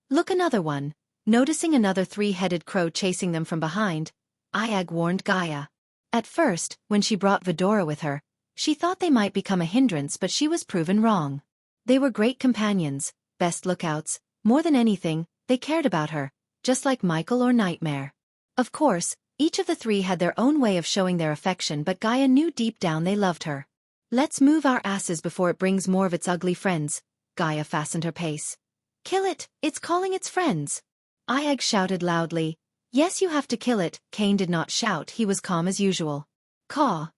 Look, another one. Noticing another 3-headed crow chasing them from behind, Iag warned Gaia. At first, when she brought Vidora with her, she thought they might become a hindrance, but she was proven wrong. They were great companions, best lookouts. More than anything, they cared about her, just like Michael or Nightmare. Of course, each of the 3 had their own way of showing their affection, but Gaia knew deep down they loved her. Let's move our asses before it brings more of its ugly friends. Gaia fastened her pace. Kill it, it's calling its friends. Iag shouted loudly. Yes, you have to kill it. Kane did not shout, he was calm as usual. Caw.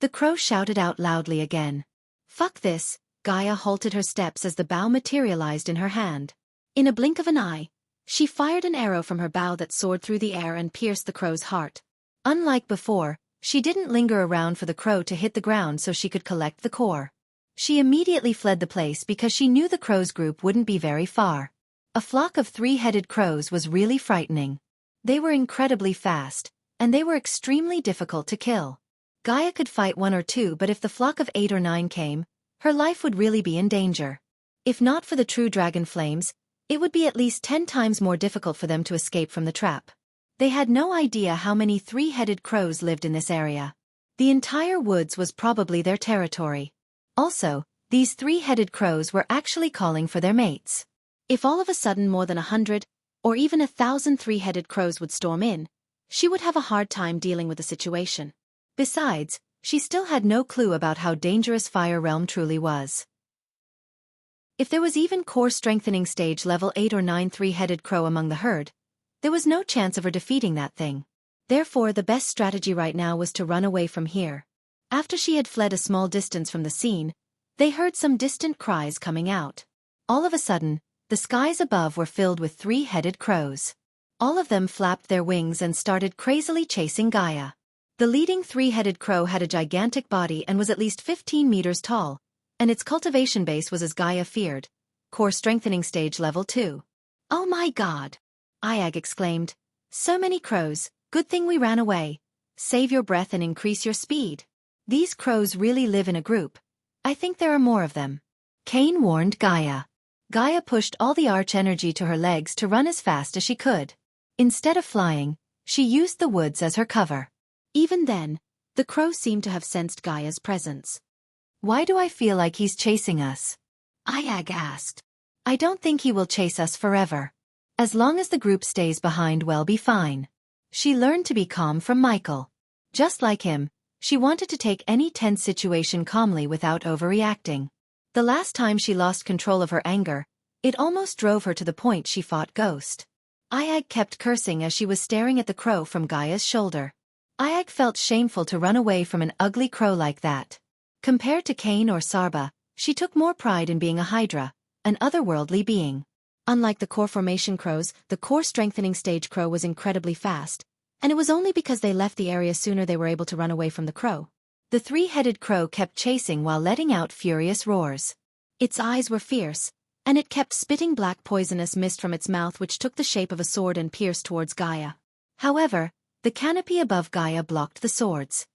The crow shouted out loudly again. Fuck this. Gaia halted her steps as the bow materialized in her hand. In a blink of an eye, she fired an arrow from her bow that soared through the air and pierced the crow's heart. Unlike before, she didn't linger around for the crow to hit the ground so she could collect the core. She immediately fled the place because she knew the crow's group wouldn't be very far. A flock of three-headed crows was really frightening. They were incredibly fast, and they were extremely difficult to kill. Gaia could fight 1 or 2, but if the flock of 8 or 9 came, her life would really be in danger. If not for the true dragon flames, it would be at least 10 times more difficult for them to escape from the trap. They had no idea how many three-headed crows lived in this area. The entire woods was probably their territory. Also, these three-headed crows were actually calling for their mates. If all of a sudden more than 100, or even 1,000 three-headed crows would storm in, she would have a hard time dealing with the situation. Besides, she still had no clue about how dangerous Fire Realm truly was. If there was even core strengthening stage level 8 or 9 three-headed crow among the herd, there was no chance of her defeating that thing. Therefore, the best strategy right now was to run away from here. After she had fled a small distance from the scene, they heard some distant cries coming out. All of a sudden, the skies above were filled with three-headed crows. All of them flapped their wings and started crazily chasing Gaia. The leading three-headed crow had a gigantic body and was at least 15 meters tall, and its cultivation base was as Gaia feared, core strengthening stage level 2. Oh my god! Ayag exclaimed. So many crows, good thing we ran away. Save your breath and increase your speed. These crows really live in a group. I think there are more of them. Cain warned Gaia. Gaia pushed all the arch energy to her legs to run as fast as she could. Instead of flying, she used the woods as her cover. Even then, the crow seemed to have sensed Gaia's presence. Why do I feel like he's chasing us? Ayag asked. I don't think he will chase us forever. As long as the group stays behind, we'll be fine. She learned to be calm from Michael. Just like him, she wanted to take any tense situation calmly without overreacting. The last time she lost control of her anger, it almost drove her to the point she fought Ghost. Ayag kept cursing as she was staring at the crow from Gaia's shoulder. Ayag felt shameful to run away from an ugly crow like that. Compared to Cain or Sarba, she took more pride in being a Hydra, an otherworldly being. Unlike the core formation crows, the core strengthening stage crow was incredibly fast, and it was only because they left the area sooner they were able to run away from the crow. The three-headed crow kept chasing while letting out furious roars. Its eyes were fierce, and it kept spitting black poisonous mist from its mouth which took the shape of a sword and pierced towards Gaia. However, the canopy above Gaia blocked the swords.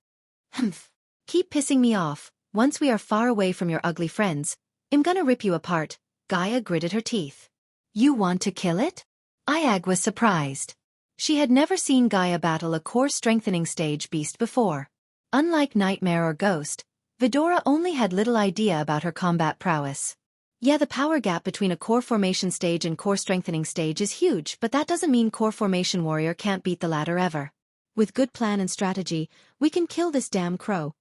Humph. Keep pissing me off. Once we are far away from your ugly friends, I'm gonna rip you apart. Gaia gritted her teeth. You want to kill it? Ayag was surprised. She had never seen Gaia battle a core strengthening stage beast before. Unlike Nightmare or Ghost, Vidora only had little idea about her combat prowess. Yeah, the power gap between a core formation stage and core strengthening stage is huge, but that doesn't mean core formation warrior can't beat the latter ever. With good plan and strategy, we can kill this damn crow.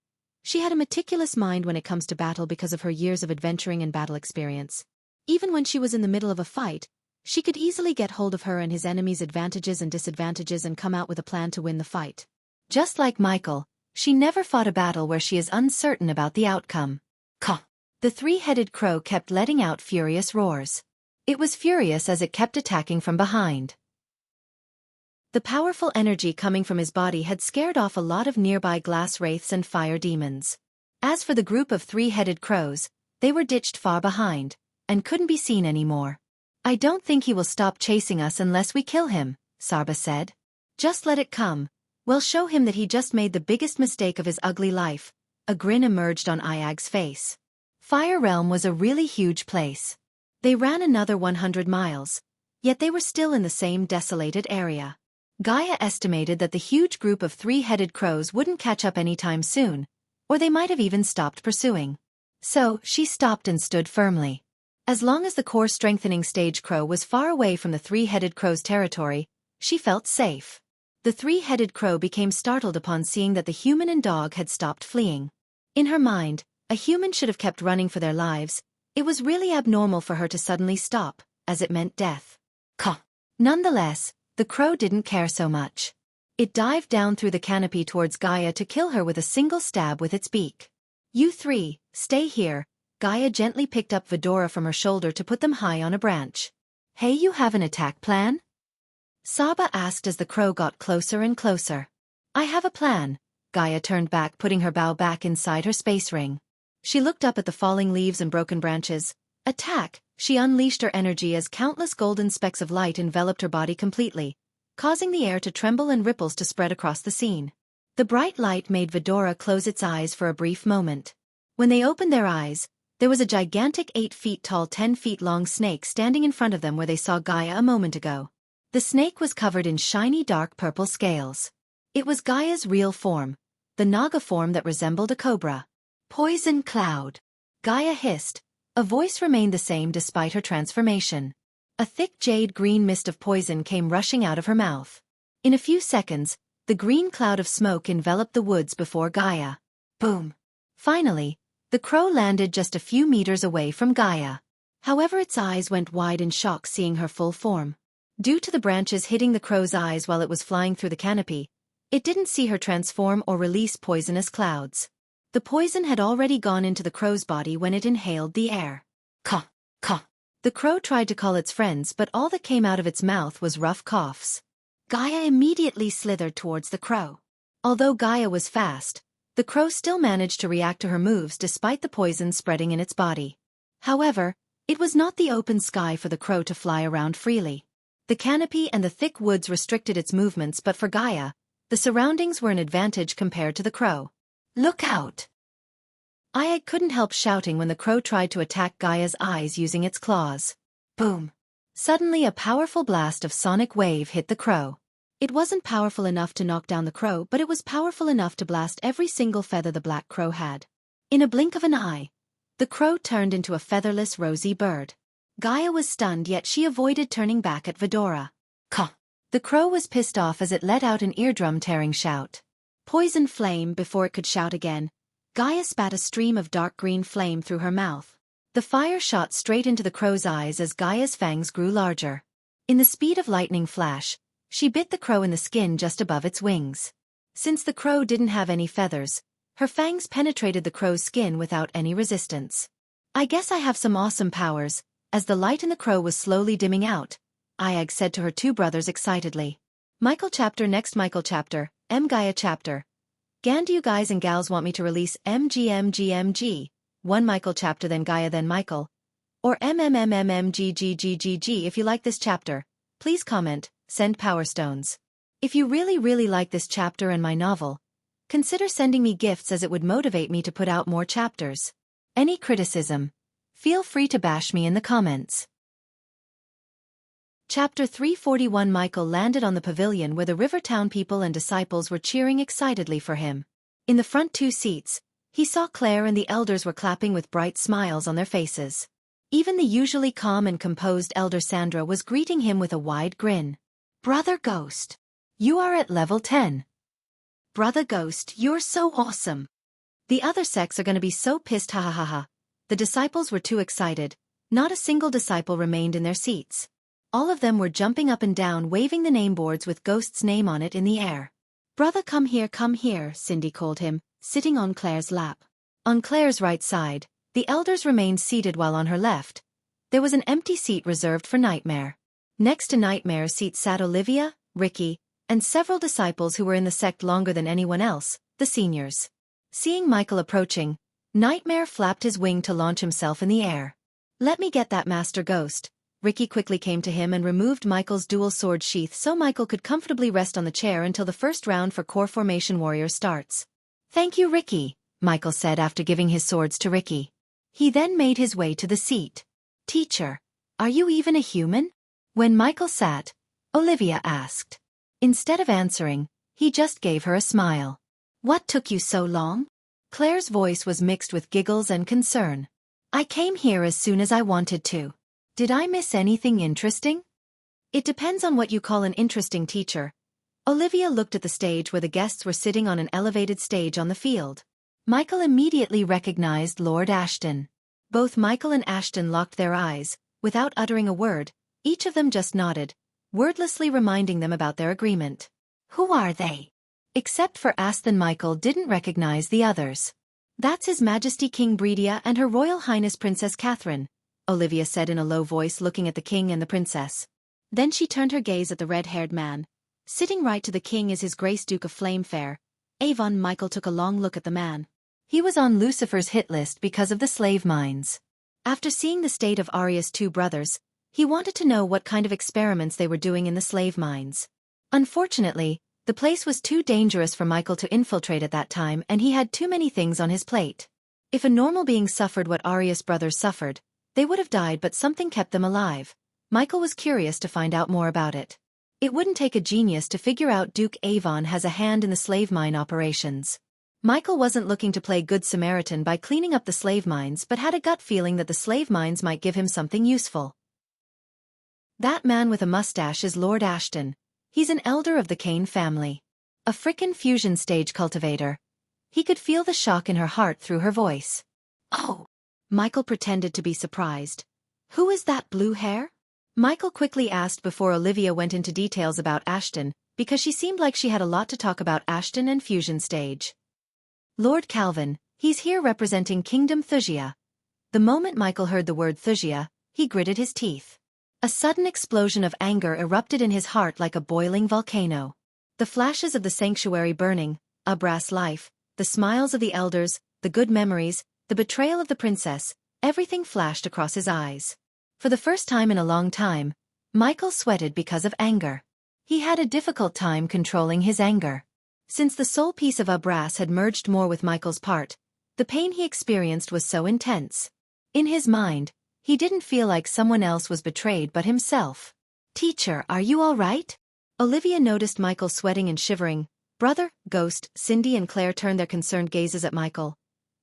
She had a meticulous mind when it comes to battle because of her years of adventuring and battle experience. Even when she was in the middle of a fight, she could easily get hold of her and his enemies' advantages and disadvantages and come out with a plan to win the fight. Just like Michael, she never fought a battle where she is uncertain about the outcome. Caw! The three-headed crow kept letting out furious roars. It was furious as it kept attacking from behind. The powerful energy coming from his body had scared off a lot of nearby glass wraiths and fire demons. As for the group of three-headed crows, they were ditched far behind, and couldn't be seen anymore. I don't think he will stop chasing us unless we kill him, Sarba said. Just let it come. We'll show him that he just made the biggest mistake of his ugly life. A grin emerged on Ayag's face. Fire Realm was a really huge place. They ran another 100 miles, yet they were still in the same desolated area. Gaia estimated that the huge group of three-headed crows wouldn't catch up anytime soon, or they might have even stopped pursuing. So, she stopped and stood firmly. As long as the core strengthening stage crow was far away from the three-headed crow's territory, she felt safe. The three-headed crow became startled upon seeing that the human and dog had stopped fleeing. In her mind, a human should have kept running for their lives. It was really abnormal for her to suddenly stop, as it meant death. Caw. Nonetheless, the crow didn't care so much. It dived down through the canopy towards Gaia to kill her with a single stab with its beak. "You three, stay here." Gaia gently picked up Vidora from her shoulder to put them high on a branch. "Hey, you have an attack plan?" Saba asked as the crow got closer and closer. "I have a plan." Gaia turned back, putting her bow back inside her space ring. She looked up at the falling leaves and broken branches. "Attack!" She unleashed her energy as countless golden specks of light enveloped her body completely, causing the air to tremble and ripples to spread across the scene. The bright light made Vidora close its eyes for a brief moment. When they opened their eyes, there was a gigantic 8 feet tall 10 feet long snake standing in front of them where they saw Gaia a moment ago. The snake was covered in shiny dark purple scales. It was Gaia's real form, the Naga form that resembled a cobra. "Poison cloud," Gaia hissed. A voice remained the same despite her transformation. A thick jade-green mist of poison came rushing out of her mouth. In a few seconds, the green cloud of smoke enveloped the woods before Gaia. Boom! Finally, the crow landed just a few meters away from Gaia. However, its eyes went wide in shock seeing her full form. Due to the branches hitting the crow's eyes while it was flying through the canopy, it didn't see her transform or release poisonous clouds. The poison had already gone into the crow's body when it inhaled the air. Caw, caw. The crow tried to call its friends, but all that came out of its mouth was rough coughs. Gaia immediately slithered towards the crow. Although Gaia was fast, the crow still managed to react to her moves despite the poison spreading in its body. However, it was not the open sky for the crow to fly around freely. The canopy and the thick woods restricted its movements, but for Gaia, the surroundings were an advantage compared to the crow. "Look out!" Ayag couldn't help shouting when the crow tried to attack Gaia's eyes using its claws. Boom! Suddenly a powerful blast of sonic wave hit the crow. It wasn't powerful enough to knock down the crow, but it was powerful enough to blast every single feather the black crow had. In a blink of an eye, the crow turned into a featherless rosy bird. Gaia was stunned, yet she avoided turning back at Vidora. Caw! The crow was pissed off as it let out an eardrum-tearing shout. Poison flame! Before it could shout again, Gaia spat a stream of dark green flame through her mouth. The fire shot straight into the crow's eyes as Gaia's fangs grew larger. In the speed of lightning flash, she bit the crow in the skin just above its wings. Since the crow didn't have any feathers, her fangs penetrated the crow's skin without any resistance. "I guess I have some awesome powers." As the light in the crow was slowly dimming out, Ayag said to her two brothers excitedly. "Michael chapter next Michael chapter, Gaia chapter. Gan, do you guys and gals want me to release MGMGMG? One Michael chapter then Gaia then Michael. Or MMMMMGGGGG if you like this chapter. Please comment, send power stones. If you really like this chapter and my novel, consider sending me gifts as it would motivate me to put out more chapters. Any criticism? Feel free to bash me in the comments." Chapter 341. Michael landed on the pavilion where the Rivertown people and disciples were cheering excitedly for him. In the front 2 seats, he saw Claire and the elders were clapping with bright smiles on their faces. Even the usually calm and composed elder Sandra was greeting him with a wide grin. "Brother Ghost, you are at level 10. Brother Ghost, you're so awesome. The other sects are gonna be so pissed, ha ha ha ha." The disciples were too excited. Not a single disciple remained in their seats. All of them were jumping up and down, waving the name boards with Ghost's name on it in the air. "Brother, come here," Cindy called him, sitting on Claire's lap. On Claire's right side, the elders remained seated while on her left, there was an empty seat reserved for Nightmare. Next to Nightmare's seat sat Olivia, Ricky, and several disciples who were in the sect longer than anyone else, the seniors. Seeing Michael approaching, Nightmare flapped his wing to launch himself in the air. "Let me get that, Master Ghost." Ricky quickly came to him and removed Michael's dual sword sheath so Michael could comfortably rest on the chair until the first round for Core Formation Warriors starts. "Thank you, Ricky," Michael said after giving his swords to Ricky. He then made his way to the seat. "Teacher, are you even a human?" When Michael sat, Olivia asked. Instead of answering, he just gave her a smile. "What took you so long?" Claire's voice was mixed with giggles and concern. "I came here as soon as I wanted to. Did I miss anything interesting?" "It depends on what you call an interesting, teacher." Olivia looked at the stage where the guests were sitting on an elevated stage on the field. Michael immediately recognized Lord Ashton. Both Michael and Ashton locked their eyes, without uttering a word, each of them just nodded, wordlessly reminding them about their agreement. Who are they? Except for Aston, Michael didn't recognize the others. That's His Majesty King Bredia and Her Royal Highness Princess Catherine, Olivia said in a low voice, looking at the king and the princess. Then she turned her gaze at the red-haired man. Sitting right to the king is His Grace Duke of Flamefair, Avon. Michael took a long look at the man. He was on Lucifer's hit list because of the slave mines. After seeing the state of Arya's two brothers, he wanted to know what kind of experiments they were doing in the slave mines. Unfortunately, the place was too dangerous for Michael to infiltrate at that time, and he had too many things on his plate. If a normal being suffered what Arya's brothers suffered, they would have died, but something kept them alive. Michael was curious to find out more about it. It wouldn't take a genius to figure out Duke Avon has a hand in the slave mine operations. Michael wasn't looking to play Good Samaritan by cleaning up the slave mines, but had a gut feeling that the slave mines might give him something useful. That man with a mustache is Lord Ashton. He's an elder of the Kane family. A frickin' fusion stage cultivator. He could feel the shock in her heart through her voice. Oh! Michael pretended to be surprised. Who is that blue hair? Michael quickly asked before Olivia went into details about Ashton, because she seemed like she had a lot to talk about Ashton and fusion stage. Lord Calvin, he's here representing Kingdom Thusia. The moment Michael heard the word Thusia, he gritted his teeth. A sudden explosion of anger erupted in his heart like a boiling volcano. The flashes of the sanctuary burning, a brass life, the smiles of the elders, the good memories, the betrayal of the princess, everything flashed across his eyes. For the first time in a long time, Michael sweated because of anger. He had a difficult time controlling his anger. Since the soul piece of Abras had merged more with Michael's part, the pain he experienced was so intense. In his mind, he didn't feel like someone else was betrayed but himself. Teacher, are you all right? Olivia noticed Michael sweating and shivering. Brother, Ghost, Cindy and Claire turned their concerned gazes at Michael.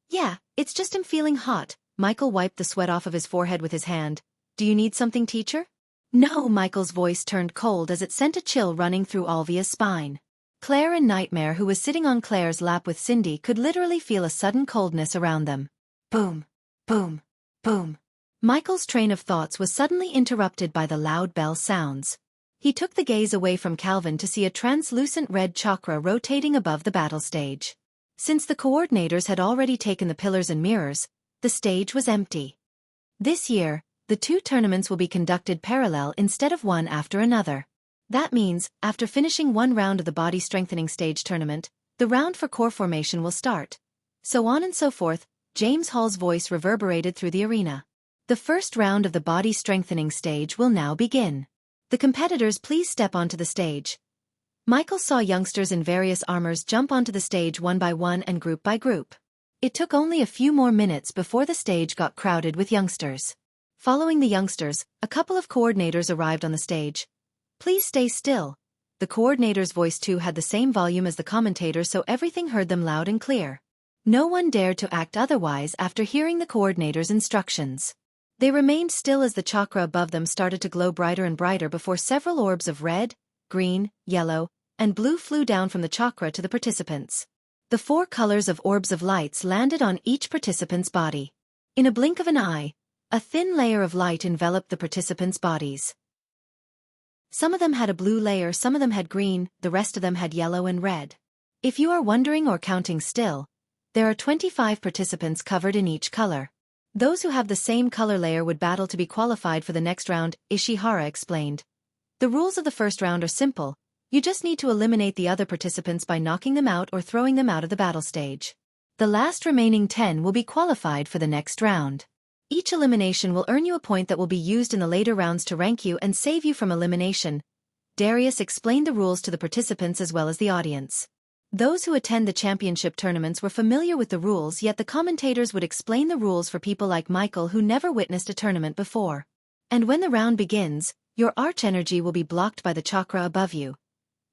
Yeah, it's just him feeling hot. Michael wiped the sweat off of his forehead with his hand. Do you need something, teacher? No, Michael's voice turned cold as it sent a chill running through Olvia's spine. Claire and Nightmare, who was sitting on Claire's lap with Cindy, could literally feel a sudden coldness around them. Boom, boom, boom. Michael's train of thoughts was suddenly interrupted by the loud bell sounds. He took the gaze away from Calvin to see a translucent red chakra rotating above the battle stage. Since the coordinators had already taken the pillars and mirrors, the stage was empty. This year, the two tournaments will be conducted parallel instead of one after another. That means, after finishing one round of the body strengthening stage tournament, the round for core formation will start. So on and so forth. James Hall's voice reverberated through the arena. The first round of the body strengthening stage will now begin. The competitors, please step onto the stage. Michael saw youngsters in various armors jump onto the stage one by one and group by group. It took only a few more minutes before the stage got crowded with youngsters. Following the youngsters, a couple of coordinators arrived on the stage. Please stay still. The coordinator's voice too had the same volume as the commentator, so everything heard them loud and clear. No one dared to act otherwise after hearing the coordinator's instructions. They remained still as the chakra above them started to glow brighter and brighter before several orbs of red, green, yellow, and blue flew down from the chakra to the participants. The 4 colors of orbs of lights landed on each participant's body. In a blink of an eye, a thin layer of light enveloped the participants' bodies. Some of them had a blue layer, some of them had green, the rest of them had yellow and red. If you are wondering or counting still, there are 25 participants covered in each color. Those who have the same color layer would battle to be qualified for the next round, Ishihara explained. The rules of the first round are simple. You just need to eliminate the other participants by knocking them out or throwing them out of the battle stage. The last remaining 10 will be qualified for the next round. Each elimination will earn you a point that will be used in the later rounds to rank you and save you from elimination. Darius explained the rules to the participants as well as the audience. Those who attend the championship tournaments were familiar with the rules, yet the commentators would explain the rules for people like Michael who never witnessed a tournament before. And when the round begins, your arch energy will be blocked by the chakra above you,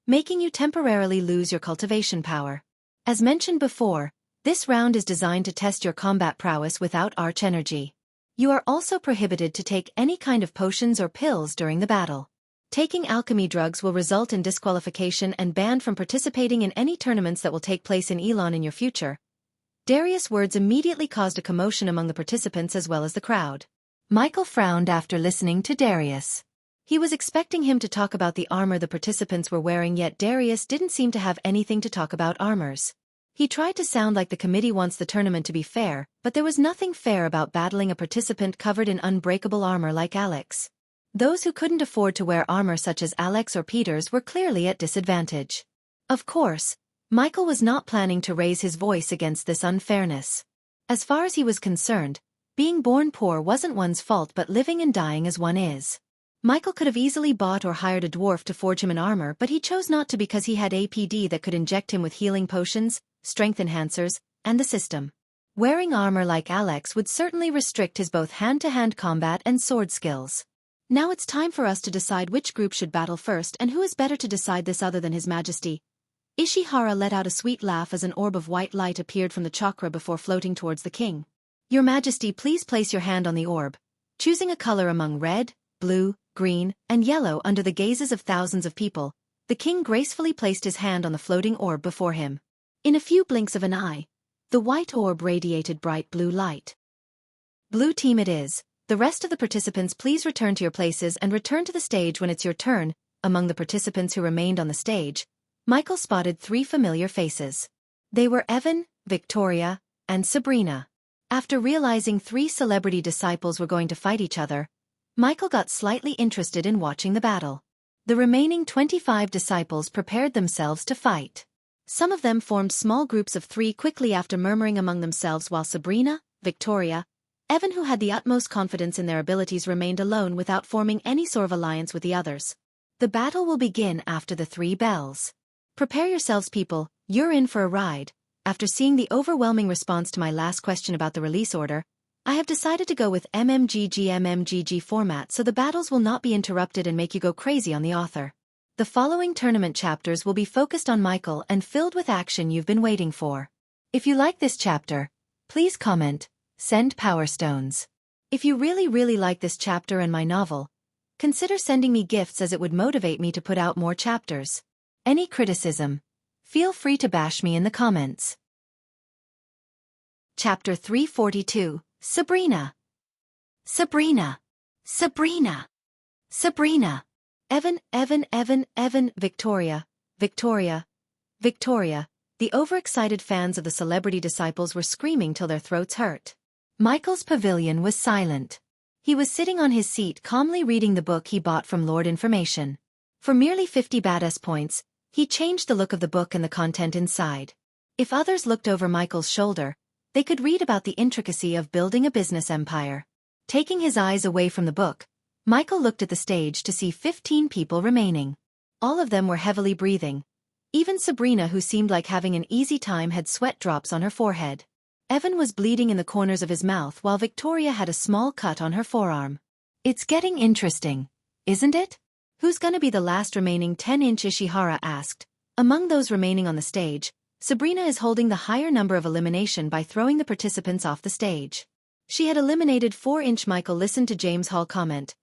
making you temporarily lose your cultivation power. As mentioned before, this round is designed to test your combat prowess without arch energy. You are also prohibited to take any kind of potions or pills during the battle. Taking alchemy drugs will result in disqualification and banned from participating in any tournaments that will take place in Elon in your future. Darius' words immediately caused a commotion among the participants as well as the crowd. Michael frowned after listening to Darius. He was expecting him to talk about the armor the participants were wearing, yet Darius didn't seem to have anything to talk about armors. He tried to sound like the committee wants the tournament to be fair, but there was nothing fair about battling a participant covered in unbreakable armor like Alex. Those who couldn't afford to wear armor such as Alex or Peters were clearly at disadvantage. Of course, Michael was not planning to raise his voice against this unfairness. As far as he was concerned, being born poor wasn't one's fault, but living and dying as one is. Michael could have easily bought or hired a dwarf to forge him an armor, but he chose not to because he had APD that could inject him with healing potions, strength enhancers, and the system. Wearing armor like Alex would certainly restrict his both hand-to-hand combat and sword skills. Now it's time for us to decide which group should battle first, and who is better to decide this other than His Majesty. Ishihara let out a sweet laugh as an orb of white light appeared from the chakra before floating towards the king. Your Majesty, please place your hand on the orb. Choosing a color among red, blue, green, and yellow under the gazes of thousands of people, the king gracefully placed his hand on the floating orb before him. In a few blinks of an eye, the white orb radiated bright blue light. Blue team it is. The rest of the participants, please return to your places and return to the stage when it's your turn. Among the participants who remained on the stage, Michael spotted 3 familiar faces. They were Evan, Victoria, and Sabrina. After realizing 3 celebrity disciples were going to fight each other, Michael got slightly interested in watching the battle. The remaining 25 disciples prepared themselves to fight. Some of them formed small groups of 3 quickly after murmuring among themselves, while Sabrina, Victoria, Evan, who had the utmost confidence in their abilities, remained alone without forming any sort of alliance with the others. The battle will begin after the 3 bells. Prepare yourselves, people, you're in for a ride. After seeing the overwhelming response to my last question about the release order, I have decided to go with MMGG format so the battles will not be interrupted and make you go crazy on the author. The following tournament chapters will be focused on Michael and filled with action you've been waiting for. If you like this chapter, please comment, send Power Stones. If you really like this chapter and my novel, consider sending me gifts, as it would motivate me to put out more chapters. Any criticism, feel free to bash me in the comments. Chapter 342, Sabrina. Sabrina. Sabrina. Sabrina. Evan, Victoria, Victoria, Victoria. The overexcited fans of the celebrity disciples were screaming till their throats hurt. Michael's pavilion was silent. He was sitting on his seat calmly reading the book he bought from Lord Information. For merely 50 badass points, he changed the look of the book and the content inside. If others looked over Michael's shoulder, they could read about the intricacy of building a business empire. Taking his eyes away from the book, Michael looked at the stage to see 15 people remaining. All of them were heavily breathing. Even Sabrina, who seemed like having an easy time, had sweat drops on her forehead. Evan was bleeding in the corners of his mouth, while Victoria had a small cut on her forearm. It's getting interesting, isn't it? Who's gonna be the last remaining 10-inch? Ishihara asked. Among those remaining on the stage, Sabrina is holding the higher number of elimination by throwing the participants off the stage. She had eliminated 4-inch. Michael listened to James Hall comment.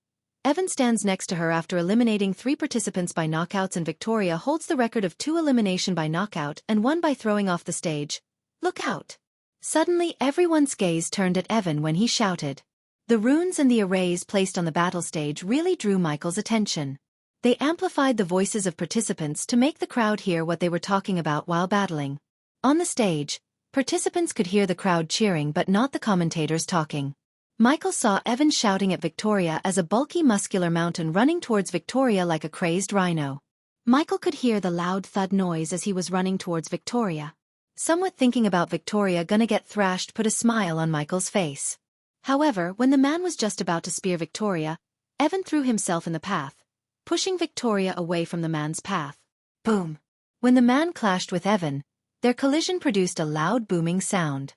Evan stands next to her after eliminating 3 participants by knockouts, and Victoria holds the record of 2 elimination by knockout and 1 by throwing off the stage. Look out! Suddenly everyone's gaze turned at Evan when he shouted. The runes and the arrays placed on the battle stage really drew Michael's attention. They amplified the voices of participants to make the crowd hear what they were talking about while battling. On the stage, participants could hear the crowd cheering but not the commentators talking. Michael saw Evan shouting at Victoria as a bulky muscular mountain running towards Victoria like a crazed rhino. Michael could hear the loud thud noise as he was running towards Victoria. Somewhat thinking about Victoria gonna get thrashed put a smile on Michael's face. However, when the man was just about to spear Victoria, Evan threw himself in the path, pushing Victoria away from the man's path. Boom! When the man clashed with Evan, their collision produced a loud booming sound.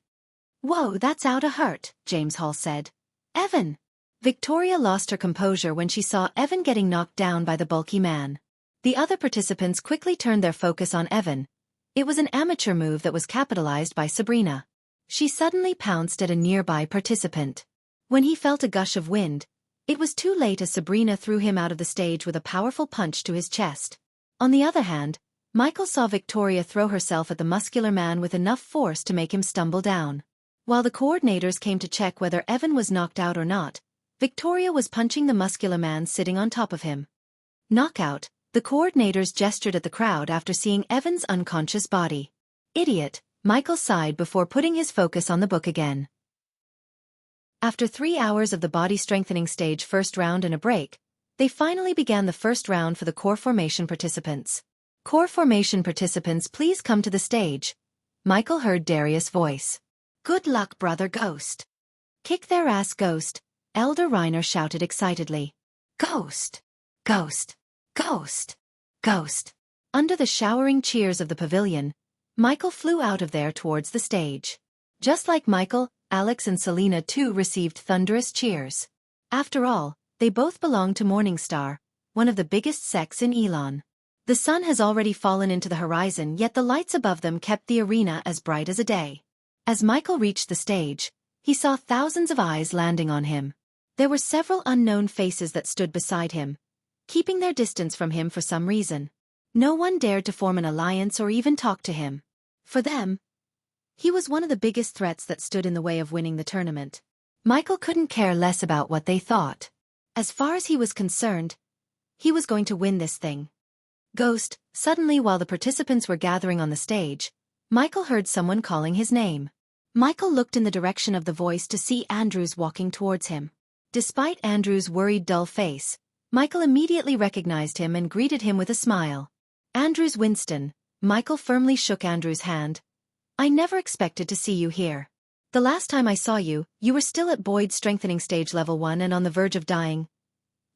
Whoa, that's outta hurt, James Hall said. Evan! Victoria lost her composure when she saw Evan getting knocked down by the bulky man. The other participants quickly turned their focus on Evan. It was an amateur move that was capitalized by Sabrina. She suddenly pounced at a nearby participant. When he felt a gush of wind, it was too late as Sabrina threw him out of the stage with a powerful punch to his chest. On the other hand, Michael saw Victoria throw herself at the muscular man with enough force to make him stumble down. While the coordinators came to check whether Evan was knocked out or not, Victoria was punching the muscular man sitting on top of him. Knockout, the coordinators gestured at the crowd after seeing Evan's unconscious body. Idiot, Michael sighed before putting his focus on the book again. After 3 hours of the body-strengthening stage first round and a break, they finally began the first round for the core formation participants. Core formation participants, please come to the stage. Michael heard Darius' voice. Good luck, brother Ghost. Kick their ass, Ghost, Elder Reiner shouted excitedly. Ghost! Ghost! Ghost! Ghost! Under the showering cheers of the pavilion, Michael flew out of there towards the stage. Just like Michael, Alex and Selena too received thunderous cheers. After all, they both belong to Morningstar, one of the biggest sects in Elon. The sun has already fallen into the horizon, yet the lights above them kept the arena as bright as a day. As Michael reached the stage, he saw thousands of eyes landing on him. There were several unknown faces that stood beside him, keeping their distance from him for some reason. No one dared to form an alliance or even talk to him. For them, he was one of the biggest threats that stood in the way of winning the tournament. Michael couldn't care less about what they thought. As far as he was concerned, he was going to win this thing. Ghost, suddenly while the participants were gathering on the stage, Michael heard someone calling his name. Michael looked in the direction of the voice to see Andrews walking towards him. Despite Andrews' worried, dull face, Michael immediately recognized him and greeted him with a smile. Andrews Winston, Michael firmly shook Andrews' hand. I never expected to see you here. The last time I saw you, you were still at Boyd's strengthening stage level 1 and on the verge of dying.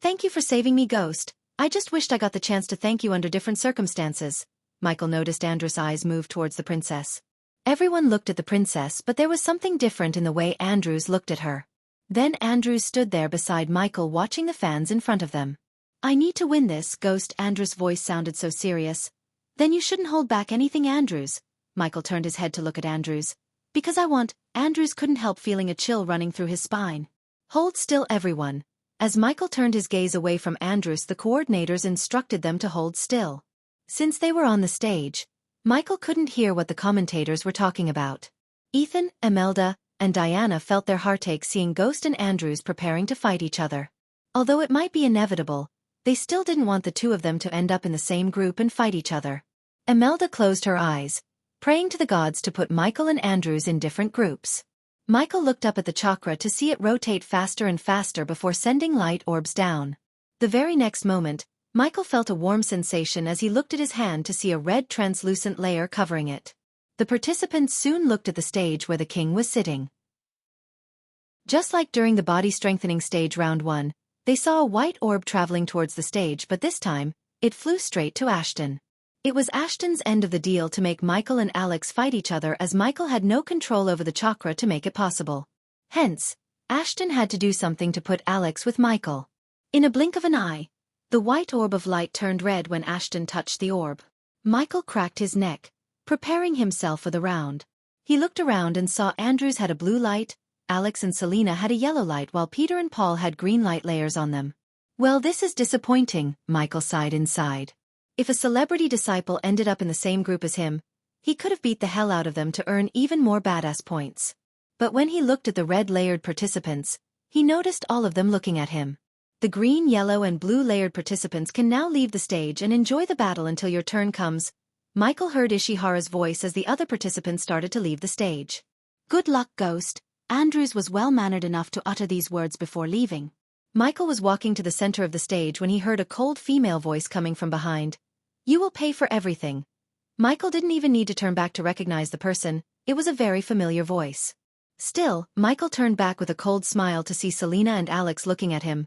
Thank you for saving me, Ghost. I just wished I got the chance to thank you under different circumstances. Michael noticed Andrews' eyes move towards the princess. Everyone looked at the princess, but there was something different in the way Andrews looked at her. Then Andrews stood there beside Michael watching the fans in front of them. I need to win this, Ghost. Andrews' voice sounded so serious. Then you shouldn't hold back anything, Andrews. Michael turned his head to look at Andrews. Because I want. Andrews couldn't help feeling a chill running through his spine. Hold still, everyone. As Michael turned his gaze away from Andrews, the coordinators instructed them to hold still. Since they were on the stage, Michael couldn't hear what the commentators were talking about. Ethan, Imelda, and Diana felt their heartache seeing Ghost and Andrews preparing to fight each other. Although it might be inevitable, they still didn't want the two of them to end up in the same group and fight each other. Imelda closed her eyes, praying to the gods to put Michael and Andrews in different groups. Michael looked up at the chakra to see it rotate faster and faster before sending light orbs down. The very next moment, Michael felt a warm sensation as he looked at his hand to see a red translucent layer covering it. The participants soon looked at the stage where the king was sitting. Just like during the body strengthening stage round 1, they saw a white orb traveling towards the stage, but this time, it flew straight to Ashton. It was Ashton's end of the deal to make Michael and Alex fight each other, as Michael had no control over the chakra to make it possible. Hence, Ashton had to do something to put Alex with Michael. In a blink of an eye, the white orb of light turned red when Ashton touched the orb. Michael cracked his neck, preparing himself for the round. He looked around and saw Andrews had a blue light, Alex and Selena had a yellow light, while Peter and Paul had green light layers on them. Well, this is disappointing, Michael sighed inside. If a celebrity disciple ended up in the same group as him, he could have beat the hell out of them to earn even more badass points. But when he looked at the red-layered participants, he noticed all of them looking at him. The green, yellow, and blue-layered participants can now leave the stage and enjoy the battle until your turn comes. Michael heard Ishihara's voice as the other participants started to leave the stage. Good luck, Ghost. Andrews was well-mannered enough to utter these words before leaving. Michael was walking to the center of the stage when he heard a cold female voice coming from behind. You will pay for everything. Michael didn't even need to turn back to recognize the person. It was a very familiar voice. Still, Michael turned back with a cold smile to see Selena and Alex looking at him.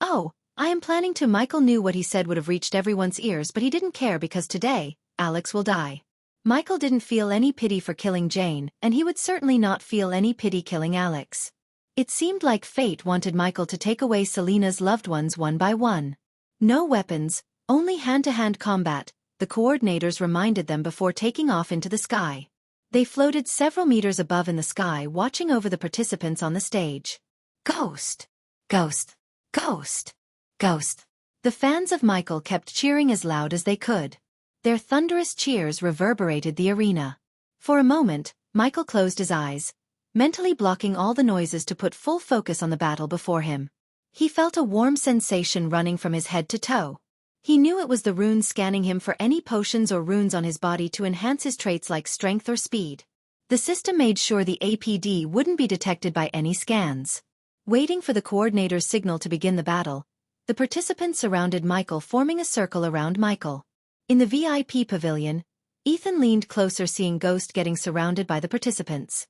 Oh, I am planning to. Michael knew what he said would have reached everyone's ears, but he didn't care because today, Alex will die. Michael didn't feel any pity for killing Jane, and he would certainly not feel any pity killing Alex. It seemed like fate wanted Michael to take away Selena's loved ones one by one. No weapons, only hand-to-hand combat, the coordinators reminded them before taking off into the sky. They floated several meters above in the sky, watching over the participants on the stage. Ghost! Ghost! Ghost! Ghost! The fans of Michael kept cheering as loud as they could. Their thunderous cheers reverberated the arena. For a moment, Michael closed his eyes, mentally blocking all the noises to put full focus on the battle before him. He felt a warm sensation running from his head to toe. He knew it was the runes scanning him for any potions or runes on his body to enhance his traits like strength or speed. The system made sure the APD wouldn't be detected by any scans. Waiting for the coordinator's signal to begin the battle, the participants surrounded Michael, forming a circle around Michael. In the VIP pavilion, Ethan leaned closer, seeing Ghost getting surrounded by the participants.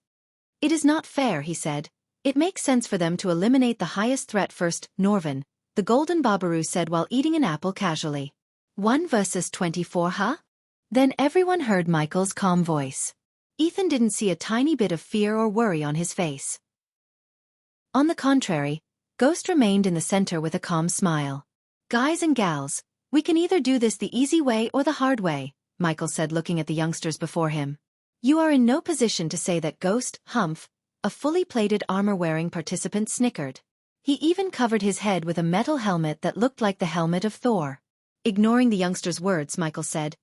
"It is not fair," he said. "It makes sense for them to eliminate the highest threat first." Norvin, the golden Babaru, said while eating an apple casually. 1 versus 24, huh? Then everyone heard Michael's calm voice. Ethan didn't see a tiny bit of fear or worry on his face. On the contrary, Ghost remained in the center with a calm smile. "Guys and gals, we can either do this the easy way or the hard way," Michael said, looking at the youngsters before him. "You are in no position to say that." Ghost, Humph, a fully plated armor-wearing participant, snickered. He even covered his head with a metal helmet that looked like the helmet of Thor. Ignoring the youngster's words, Michael said,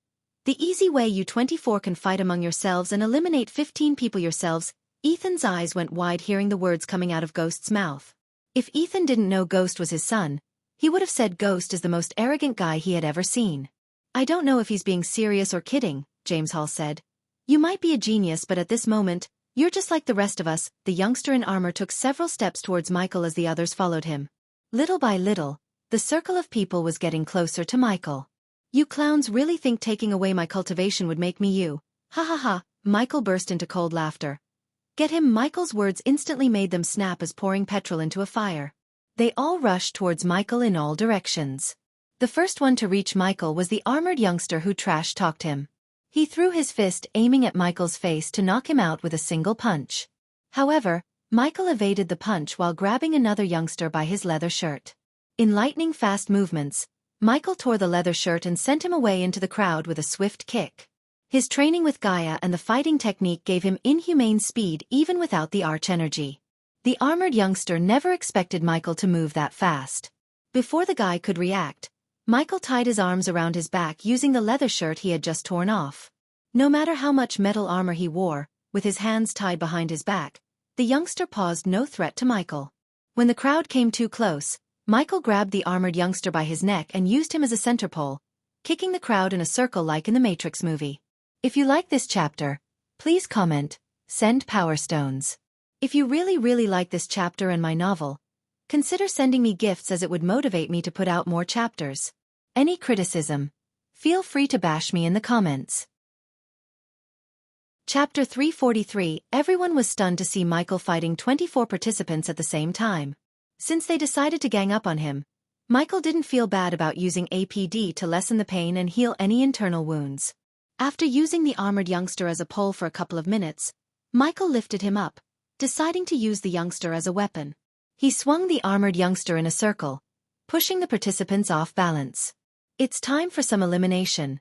"The easy way, you 24 can fight among yourselves and eliminate 15 people yourselves." Ethan's eyes went wide hearing the words coming out of Ghost's mouth. If Ethan didn't know Ghost was his son, he would have said Ghost is the most arrogant guy he had ever seen. "I don't know if he's being serious or kidding," James Hall said. "You might be a genius, but at this moment, you're just like the rest of us." The youngster in armor took several steps towards Michael as the others followed him. Little by little, the circle of people was getting closer to Michael. "You clowns really think taking away my cultivation would make me you? Ha ha ha." Michael burst into cold laughter. "Get him!" Michael's words instantly made them snap as pouring petrol into a fire. They all rushed towards Michael in all directions. The first one to reach Michael was the armored youngster who trash-talked him. He threw his fist, aiming at Michael's face to knock him out with a single punch. However, Michael evaded the punch while grabbing another youngster by his leather shirt. In lightning-fast movements, Michael tore the leather shirt and sent him away into the crowd with a swift kick. His training with Gaia and the fighting technique gave him inhumane speed even without the arch energy. The armored youngster never expected Michael to move that fast. Before the guy could react, Michael tied his arms around his back using the leather shirt he had just torn off. No matter how much metal armor he wore, with his hands tied behind his back, the youngster posed no threat to Michael. When the crowd came too close, Michael grabbed the armored youngster by his neck and used him as a center pole, kicking the crowd in a circle like in the Matrix movie. If you like this chapter, please comment, send Power Stones. If you really like this chapter and my novel, consider sending me gifts, as it would motivate me to put out more chapters. Any criticism, feel free to bash me in the comments. Chapter 343. Everyone was stunned to see Michael fighting 24 participants at the same time. Since they decided to gang up on him, Michael didn't feel bad about using APD to lessen the pain and heal any internal wounds. After using the armored youngster as a pole for a couple of minutes, Michael lifted him up, deciding to use the youngster as a weapon. He swung the armored youngster in a circle, pushing the participants off balance. "It's time for some elimination."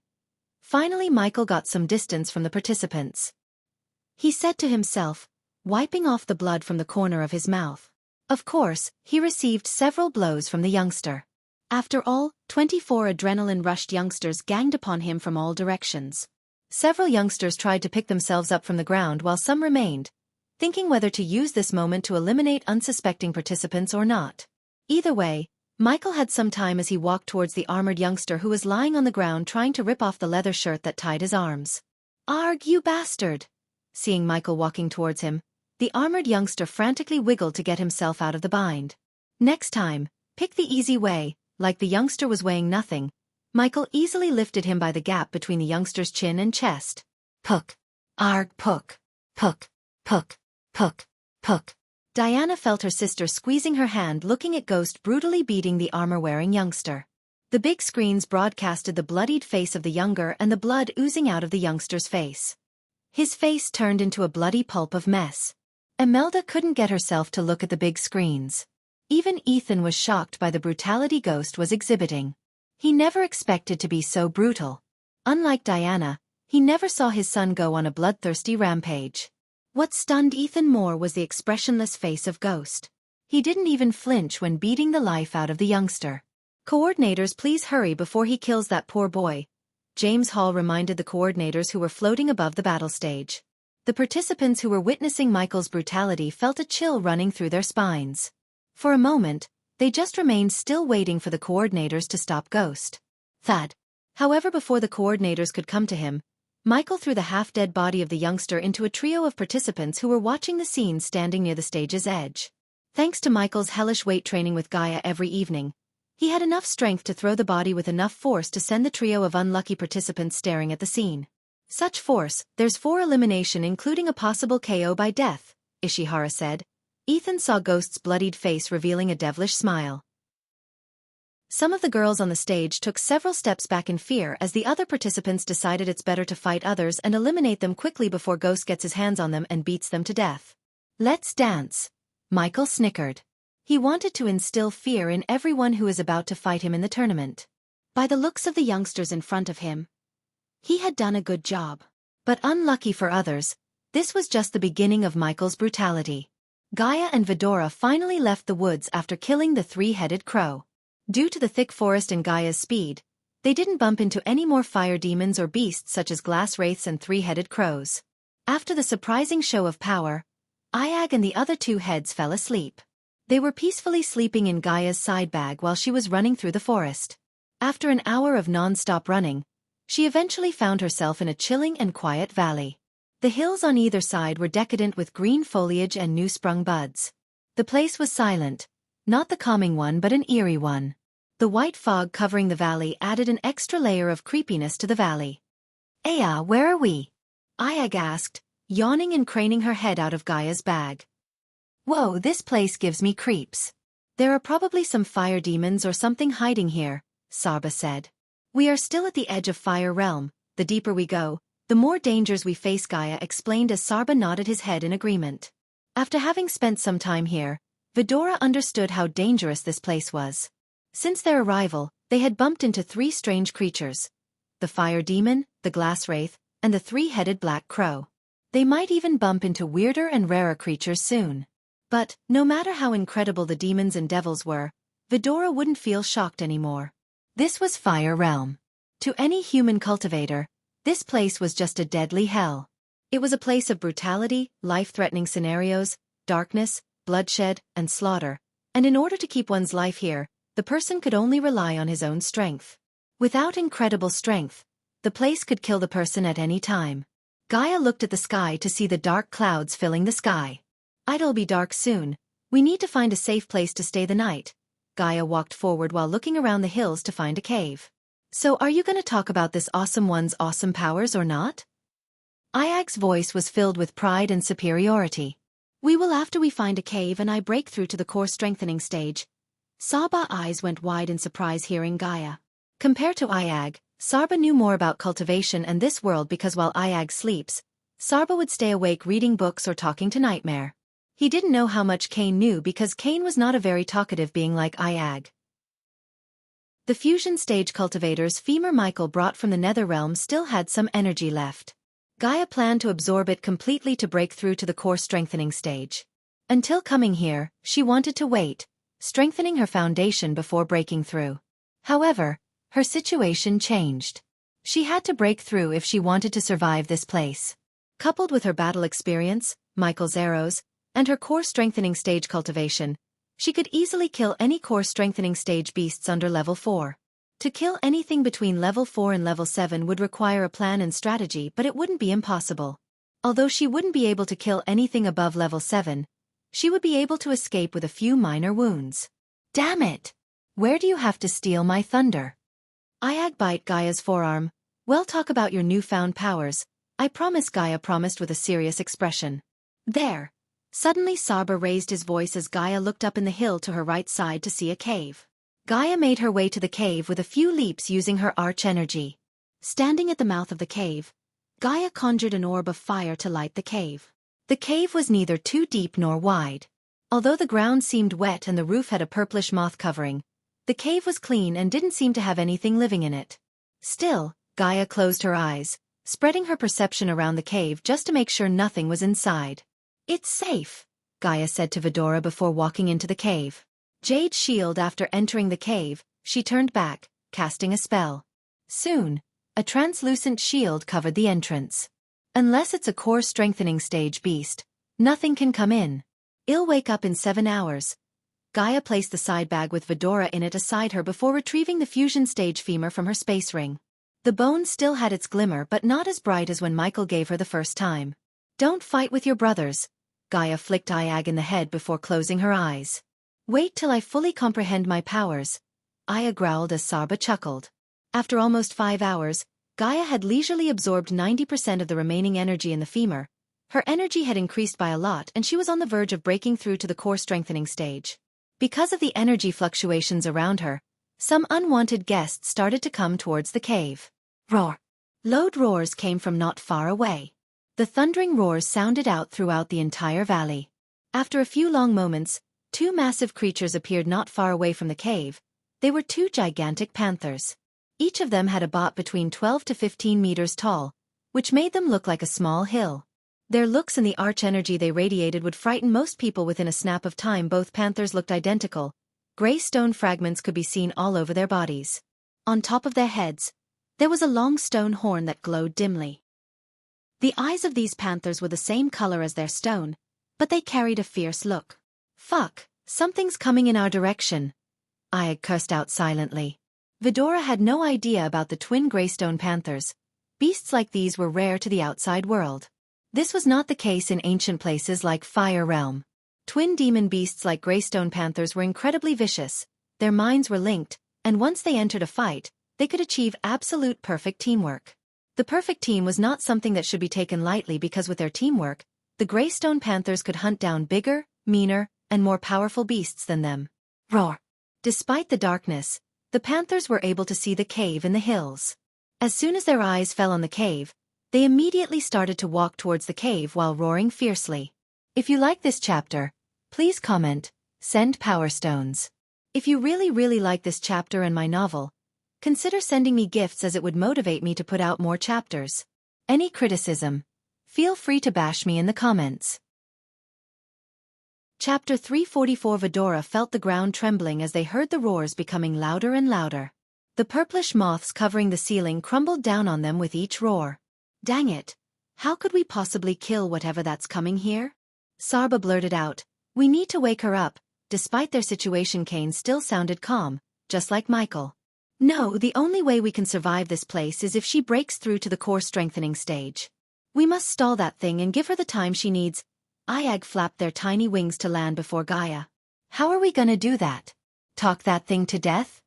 Finally, Michael got some distance from the participants. He said to himself, wiping off the blood from the corner of his mouth. Of course, he received several blows from the youngster. After all, 24 adrenaline-rushed youngsters ganged upon him from all directions. Several youngsters tried to pick themselves up from the ground while some remained, thinking whether to use this moment to eliminate unsuspecting participants or not. Either way, Michael had some time as he walked towards the armored youngster who was lying on the ground trying to rip off the leather shirt that tied his arms. "Arg, you bastard!" Seeing Michael walking towards him, the armored youngster frantically wiggled to get himself out of the bind. Next time, pick the easy way. Like the youngster was weighing nothing, Michael easily lifted him by the gap between the youngster's chin and chest. Puck. Arg, puck. Puck. Puck. Puck. Puck. Diana felt her sister squeezing her hand, looking at Ghost brutally beating the armor-wearing youngster. The big screens broadcasted the bloodied face of the younger and the blood oozing out of the youngster's face. His face turned into a bloody pulp of mess. Imelda couldn't get herself to look at the big screens. Even Ethan was shocked by the brutality Ghost was exhibiting. He never expected to be so brutal. Unlike Diana, he never saw his son go on a bloodthirsty rampage. What stunned Ethan more was the expressionless face of Ghost. He didn't even flinch when beating the life out of the youngster. "Coordinators, please hurry before he kills that poor boy," James Hall reminded the coordinators who were floating above the battle stage. The participants who were witnessing Michael's brutality felt a chill running through their spines. For a moment, They just remained still waiting for the coordinators to stop Ghost. Thad. However, before the coordinators could come to him, Michael threw the half-dead body of the youngster into a trio of participants who were watching the scene standing near the stage's edge. Thanks to Michael's hellish weight training with Gaia every evening, he had enough strength to throw the body with enough force to send the trio of unlucky participants staring at the scene. Such force, there's 4 elimination including a possible KO by death, Ishihara said. Ethan saw Ghost's bloodied face revealing a devilish smile. Some of the girls on the stage took several steps back in fear as the other participants decided it's better to fight others and eliminate them quickly before Ghost gets his hands on them and beats them to death. Let's dance. Michael snickered. He wanted to instill fear in everyone who is about to fight him in the tournament. By the looks of the youngsters in front of him, he had done a good job. But unlucky for others, this was just the beginning of Michael's brutality. Gaia and Vidora finally left the woods after killing the 3-headed crow. Due to the thick forest and Gaia's speed, they didn't bump into any more fire demons or beasts such as glass wraiths and 3-headed crows. After the surprising show of power, Iag and the other 2 heads fell asleep. They were peacefully sleeping in Gaia's side bag while she was running through the forest. After an hour of non-stop running, she eventually found herself in a chilling and quiet valley. The hills on either side were decadent with green foliage and new-sprung buds. The place was silent, not the calming one but an eerie one. The white fog covering the valley added an extra layer of creepiness to the valley. "Aya, where are we?" Iag asked, yawning and craning her head out of Gaia's bag. "Whoa, this place gives me creeps. There are probably some fire demons or something hiding here," Sarba said. "We are still at the edge of Fire Realm. The deeper we go, the more dangers we face," Gaia explained as Sarba nodded his head in agreement. After having spent some time here, Vidora understood how dangerous this place was. Since their arrival, they had bumped into 3 strange creatures: the fire demon, the glass wraith, and the 3-headed black crow. They might even bump into weirder and rarer creatures soon. But, no matter how incredible the demons and devils were, Vidora wouldn't feel shocked anymore. This was Fire Realm. To any human cultivator, this place was just a deadly hell. It was a place of brutality, life-threatening scenarios, darkness, bloodshed, and slaughter, and in order to keep one's life here, the person could only rely on his own strength. Without incredible strength, the place could kill the person at any time. Gaia looked at the sky to see the dark clouds filling the sky. "It'll be dark soon. We need to find a safe place to stay the night." Gaia walked forward while looking around the hills to find a cave. "So are you going to talk about this awesome one's awesome powers or not?" Iag's voice was filled with pride and superiority. "We will after we find a cave and I break through to the core strengthening stage." Sarba's eyes went wide in surprise hearing Gaia. Compared to Iag, Sarba knew more about cultivation and this world because while Iag sleeps, Sarba would stay awake reading books or talking to Nightmare. He didn't know how much Kane knew because Kane was not a very talkative being like Iag. The fusion stage cultivators Femur Michael brought from the Nether Realm still had some energy left. Gaia planned to absorb it completely to break through to the core strengthening stage. Until coming here, she wanted to wait, strengthening her foundation before breaking through. However, her situation changed. She had to break through if she wanted to survive this place. Coupled with her battle experience, Michael's arrows, and her core strengthening stage cultivation, she could easily kill any core strengthening stage beasts under level 4. To kill anything between level 4 and level 7 would require a plan and strategy, but it wouldn't be impossible. Although she wouldn't be able to kill anything above level 7, she would be able to escape with a few minor wounds. "Damn it! Where do you have to steal my thunder?" Iag bit Gaia's forearm. "Well, talk about your newfound powers. I promise," Gaia promised with a serious expression. "There." Suddenly Sarba raised his voice as Gaia looked up in the hill to her right side to see a cave. Gaia made her way to the cave with a few leaps using her arch energy. Standing at the mouth of the cave, Gaia conjured an orb of fire to light the cave. The cave was neither too deep nor wide. Although the ground seemed wet and the roof had a purplish moth covering, the cave was clean and didn't seem to have anything living in it. Still, Gaia closed her eyes, spreading her perception around the cave just to make sure nothing was inside. "It's safe," Gaia said to Vidora before walking into the cave. Jade's shield. After entering the cave, she turned back, casting a spell. Soon, a translucent shield covered the entrance. "Unless it's a core strengthening stage beast, nothing can come in. It'll wake up in 7 hours." Gaia placed the side bag with Vidora in it aside her before retrieving the fusion stage femur from her space ring. The bone still had its glimmer but not as bright as when Michael gave her the first time. Don't fight with your brothers. Gaia flicked Ayag in the head before closing her eyes. Wait till I fully comprehend my powers. Aya growled as Sarba chuckled. After almost 5 hours, Gaia had leisurely absorbed 90% of the remaining energy in the femur. Her energy had increased by a lot and she was on the verge of breaking through to the core strengthening stage. Because of the energy fluctuations around her, some unwanted guests started to come towards the cave. Roar! Loud roars came from not far away. The thundering roars sounded out throughout the entire valley. After a few long moments, 2 massive creatures appeared not far away from the cave. They were 2 gigantic panthers. Each of them had a bot between 12 to 15 meters tall, which made them look like a small hill. Their looks and the arch energy they radiated would frighten most people within a snap of time. Both panthers looked identical. Gray stone fragments could be seen all over their bodies. On top of their heads, there was a long stone horn that glowed dimly. The eyes of these panthers were the same color as their stone, but they carried a fierce look. Fuck, something's coming in our direction. Ayag cursed out silently. Vidora had no idea about the twin greystone panthers. Beasts like these were rare to the outside world. This was not the case in ancient places like Fire Realm. Twin demon beasts like greystone panthers were incredibly vicious, their minds were linked, and once they entered a fight, they could achieve absolute perfect teamwork. The perfect team was not something that should be taken lightly because with their teamwork, the greystone panthers could hunt down bigger, meaner, and more powerful beasts than them. Roar! Despite the darkness, the panthers were able to see the cave in the hills. As soon as their eyes fell on the cave, they immediately started to walk towards the cave while roaring fiercely. If you like this chapter, please comment, send power stones. If you really like this chapter and my novel, consider sending me gifts as it would motivate me to put out more chapters. Any criticism, feel free to bash me in the comments. Chapter 344. Vidora felt the ground trembling as they heard the roars becoming louder and louder. The purplish moths covering the ceiling crumbled down on them with each roar. Dang it! How could we possibly kill whatever that's coming here? Sarba blurted out. We need to wake her up. Despite their situation, Kane still sounded calm, just like Michael. No, the only way we can survive this place is if she breaks through to the core strengthening stage. We must stall that thing and give her the time she needs. Ayag flapped their tiny wings to land before Gaia. How are we gonna do that? Talk that thing to death?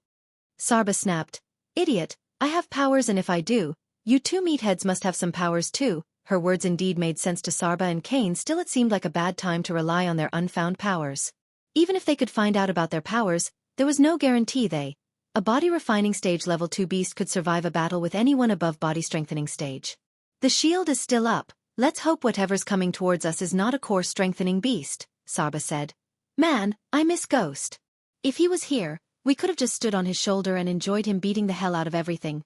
Sarba snapped. Idiot, I have powers and if I do, you 2 meatheads must have some powers too. Her words indeed made sense to Sarba and Kane. Still it seemed like a bad time to rely on their unfound powers. Even if they could find out about their powers, there was no guarantee a body refining stage level 2 beast could survive a battle with anyone above body strengthening stage. The shield is still up. Let's hope whatever's coming towards us is not a core strengthening beast, Sarba said. Man, I miss Ghost. If he was here, we could have just stood on his shoulder and enjoyed him beating the hell out of everything.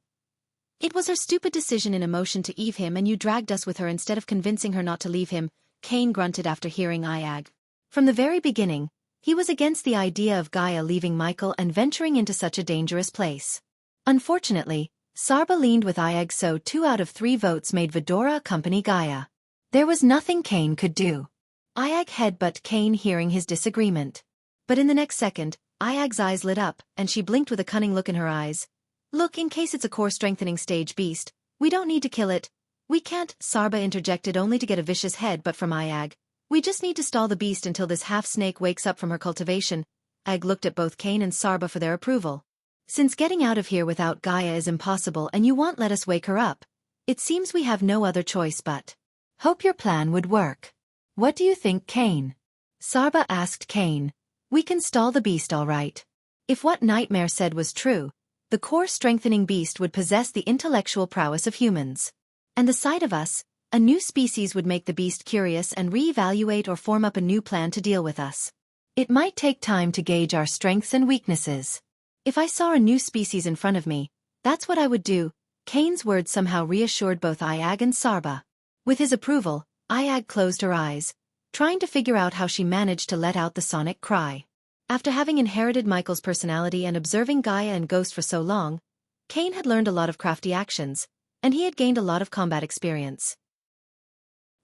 It was her stupid decision in emotion to leave him and you dragged us with her instead of convincing her not to leave him, Kane grunted after hearing Ayag. From the very beginning, he was against the idea of Gaia leaving Michael and venturing into such a dangerous place. Unfortunately, Sarba leaned with Ayag, so 2 out of 3 votes made Vidora accompany Gaia. There was nothing Kane could do. Ayag headbutt Kane hearing his disagreement. But in the next second, Ayag's eyes lit up, and she blinked with a cunning look in her eyes. Look, in case it's a core strengthening stage beast, we don't need to kill it. We can't, Sarba interjected only to get a vicious headbutt from Ayag. We just need to stall the beast until this half-snake wakes up from her cultivation. Ayag looked at both Kane and Sarba for their approval. Since getting out of here without Gaia is impossible and you won't let us wake her up, it seems we have no other choice but. Hope your plan would work. What do you think, Kane? Sarba asked Kane. We can stall the beast all right. If what Nightmare said was true, the core strengthening beast would possess the intellectual prowess of humans. And the sight of us, a new species, would make the beast curious and re-evaluate or form up a new plan to deal with us. It might take time to gauge our strengths and weaknesses. If I saw a new species in front of me, that's what I would do. Kane's words somehow reassured both Ayag and Sarba. With his approval, Ayag closed her eyes, trying to figure out how she managed to let out the sonic cry. After having inherited Michael's personality and observing Gaia and Ghost for so long, Kane had learned a lot of crafty actions, and he had gained a lot of combat experience.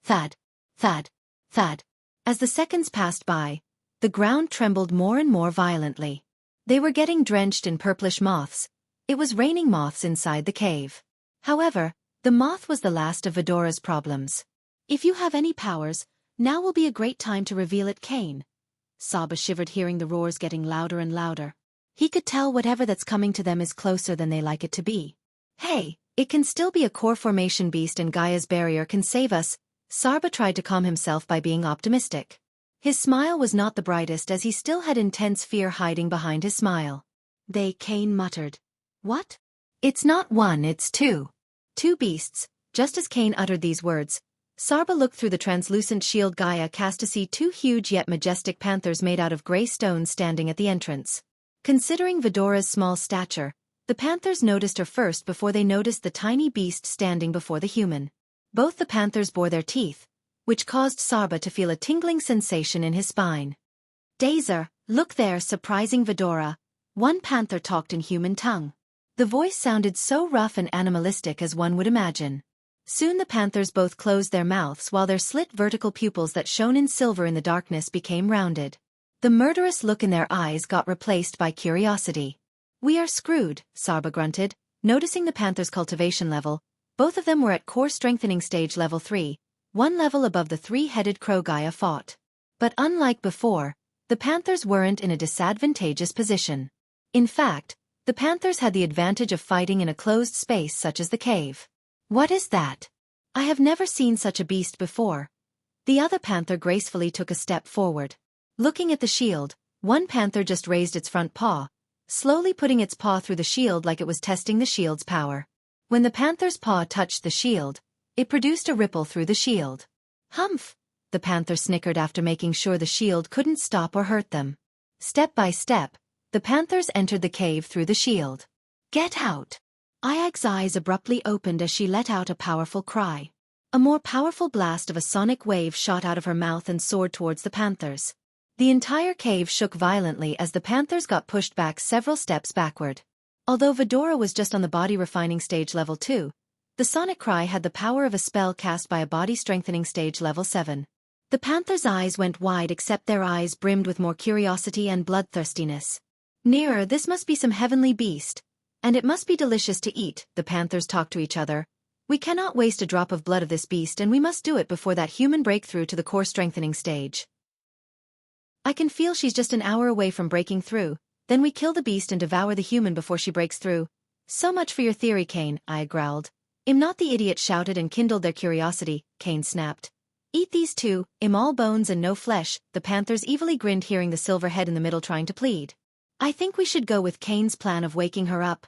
Thud, thud, thud. As the seconds passed by, The ground trembled more and more violently. They were getting drenched in purplish moths. It was raining moths inside the cave. However, the moth was the last of Vidora's problems. "If you have any powers, now will be a great time to reveal it, Cain." Saba shivered hearing the roars getting louder and louder. He could tell whatever that's coming to them is closer than they like it to be. "Hey, it can still be a core formation beast and Gaia's barrier can save us." Sarba tried to calm himself by being optimistic. His smile was not the brightest as he still had intense fear hiding behind his smile. Cain muttered. "What? It's not one, it's two." Two beasts. Just as Cain uttered these words, Sarba looked through the translucent shield Gaia cast to see two huge yet majestic panthers made out of gray stone standing at the entrance. Considering Vidora's small stature, the panthers noticed her first before they noticed the tiny beast standing before the human. Both the panthers bore their teeth, which caused Sarba to feel a tingling sensation in his spine. "Dazer, look there," surprising Vidora. One panther talked in human tongue. The voice sounded so rough and animalistic as one would imagine. Soon the panthers both closed their mouths while their slit vertical pupils that shone in silver in the darkness became rounded. The murderous look in their eyes got replaced by curiosity. "We are screwed," Sarba grunted, noticing the panther's cultivation level. Both of them were at core strengthening stage level 3, one level above the three-headed crow Gaia fought. But unlike before, the panthers weren't in a disadvantageous position. In fact, the panthers had the advantage of fighting in a closed space such as the cave. "What is that? I have never seen such a beast before." The other panther gracefully took a step forward. Looking at the shield, one panther just raised its front paw, slowly putting its paw through the shield like it was testing the shield's power. When the panther's paw touched the shield, it produced a ripple through the shield. "Humph!" the panther snickered after making sure the shield couldn't stop or hurt them. Step by step, the panthers entered the cave through the shield. "Get out!" Ayag's eyes abruptly opened as she let out a powerful cry. A more powerful blast of a sonic wave shot out of her mouth and soared towards the panthers. The entire cave shook violently as the panthers got pushed back several steps backward. Although Vidora was just on the body refining stage level 2, the sonic cry had the power of a spell cast by a body strengthening stage level 7. The panthers' eyes went wide except their eyes brimmed with more curiosity and bloodthirstiness. "Nearer, this must be some heavenly beast. And it must be delicious to eat," the panthers talked to each other. "We cannot waste a drop of blood of this beast and we must do it before that human breakthrough to the core strengthening stage. I can feel she's just an hour away from breaking through, then we kill the beast and devour the human before she breaks through." "So much for your theory, Cain," I growled. "Im not," the idiot shouted and kindled their curiosity. Cain snapped. "Eat these too, im all bones and no flesh," the panthers evilly grinned hearing the silver head in the middle trying to plead. "I think we should go with Cain's plan of waking her up."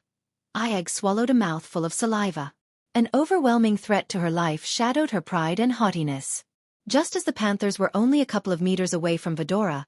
Ayag swallowed a mouthful of saliva. An overwhelming threat to her life shadowed her pride and haughtiness. Just as the panthers were only a couple of meters away from Vidora,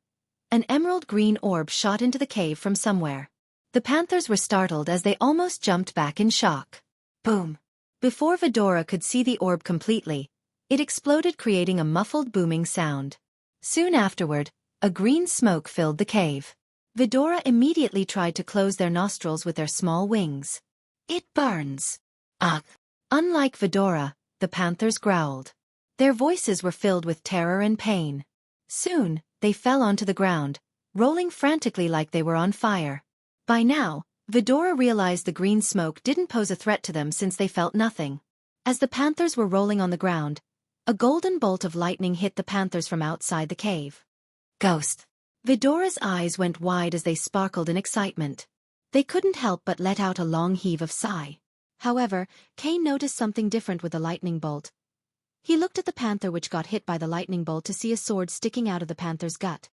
an emerald green orb shot into the cave from somewhere. The panthers were startled as they almost jumped back in shock. Boom! Before Vidora could see the orb completely, it exploded creating a muffled booming sound. Soon afterward, a green smoke filled the cave. Vidora immediately tried to close their nostrils with their small wings. "It burns." "Ugh." Unlike Vidora, the panthers growled. Their voices were filled with terror and pain. Soon, they fell onto the ground, rolling frantically like they were on fire. By now, Vidora realized the green smoke didn't pose a threat to them since they felt nothing. As the panthers were rolling on the ground, a golden bolt of lightning hit the panthers from outside the cave. "Ghost." Vidora's eyes went wide as they sparkled in excitement. They couldn't help but let out a long heave of sigh. However, Cain noticed something different with the lightning bolt. He looked at the panther which got hit by the lightning bolt to see a sword sticking out of the panther's gut.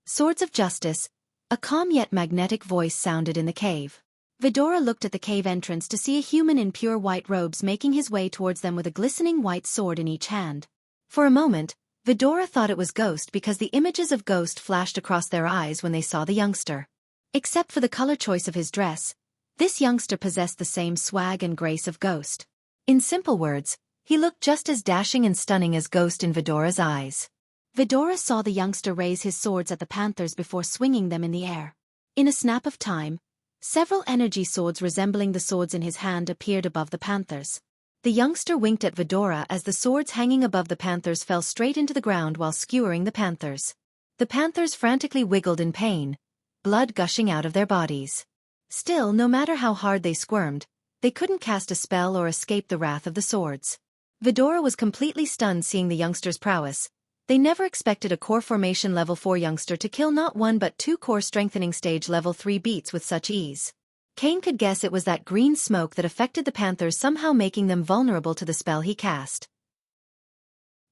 "Swords of justice," a calm yet magnetic voice sounded in the cave. Vidora looked at the cave entrance to see a human in pure white robes making his way towards them with a glistening white sword in each hand. For a moment, Vidora thought it was Ghost because the images of Ghost flashed across their eyes when they saw the youngster. Except for the color choice of his dress, this youngster possessed the same swag and grace of Ghost. In simple words, he looked just as dashing and stunning as Ghost in Vidora's eyes. Vidora saw the youngster raise his swords at the panthers before swinging them in the air. In a snap of time, several energy swords resembling the swords in his hand appeared above the panthers. The youngster winked at Vidora as the swords hanging above the panthers fell straight into the ground while skewering the panthers. The panthers frantically wiggled in pain, blood gushing out of their bodies. Still, no matter how hard they squirmed, they couldn't cast a spell or escape the wrath of the swords. Vidora was completely stunned seeing the youngster's prowess. They never expected a core formation level 4 youngster to kill not one but 2 core strengthening stage level 3 beats with such ease. Cain could guess it was that green smoke that affected the panthers, somehow making them vulnerable to the spell he cast.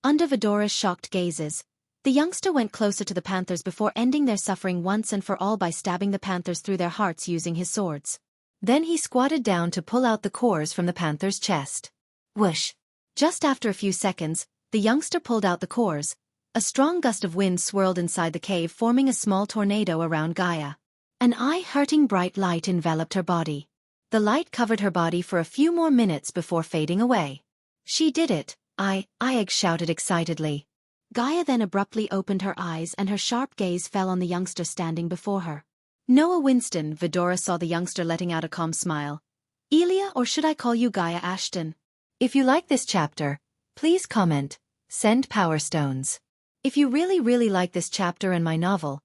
Under Vidora's shocked gazes, the youngster went closer to the panthers before ending their suffering once and for all by stabbing the panthers through their hearts using his swords. Then he squatted down to pull out the cores from the panther's chest. Whoosh! Just after a few seconds, the youngster pulled out the cores. A strong gust of wind swirled inside the cave, forming a small tornado around Gaia. An eye-hurting bright light enveloped her body. The light covered her body for a few more minutes before fading away. She did it, Ayag shouted excitedly. Gaia then abruptly opened her eyes and her sharp gaze fell on the youngster standing before her. Noah Winston, Vidora saw the youngster letting out a calm smile. Elia, or should I call you Gaia Ashton? If you like this chapter, please comment, send power stones. If you really like this chapter and my novel,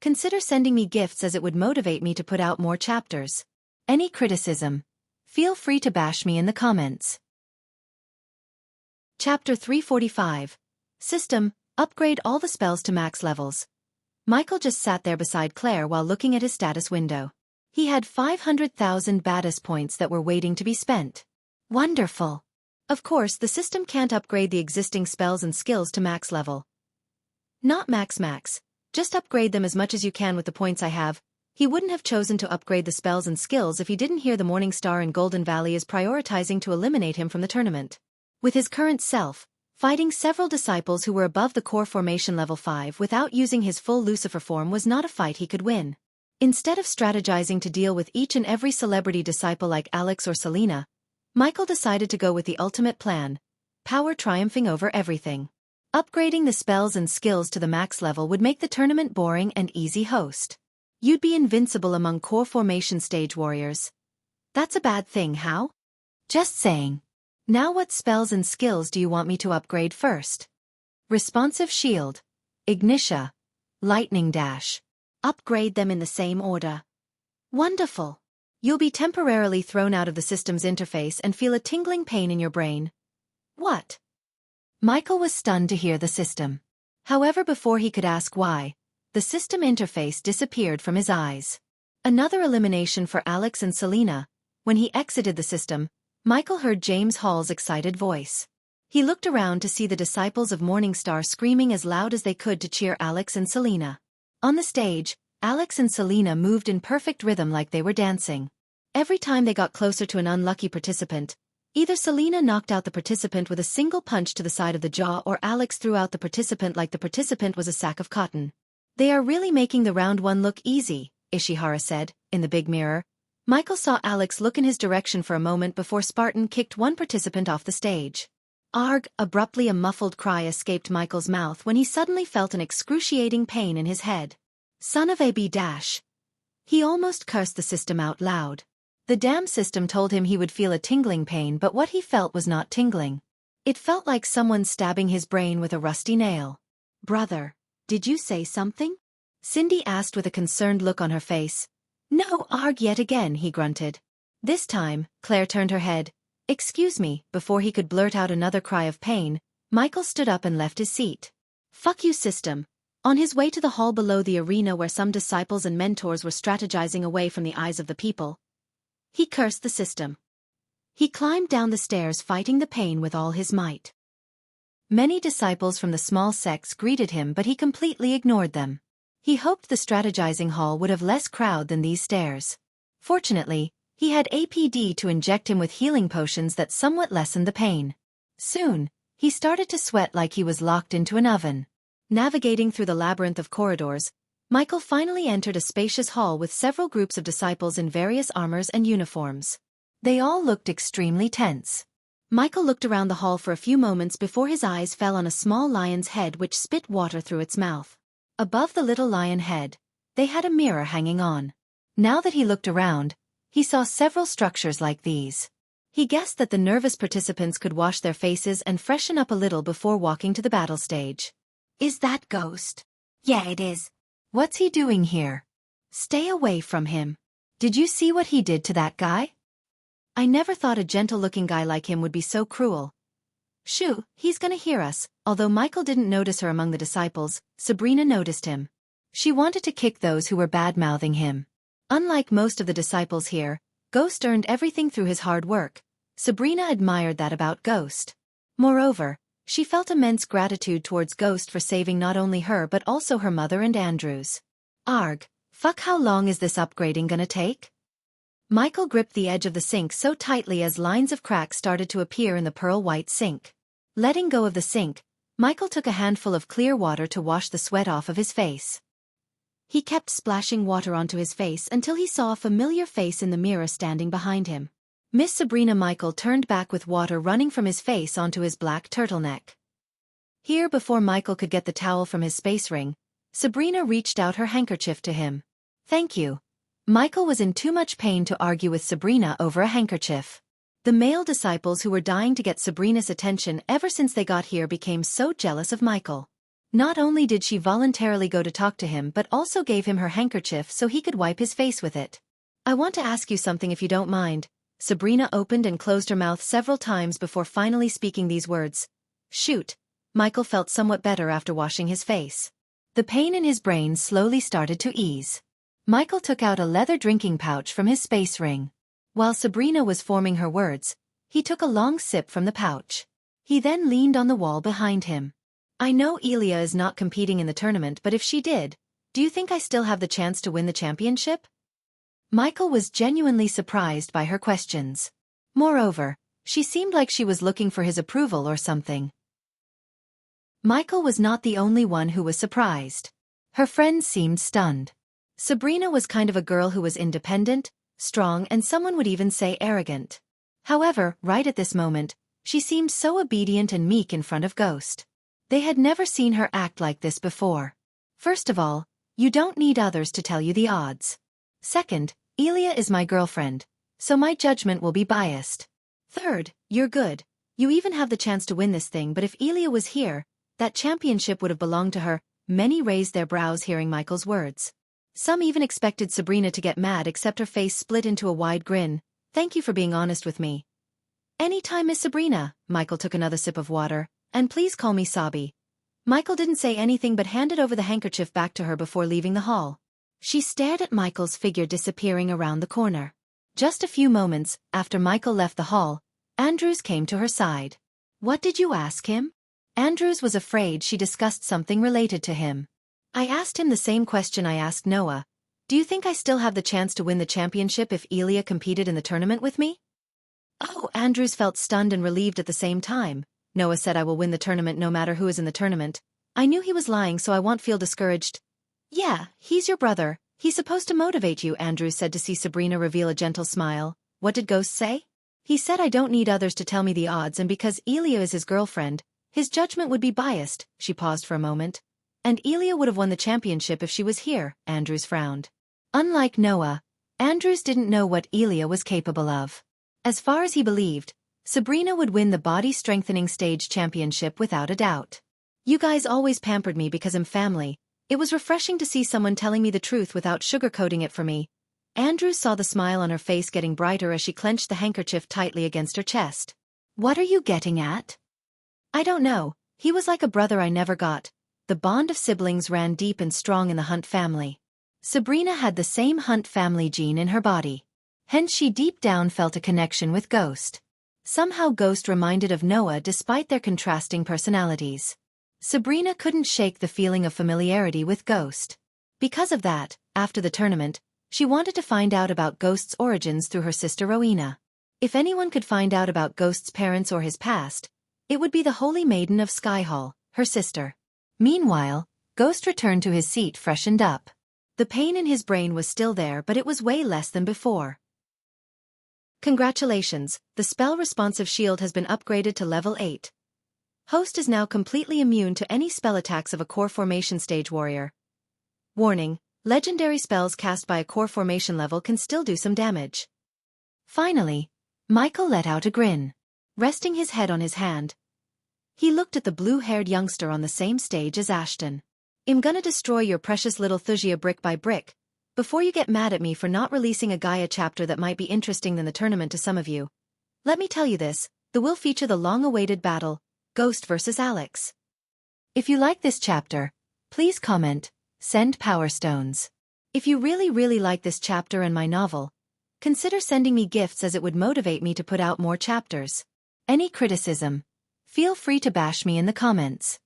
consider sending me gifts as it would motivate me to put out more chapters. Any criticism, feel free to bash me in the comments. Chapter 345. System, upgrade all the spells to max levels. Michael just sat there beside Claire while looking at his status window. He had 500,000 badass points that were waiting to be spent. Wonderful. Of course, the system can't upgrade the existing spells and skills to max level. Not max, just upgrade them as much as you can with the points I have. He wouldn't have chosen to upgrade the spells and skills if he didn't hear the Morning Star in Golden Valley is prioritizing to eliminate him from the tournament. With his current self, fighting several disciples who were above the core formation level 5 without using his full Lucifer form was not a fight he could win. Instead of strategizing to deal with each and every celebrity disciple like Alex or Selena, Michael decided to go with the ultimate plan, power triumphing over everything. Upgrading the spells and skills to the max level would make the tournament boring and easy host. You'd be invincible among core formation stage warriors. That's a bad thing, how? Just saying. Now what spells and skills do you want me to upgrade first? Responsive Shield, Ignitia, Lightning Dash. Upgrade them in the same order. Wonderful. You'll be temporarily thrown out of the system's interface and feel a tingling pain in your brain. What? Michael was stunned to hear the system. However, before he could ask why, the system interface disappeared from his eyes. Another elimination for Alex and Selena. When he exited the system, Michael heard James Hall's excited voice. He looked around to see the disciples of Morningstar screaming as loud as they could to cheer Alex and Selena. On the stage, Alex and Selena moved in perfect rhythm like they were dancing. Every time they got closer to an unlucky participant, either Selena knocked out the participant with a single punch to the side of the jaw or Alex threw out the participant like the participant was a sack of cotton. They are really making the round one look easy, Ishihara said, in the big mirror. Michael saw Alex look in his direction for a moment before Spartan kicked one participant off the stage. Arg! Abruptly a muffled cry escaped Michael's mouth when he suddenly felt an excruciating pain in his head. Son of a b dash. He almost cursed the system out loud. The damn system told him he would feel a tingling pain, but what he felt was not tingling. It felt like someone stabbing his brain with a rusty nail. Brother, did you say something? Cindy asked with a concerned look on her face. No, arg yet again, he grunted. This time, Claire turned her head. Excuse me, before he could blurt out another cry of pain, Michael stood up and left his seat. Fuck you, system. On his way to the hall below the arena where some disciples and mentors were strategizing away from the eyes of the people, he cursed the system. He climbed down the stairs fighting the pain with all his might. Many disciples from the small sects greeted him, but he completely ignored them. He hoped the strategizing hall would have less crowd than these stairs. Fortunately, he had APD to inject him with healing potions that somewhat lessened the pain. Soon, he started to sweat like he was locked into an oven. Navigating through the labyrinth of corridors, Michael finally entered a spacious hall with several groups of disciples in various armors and uniforms. They all looked extremely tense. Michael looked around the hall for a few moments before his eyes fell on a small lion's head which spit water through its mouth. Above the little lion head, they had a mirror hanging on. Now that he looked around, he saw several structures like these. He guessed that the nervous participants could wash their faces and freshen up a little before walking to the battle stage. Is that Ghost? Yeah, it is. What's he doing here? Stay away from him. Did you see what he did to that guy? I never thought a gentle-looking guy like him would be so cruel. Shoo, he's gonna hear us. Although Michael didn't notice her among the disciples, Sabrina noticed him. She wanted to kick those who were bad-mouthing him. Unlike most of the disciples here, Ghost earned everything through his hard work. Sabrina admired that about Ghost. Moreover, she felt immense gratitude towards Ghost for saving not only her but also her mother and Andrews. Arg, fuck, how long is this upgrading gonna take? Michael gripped the edge of the sink so tightly as lines of cracks started to appear in the pearl-white sink. Letting go of the sink, Michael took a handful of clear water to wash the sweat off of his face. He kept splashing water onto his face until he saw a familiar face in the mirror standing behind him. Miss Sabrina. Michael turned back with water running from his face onto his black turtleneck. Here, before Michael could get the towel from his space ring, Sabrina reached out her handkerchief to him. Thank you. Michael was in too much pain to argue with Sabrina over a handkerchief. The male disciples who were dying to get Sabrina's attention ever since they got here became so jealous of Michael. Not only did she voluntarily go to talk to him but also gave him her handkerchief so he could wipe his face with it. I want to ask you something if you don't mind. Sabrina opened and closed her mouth several times before finally speaking these words. Shoot. Michael felt somewhat better after washing his face. The pain in his brain slowly started to ease. Michael took out a leather drinking pouch from his space ring. While Sabrina was forming her words, he took a long sip from the pouch. He then leaned on the wall behind him. I know Elia is not competing in the tournament, but if she did, do you think I still have the chance to win the championship? Michael was genuinely surprised by her questions. Moreover, she seemed like she was looking for his approval or something. Michael was not the only one who was surprised. Her friends seemed stunned. Sabrina was kind of a girl who was independent, strong, and someone would even say arrogant. However, right at this moment, she seemed so obedient and meek in front of Ghost. They had never seen her act like this before. First of all, you don't need others to tell you the odds. Second, Elia is my girlfriend, so my judgment will be biased. Third, you're good. You even have the chance to win this thing, but if Elia was here, that championship would have belonged to her. Many raised their brows hearing Michael's words. Some even expected Sabrina to get mad, except her face split into a wide grin. Thank you for being honest with me. Anytime, Miss Sabrina. Michael took another sip of water. And please call me Sabi. Michael didn't say anything but handed over the handkerchief back to her before leaving the hall. She stared at Michael's figure disappearing around the corner. Just a few moments after Michael left the hall, Andrews came to her side. What did you ask him? Andrews was afraid she discussed something related to him. I asked him the same question I asked Noah. Do you think I still have the chance to win the championship if Elia competed in the tournament with me? Oh, Andrews felt stunned and relieved at the same time. Noah said I will win the tournament no matter who is in the tournament. I knew he was lying, so I won't feel discouraged. Yeah, he's your brother. He's supposed to motivate you, Andrews said to see Sabrina reveal a gentle smile. What did Ghost say? He said I don't need others to tell me the odds, and because Elia is his girlfriend, his judgment would be biased. She paused for a moment. And Elia would have won the championship if she was here, Andrews frowned. Unlike Noah, Andrews didn't know what Elia was capable of. As far as he believed, Sabrina would win the body strengthening stage championship without a doubt. You guys always pampered me because I'm family. It was refreshing to see someone telling me the truth without sugarcoating it for me. Andrews saw the smile on her face getting brighter as she clenched the handkerchief tightly against her chest. What are you getting at? I don't know. He was like a brother I never got. The bond of siblings ran deep and strong in the Hunt family. Sabrina had the same Hunt family gene in her body. Hence she deep down felt a connection with Ghost. Somehow Ghost reminded of Noah despite their contrasting personalities. Sabrina couldn't shake the feeling of familiarity with Ghost. Because of that, after the tournament, she wanted to find out about Ghost's origins through her sister Rowena. If anyone could find out about Ghost's parents or his past, it would be the Holy Maiden of Skyhall, her sister. Meanwhile, Ghost returned to his seat freshened up. The pain in his brain was still there, but it was way less than before. Congratulations, the spell-responsive shield has been upgraded to level 8. Host is now completely immune to any spell attacks of a core formation stage warrior. Warning, legendary spells cast by a core formation level can still do some damage. Finally, Michael let out a grin. Resting his head on his hand, he looked at the blue-haired youngster on the same stage as Ashton. I'm gonna destroy your precious little Thuxia brick by brick. Before you get mad at me for not releasing a Gaia chapter that might be interesting than the tournament to some of you, let me tell you this, the will feature the long-awaited battle, Ghost vs. Alex. If you like this chapter, please comment, send Power Stones. If you really like this chapter and my novel, consider sending me gifts as it would motivate me to put out more chapters. Any criticism, feel free to bash me in the comments.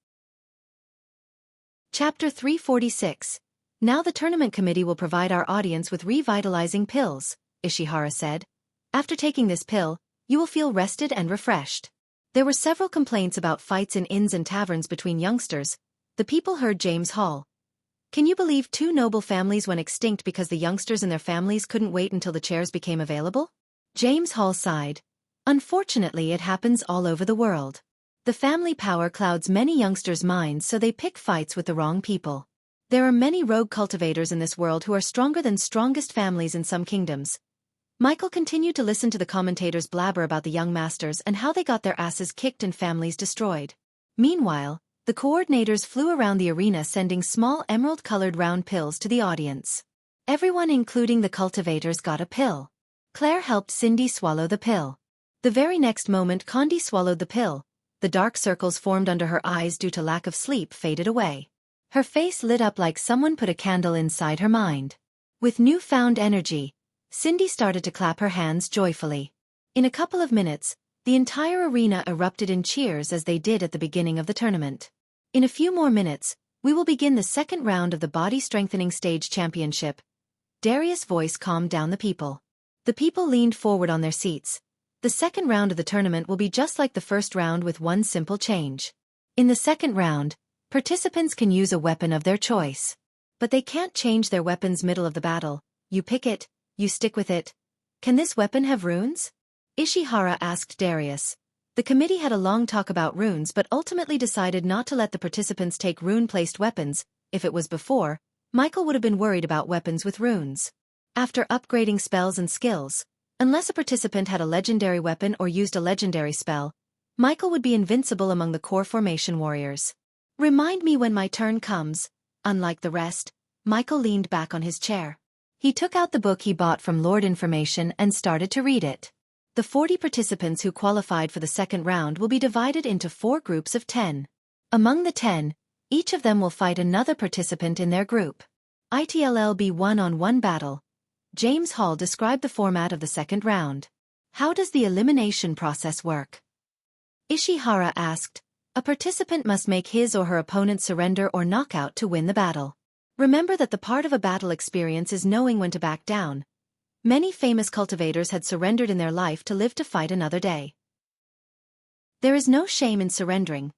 Chapter 346. Now the tournament committee will provide our audience with revitalizing pills, Ishihara said. After taking this pill, you will feel rested and refreshed. There were several complaints about fights in inns and taverns between youngsters. The people heard James Hall. Can you believe 2 noble families went extinct because the youngsters and their families couldn't wait until the chairs became available? James Hall sighed. Unfortunately, it happens all over the world. The family power clouds many youngsters' minds, so they pick fights with the wrong people. There are many rogue cultivators in this world who are stronger than strongest families in some kingdoms. Michael continued to listen to the commentators blabber about the young masters and how they got their asses kicked and families destroyed. Meanwhile, the coordinators flew around the arena sending small emerald-colored round pills to the audience. Everyone, including the cultivators, got a pill. Claire helped Cindy swallow the pill. The very next moment Condi swallowed the pill. The dark circles formed under her eyes due to lack of sleep faded away. Her face lit up like someone put a candle inside her mind. With newfound energy, Cindy started to clap her hands joyfully. In a couple of minutes, the entire arena erupted in cheers as they did at the beginning of the tournament. In a few more minutes, we will begin the second round of the Body Strengthening Stage Championship. Darius' voice calmed down the people. The people leaned forward on their seats. The second round of the tournament will be just like the first round with one simple change. In the second round, participants can use a weapon of their choice. But they can't change their weapons middle of the battle. You pick it, you stick with it. Can this weapon have runes? Ishihara asked Darius. The committee had a long talk about runes but ultimately decided not to let the participants take rune-placed weapons. If it was before, Michael would have been worried about weapons with runes. After upgrading spells and skills, unless a participant had a legendary weapon or used a legendary spell, Michael would be invincible among the core formation warriors. Remind me when my turn comes. Unlike the rest, Michael leaned back on his chair. He took out the book he bought from Lord Information and started to read it. The 40 participants who qualified for the second round will be divided into 4 groups of 10. Among the 10, each of them will fight another participant in their group. It'll be one-on-one battle. James Hall described the format of the second round. How does the elimination process work? Ishihara asked. A participant must make his or her opponent surrender or knock out to win the battle. Remember that the part of a battle experience is knowing when to back down. Many famous cultivators had surrendered in their life to live to fight another day. There is no shame in surrendering.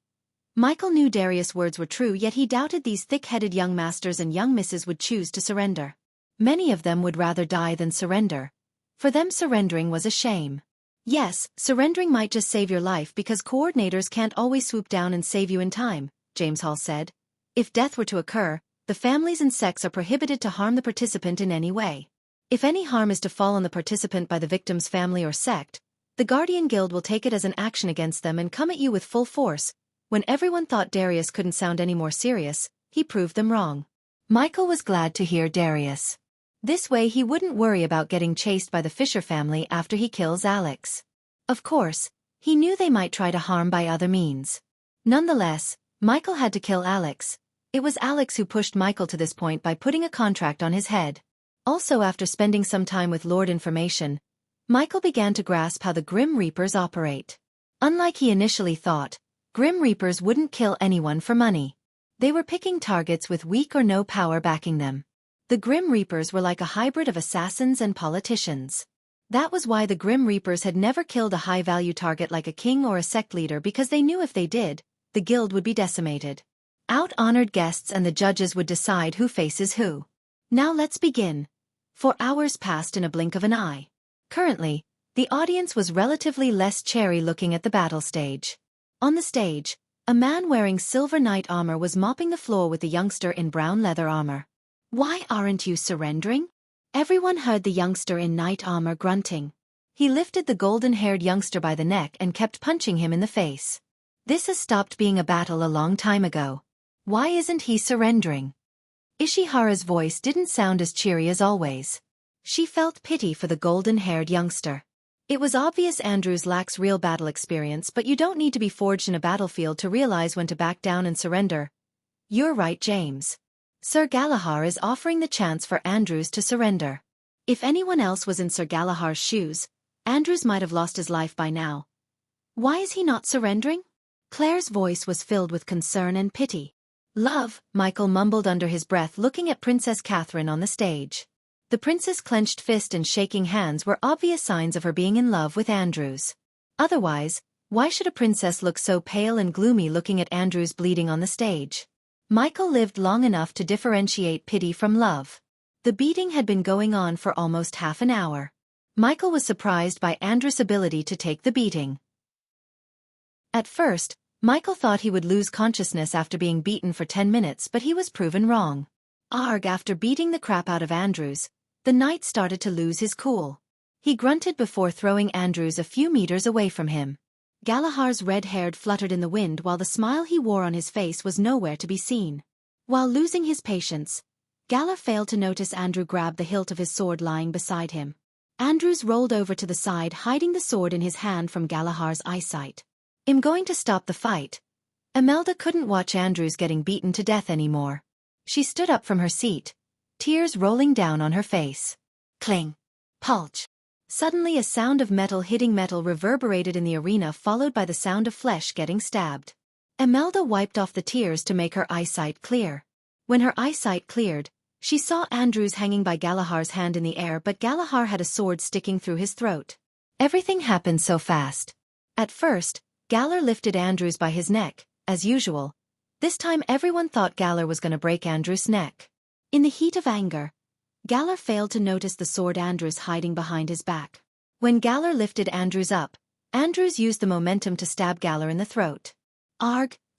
Michael knew Darius' words were true, yet he doubted these thick-headed young masters and young misses would choose to surrender. Many of them would rather die than surrender. For them, surrendering was a shame. Yes, surrendering might just save your life because coordinators can't always swoop down and save you in time, James Hall said. If death were to occur, the families and sects are prohibited to harm the participant in any way. If any harm is to fall on the participant by the victim's family or sect, the Guardian Guild will take it as an action against them and come at you with full force. When everyone thought Darius couldn't sound any more serious, he proved them wrong. Michael was glad to hear Darius. This way he wouldn't worry about getting chased by the Fisher family after he kills Alex. Of course, he knew they might try to harm by other means. Nonetheless, Michael had to kill Alex. It was Alex who pushed Michael to this point by putting a contract on his head. Also, after spending some time with Lord Information, Michael began to grasp how the Grim Reapers operate. Unlike he initially thought, Grim Reapers wouldn't kill anyone for money. They were picking targets with weak or no power backing them. The Grim Reapers were like a hybrid of assassins and politicians. That was why the Grim Reapers had never killed a high-value target like a king or a sect leader, because they knew if they did, the guild would be decimated. Out-honored guests and the judges would decide who faces who. Now let's begin. 4 hours passed in a blink of an eye. Currently, the audience was relatively less cheery looking at the battle stage. On the stage, a man wearing silver knight armor was mopping the floor with a youngster in brown leather armor. Why aren't you surrendering? Everyone heard the youngster in knight armor grunting. He lifted the golden-haired youngster by the neck and kept punching him in the face. This has stopped being a battle a long time ago. Why isn't he surrendering? Ishihara's voice didn't sound as cheery as always. She felt pity for the golden-haired youngster. It was obvious Andrews lacks real battle experience, but you don't need to be forged in a battlefield to realize when to back down and surrender. You're right, James. Sir Galahar is offering the chance for Andrews to surrender. If anyone else was in Sir Galahar's shoes, Andrews might have lost his life by now. Why is he not surrendering? Claire's voice was filled with concern and pity. Love, Michael mumbled under his breath, looking at Princess Catherine on the stage. The princess' clenched fist and shaking hands were obvious signs of her being in love with Andrews. Otherwise, why should a princess look so pale and gloomy looking at Andrews bleeding on the stage? Michael lived long enough to differentiate pity from love. The beating had been going on for almost half an hour. Michael was surprised by Andrews' ability to take the beating. At first, Michael thought he would lose consciousness after being beaten for 10 minutes, but he was proven wrong. After beating the crap out of Andrews, the knight started to lose his cool. He grunted before throwing Andrews a few meters away from him. Galahar's red hair fluttered in the wind while the smile he wore on his face was nowhere to be seen. While losing his patience, Galar failed to notice Andrew grab the hilt of his sword lying beside him. Andrews rolled over to the side, hiding the sword in his hand from Galahar's eyesight. I'm going to stop the fight. Imelda couldn't watch Andrews getting beaten to death anymore. She stood up from her seat, tears rolling down on her face. Cling. Pulch. Suddenly a sound of metal hitting metal reverberated in the arena, followed by the sound of flesh getting stabbed. Imelda wiped off the tears to make her eyesight clear. When her eyesight cleared, she saw Andrews hanging by Galahar's hand in the air, but Galahar had a sword sticking through his throat. Everything happened so fast. At first, Galar lifted Andrews by his neck, as usual. This time everyone thought Galar was going to break Andrews' neck. In the heat of anger, Galar failed to notice the sword Andrews hiding behind his back. When Galar lifted Andrews up, Andrews used the momentum to stab Galar in the throat.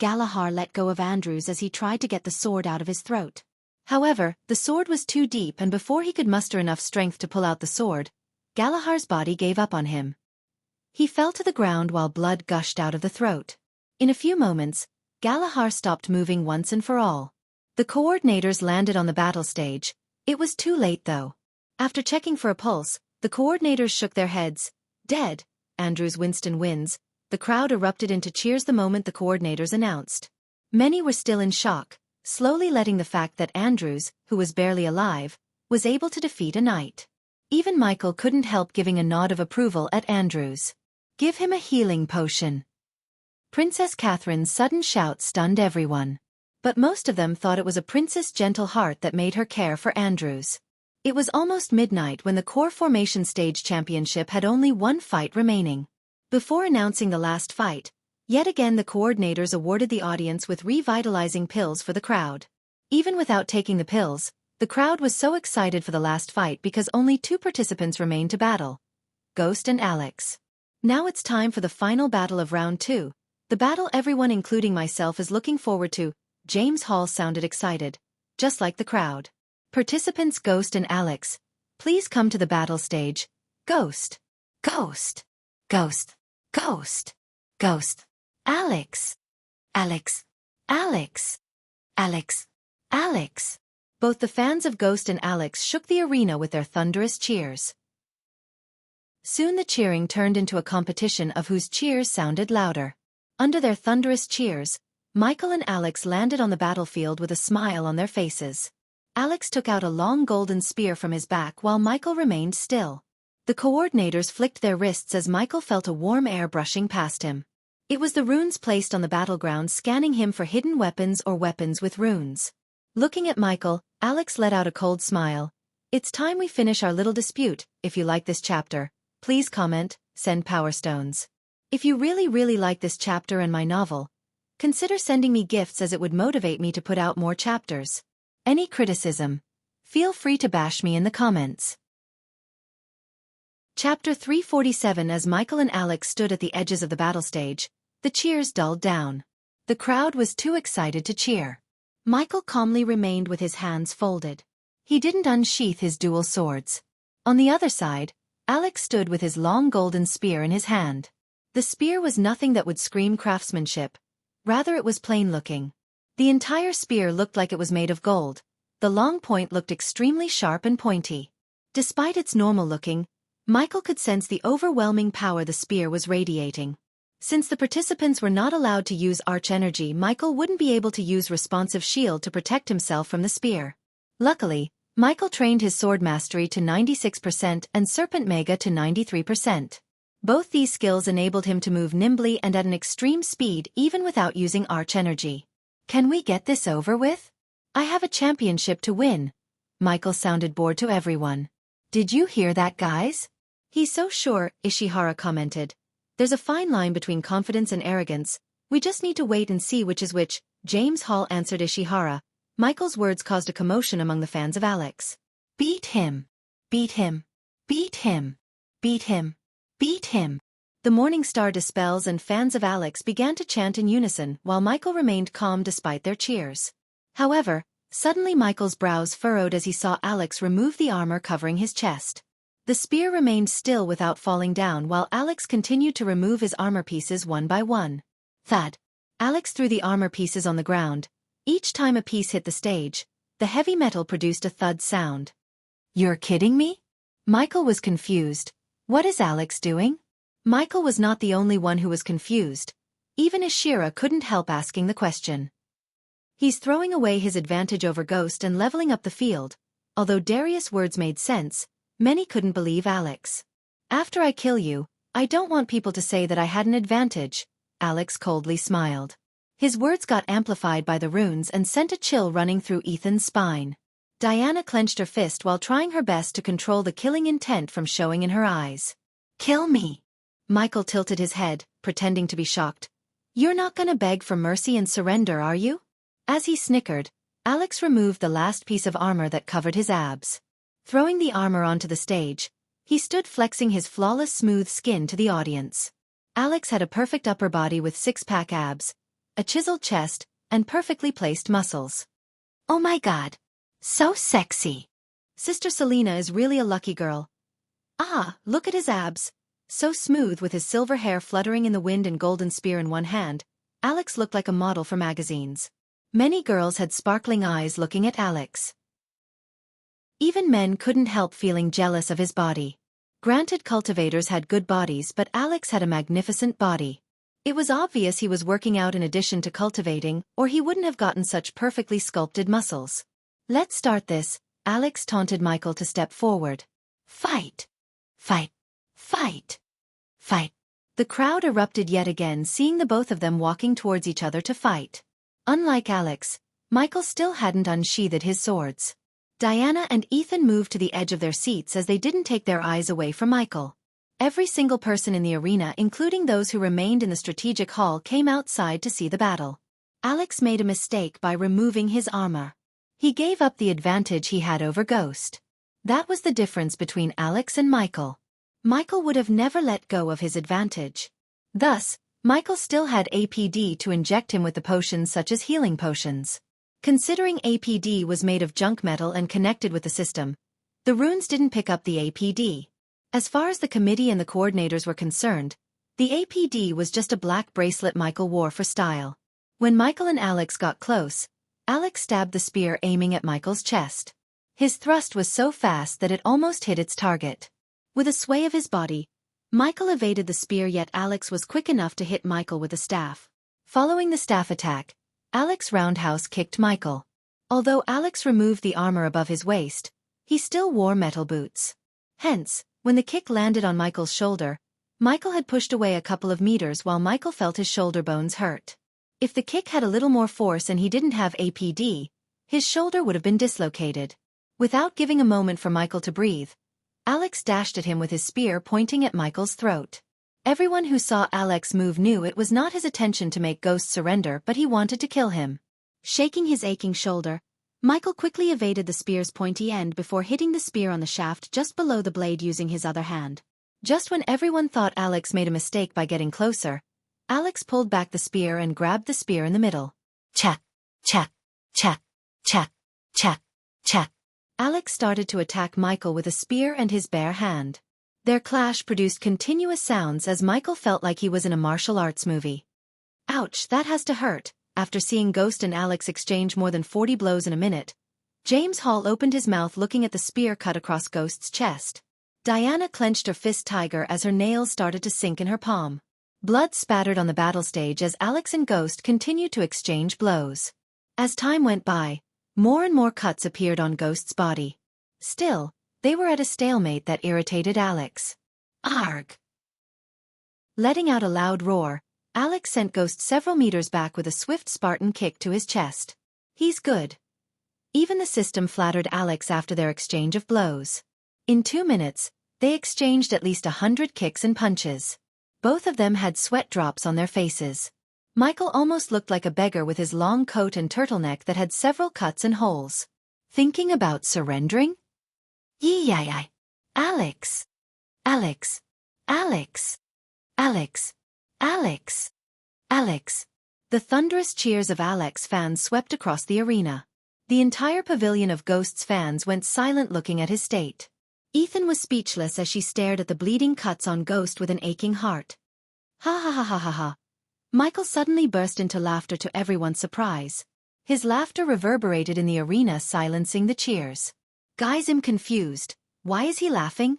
Galahar let go of Andrews as he tried to get the sword out of his throat. However, the sword was too deep, and before he could muster enough strength to pull out the sword, Galahar's body gave up on him. He fell to the ground while blood gushed out of the throat. In a few moments, Galahar stopped moving once and for all. The coordinators landed on the battle stage. It was too late though. After checking for a pulse, the coordinators shook their heads. Dead. Andrews Winston wins. The crowd erupted into cheers the moment the coordinators announced. Many were still in shock, slowly letting the fact that Andrews, who was barely alive, was able to defeat a knight. Even Michael couldn't help giving a nod of approval at Andrews. Give him a healing potion. Princess Catherine's sudden shout stunned everyone. But most of them thought it was a princess' gentle heart that made her care for Andrews. It was almost midnight when the Core Formation Stage Championship had only one fight remaining. Before announcing the last fight, yet again the coordinators awarded the audience with revitalizing pills for the crowd. Even without taking the pills, the crowd was so excited for the last fight because only 2 participants remained to battle: Ghost and Alex. Now it's time for the final battle of round 2, the battle everyone including myself is looking forward to. James Hall sounded excited, just like the crowd. Participants Ghost and Alex, please come to the battle stage. Ghost. Ghost. Ghost. Ghost. Ghost. Alex. Alex. Alex. Alex. Alex. Both the fans of Ghost and Alex shook the arena with their thunderous cheers. Soon the cheering turned into a competition of whose cheers sounded louder. Under their thunderous cheers, Michael and Alex landed on the battlefield with a smile on their faces. Alex took out a long golden spear from his back while Michael remained still. The coordinators flicked their wrists as Michael felt a warm air brushing past him. It was the runes placed on the battleground scanning him for hidden weapons or weapons with runes. Looking at Michael, Alex let out a cold smile. It's time we finish our little dispute. If you like this chapter, please comment, send Power Stones. If you really like this chapter and my novel, consider sending me gifts as it would motivate me to put out more chapters. Any criticism? Feel free to bash me in the comments. Chapter 347. As Michael and Alex stood at the edges of the battle stage, the cheers dulled down. The crowd was too excited to cheer. Michael calmly remained with his hands folded. He didn't unsheath his dual swords. On the other side, Alex stood with his long golden spear in his hand. The spear was nothing that would scream craftsmanship. Rather, it was plain looking. The entire spear looked like it was made of gold. The long point looked extremely sharp and pointy. Despite its normal looking, Michael could sense the overwhelming power the spear was radiating. Since the participants were not allowed to use arch energy, Michael wouldn't be able to use responsive shield to protect himself from the spear. Luckily, Michael trained his sword mastery to 96% and serpent mega to 93%. Both these skills enabled him to move nimbly and at an extreme speed even without using arch energy. Can we get this over with? I have a championship to win. Michael sounded bored to everyone. Did you hear that, guys? He's so sure, Ishihara commented. There's a fine line between confidence and arrogance. We just need to wait and see which is which. James Hall answered Ishihara. Michael's words caused a commotion among the fans of Alex. Beat him. Beat him. Beat him. Beat him. Beat him. The morning star dispels and fans of Alex began to chant in unison while Michael remained calm despite their cheers. However, suddenly Michael's brows furrowed as he saw Alex remove the armor covering his chest. The spear remained still without falling down while Alex continued to remove his armor pieces one by one. Thud. Alex threw the armor pieces on the ground. Each time a piece hit the stage, the heavy metal produced a thud sound. You're kidding me? Michael was confused. What is Alex doing? Michael was not the only one who was confused. Even Ashira couldn't help asking the question. He's throwing away his advantage over Ghost and leveling up the field. Although Darius' words made sense, many couldn't believe Alex. After I kill you, I don't want people to say that I had an advantage, Alex coldly smiled. His words got amplified by the runes and sent a chill running through Ethan's spine. Diana clenched her fist while trying her best to control the killing intent from showing in her eyes. Kill me. Michael tilted his head, pretending to be shocked. You're not gonna beg for mercy and surrender, are you? As he snickered, Alex removed the last piece of armor that covered his abs. Throwing the armor onto the stage, he stood flexing his flawless smooth skin to the audience. Alex had a perfect upper body with six-pack abs, a chiseled chest, and perfectly placed muscles. Oh my god. So sexy. Sister Selena is really a lucky girl. Ah, look at his abs. So smooth with his silver hair fluttering in the wind and golden spear in one hand, Alex looked like a model for magazines. Many girls had sparkling eyes looking at Alex. Even men couldn't help feeling jealous of his body. Granted, cultivators had good bodies, but Alex had a magnificent body. It was obvious he was working out in addition to cultivating, or he wouldn't have gotten such perfectly sculpted muscles. Let's start this, Alex taunted Michael to step forward. Fight! Fight! Fight! Fight! The crowd erupted yet again, seeing the both of them walking towards each other to fight. Unlike Alex, Michael still hadn't unsheathed his swords. Diana and Ethan moved to the edge of their seats as they didn't take their eyes away from Michael. Every single person in the arena, including those who remained in the strategic hall, came outside to see the battle. Alex made a mistake by removing his armor. He gave up the advantage he had over Ghost. That was the difference between Alex and Michael. Michael would have never let go of his advantage. Thus, Michael still had APD to inject him with the potions such as healing potions. Considering APD was made of junk metal and connected with the system, the runes didn't pick up the APD. As far as the committee and the coordinators were concerned, the APD was just a black bracelet Michael wore for style. When Michael and Alex got close, Alex stabbed the spear aiming at Michael's chest. His thrust was so fast that it almost hit its target. With a sway of his body, Michael evaded the spear, yet Alex was quick enough to hit Michael with a staff. Following the staff attack, Alex roundhouse kicked Michael. Although Alex removed the armor above his waist, he still wore metal boots. Hence, when the kick landed on Michael's shoulder, Michael had pushed away a couple of meters while Michael felt his shoulder bones hurt. If the kick had a little more force and he didn't have APD, his shoulder would have been dislocated. Without giving a moment for Michael to breathe, Alex dashed at him with his spear pointing at Michael's throat. Everyone who saw Alex move knew it was not his intention to make Ghost surrender, but he wanted to kill him. Shaking his aching shoulder, Michael quickly evaded the spear's pointy end before hitting the spear on the shaft just below the blade using his other hand. Just when everyone thought Alex made a mistake by getting closer, Alex pulled back the spear and grabbed the spear in the middle. Check, check, check, check, check, check. Alex started to attack Michael with a spear and his bare hand. Their clash produced continuous sounds as Michael felt like he was in a martial arts movie. Ouch, that has to hurt, after seeing Ghost and Alex exchange more than 40 blows in a minute, James Hall opened his mouth looking at the spear cut across Ghost's chest. Diana clenched her fist tighter as her nails started to sink in her palm. Blood spattered on the battle stage as Alex and Ghost continued to exchange blows. As time went by, more and more cuts appeared on Ghost's body. Still, they were at a stalemate that irritated Alex. Arg! Letting out a loud roar, Alex sent Ghost several meters back with a swift Spartan kick to his chest. He's good. Even the system flattered Alex after their exchange of blows. In 2 minutes, they exchanged at least 100 kicks and punches. Both of them had sweat drops on their faces. Michael almost looked like a beggar with his long coat and turtleneck that had several cuts and holes. Thinking about surrendering? Yee-yay-yay. Alex. Alex. Alex. Alex. Alex. Alex. The thunderous cheers of Alex fans swept across the arena. The entire pavilion of Ghost's fans went silent looking at his state. Ethan was speechless as she stared at the bleeding cuts on Ghost with an aching heart. Ha ha ha ha ha ha. Michael suddenly burst into laughter to everyone's surprise. His laughter reverberated in the arena, silencing the cheers. Guys, I'm confused. Why is he laughing?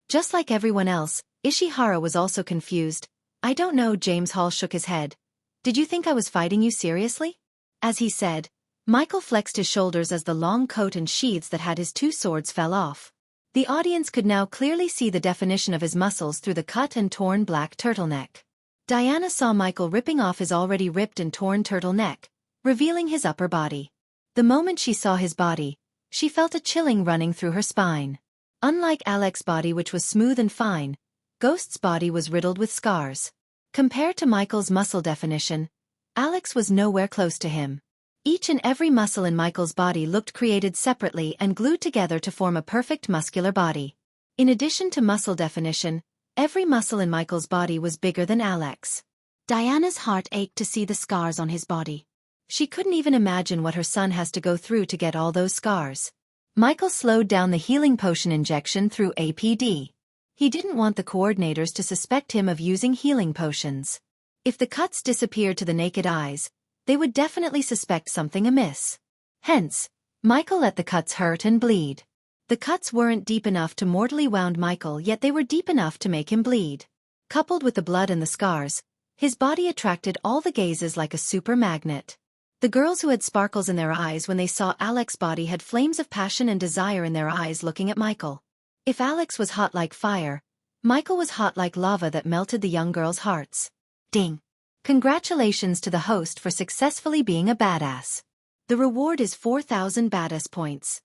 Just like everyone else, Ishihara was also confused. I don't know. James Hall shook his head. Did you think I was fighting you seriously? As he said, Michael flexed his shoulders as the long coat and sheaths that had his 2 swords fell off. The audience could now clearly see the definition of his muscles through the cut and torn black turtleneck. Diana saw Michael ripping off his already ripped and torn turtleneck, revealing his upper body. The moment she saw his body, she felt a chilling running through her spine. Unlike Alex's body, which was smooth and fine, Ghost's body was riddled with scars. Compared to Michael's muscle definition, Alex was nowhere close to him. Each and every muscle in Michael's body looked created separately and glued together to form a perfect muscular body. In addition to muscle definition, every muscle in Michael's body was bigger than Alex. Diana's heart ached to see the scars on his body. She couldn't even imagine what her son has to go through to get all those scars. Michael slowed down the healing potion injection through APD. He didn't want the coordinators to suspect him of using healing potions. If the cuts disappeared to the naked eyes, they would definitely suspect something amiss. Hence, Michael let the cuts hurt and bleed. The cuts weren't deep enough to mortally wound Michael, yet they were deep enough to make him bleed. Coupled with the blood and the scars, his body attracted all the gazes like a super magnet. The girls who had sparkles in their eyes when they saw Alex's body had flames of passion and desire in their eyes looking at Michael. If Alex was hot like fire, Michael was hot like lava that melted the young girls' hearts. Ding! Congratulations to the host for successfully being a badass. The reward is 4,000 badass points.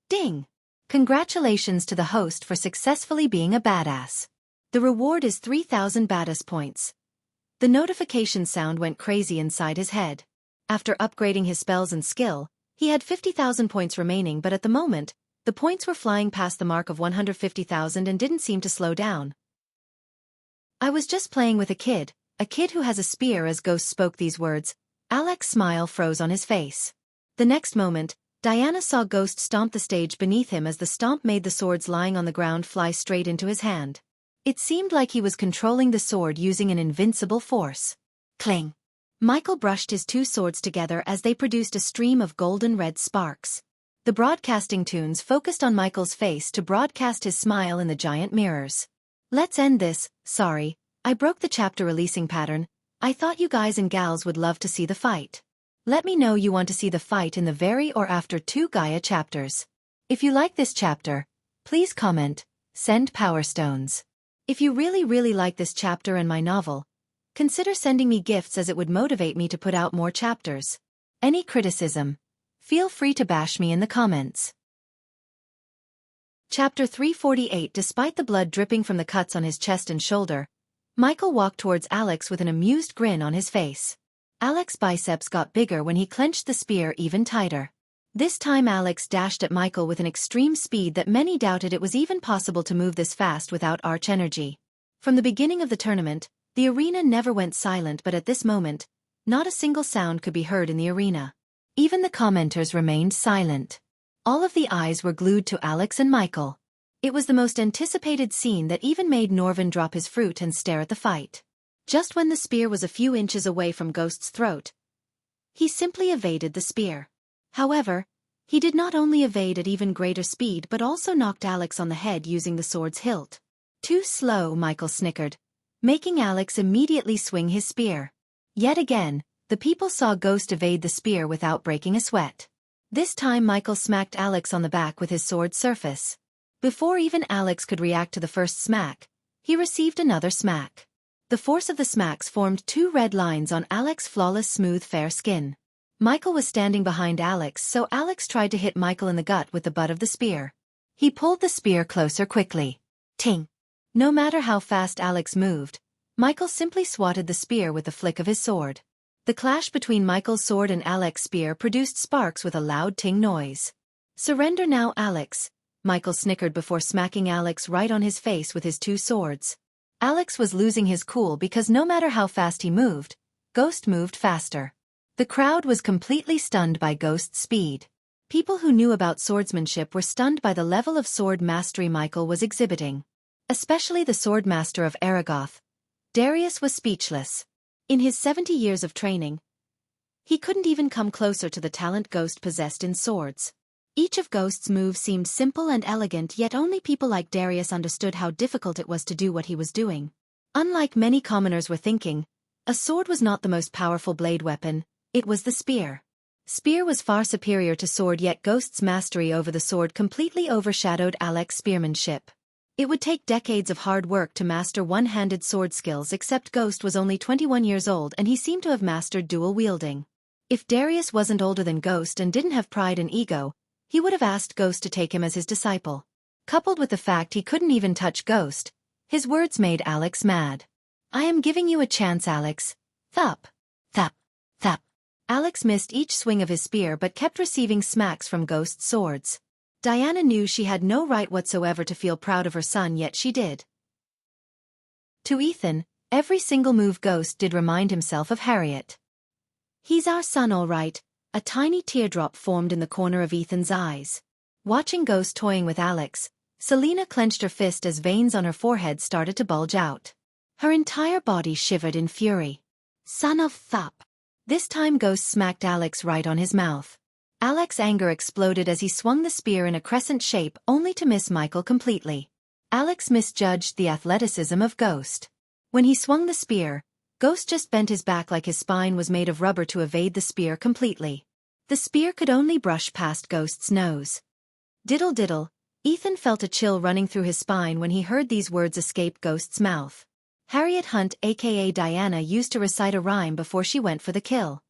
Ding! Congratulations to the host for successfully being a badass. The reward is 3,000 badass points. The notification sound went crazy inside his head. After upgrading his spells and skill, he had 50,000 points remaining, but at the moment, the points were flying past the mark of 150,000 and didn't seem to slow down. I was just playing with a kid who has a spear. As Ghost spoke these words, Alex's smile froze on his face. The next moment, Diana saw Ghost stomp the stage beneath him as the stomp made the swords lying on the ground fly straight into his hand. It seemed like he was controlling the sword using an invincible force. Cling! Michael brushed his 2 swords together as they produced a stream of golden red sparks. The broadcasting tunes focused on Michael's face to broadcast his smile in the giant mirrors. Let's end this. Sorry, I broke the chapter releasing pattern. I thought you guys and gals would love to see the fight. Let me know you want to see the fight in the very or after 2 Gaia chapters. If you like this chapter, please comment, send Power Stones. If you really like this chapter and my novel, consider sending me gifts as it would motivate me to put out more chapters. Any criticism, feel free to bash me in the comments. Chapter 348. Despite the blood dripping from the cuts on his chest and shoulder, Michael walked towards Alex with an amused grin on his face. Alex's biceps got bigger when he clenched the spear even tighter. This time Alex dashed at Michael with an extreme speed that many doubted it was even possible to move this fast without arch energy. From the beginning of the tournament, the arena never went silent, but at this moment, not a single sound could be heard in the arena. Even the commenters remained silent. All of the eyes were glued to Alex and Michael. It was the most anticipated scene that even made Norvin drop his fruit and stare at the fight. Just when the spear was a few inches away from Ghost's throat, He simply evaded the spear. However, he did not only evade at even greater speed but also knocked Alex on the head using the sword's hilt. Too slow, Michael snickered, making Alex immediately swing his spear. Yet again, the people saw Ghost evade the spear without breaking a sweat. This time Michael smacked Alex on the back with his sword's surface. Before even Alex could react to the first smack, he received another smack. The force of the smacks formed 2 red lines on Alex's flawless smooth fair skin. Michael was standing behind Alex, so Alex tried to hit Michael in the gut with the butt of the spear. He pulled the spear closer quickly. Ting! No matter how fast Alex moved, Michael simply swatted the spear with the flick of his sword. The clash between Michael's sword and Alex's spear produced sparks with a loud ting noise. Surrender now, Alex, Michael snickered before smacking Alex right on his face with his 2 swords. Alex was losing his cool because no matter how fast he moved, Ghost moved faster. The crowd was completely stunned by Ghost's speed. People who knew about swordsmanship were stunned by the level of sword mastery Michael was exhibiting. Especially the sword master of Aragoth. Darius was speechless. In his 70 years of training, he couldn't even come closer to the talent Ghost possessed in swords. Each of Ghost's moves seemed simple and elegant, yet only people like Darius understood how difficult it was to do what he was doing. Unlike many commoners were thinking, a sword was not the most powerful blade weapon, it was the spear. Spear was far superior to sword, yet Ghost's mastery over the sword completely overshadowed Alex's spearmanship. It would take decades of hard work to master one-handed sword skills, except Ghost was only 21 years old and he seemed to have mastered dual wielding. If Darius wasn't older than Ghost and didn't have pride and ego, he would have asked Ghost to take him as his disciple. Coupled with the fact he couldn't even touch Ghost, his words made Alex mad. I am giving you a chance, Alex. Thup. Thup. Thup. Alex missed each swing of his spear but kept receiving smacks from Ghost's swords. Diana knew she had no right whatsoever to feel proud of her son, yet she did. To Ethan, every single move Ghost did remind himself of Harriet. He's our son all right. A tiny teardrop formed in the corner of Ethan's eyes. Watching Ghost toying with Alex, Selena clenched her fist as veins on her forehead started to bulge out. Her entire body shivered in fury. Son of Thup. This time Ghost smacked Alex right on his mouth. Alex's anger exploded as he swung the spear in a crescent shape only to miss Michael completely. Alex misjudged the athleticism of Ghost. When he swung the spear, Ghost just bent his back like his spine was made of rubber to evade the spear completely. The spear could only brush past Ghost's nose. Diddle diddle, Ethan felt a chill running through his spine when he heard these words escape Ghost's mouth. Harriet Hunt aka Diana used to recite a rhyme before she went for the kill.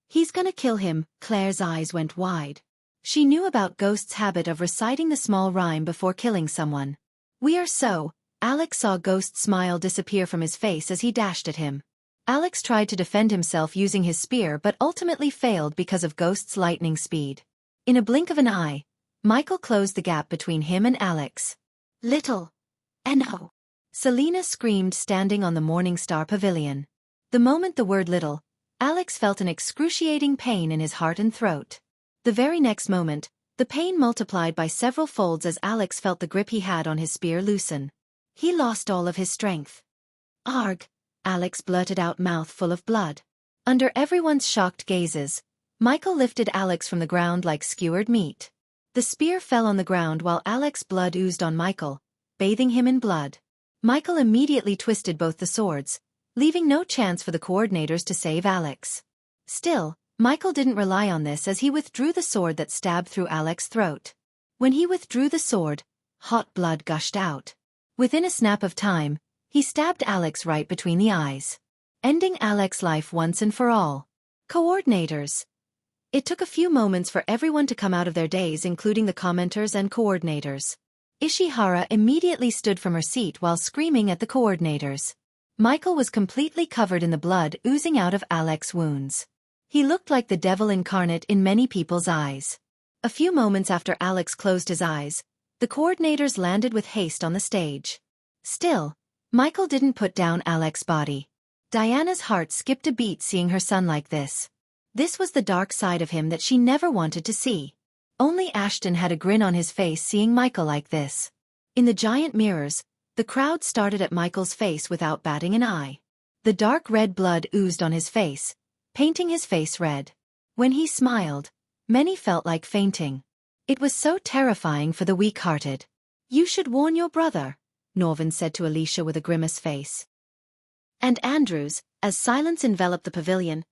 He's gonna kill him, Claire's eyes went wide. She knew about Ghost's habit of reciting the small rhyme before killing someone. We are so. Alex saw Ghost's smile disappear from his face as he dashed at him. Alex tried to defend himself using his spear but ultimately failed because of Ghost's lightning speed. In a blink of an eye, Michael closed the gap between him and Alex. Little. No. Selena screamed standing on the Morningstar Pavilion. The moment the word little, Alex felt an excruciating pain in his heart and throat. The very next moment, the pain multiplied by several folds as Alex felt the grip he had on his spear loosen. He lost all of his strength. Arg, Alex blurted out, mouth full of blood. Under everyone's shocked gazes, Michael lifted Alex from the ground like skewered meat. The spear fell on the ground while Alex's blood oozed on Michael, bathing him in blood. Michael immediately twisted both the swords, leaving no chance for the coordinators to save Alex. Still, Michael didn't rely on this as he withdrew the sword that stabbed through Alex's throat. When he withdrew the sword, hot blood gushed out. Within a snap of time, he stabbed Alex right between the eyes, ending Alex's life once and for all. Coordinators. It took a few moments for everyone to come out of their daze, including the commenters and coordinators. Ishihara immediately stood from her seat while screaming at the coordinators. Michael was completely covered in the blood oozing out of Alex's wounds. He looked like the devil incarnate in many people's eyes. A few moments after Alex closed his eyes, the coordinators landed with haste on the stage. Still, Michael didn't put down Alex's body. Diana's heart skipped a beat seeing her son like this. This was the dark side of him that she never wanted to see. Only Ashton had a grin on his face seeing Michael like this. In the giant mirrors, the crowd started at Michael's face without batting an eye. The dark red blood oozed on his face, painting his face red. When he smiled, many felt like fainting. It was so terrifying for the weak-hearted. "You should warn your brother," Norvin said to Alicia with a grimace face. And Andrews, as silence enveloped the pavilion,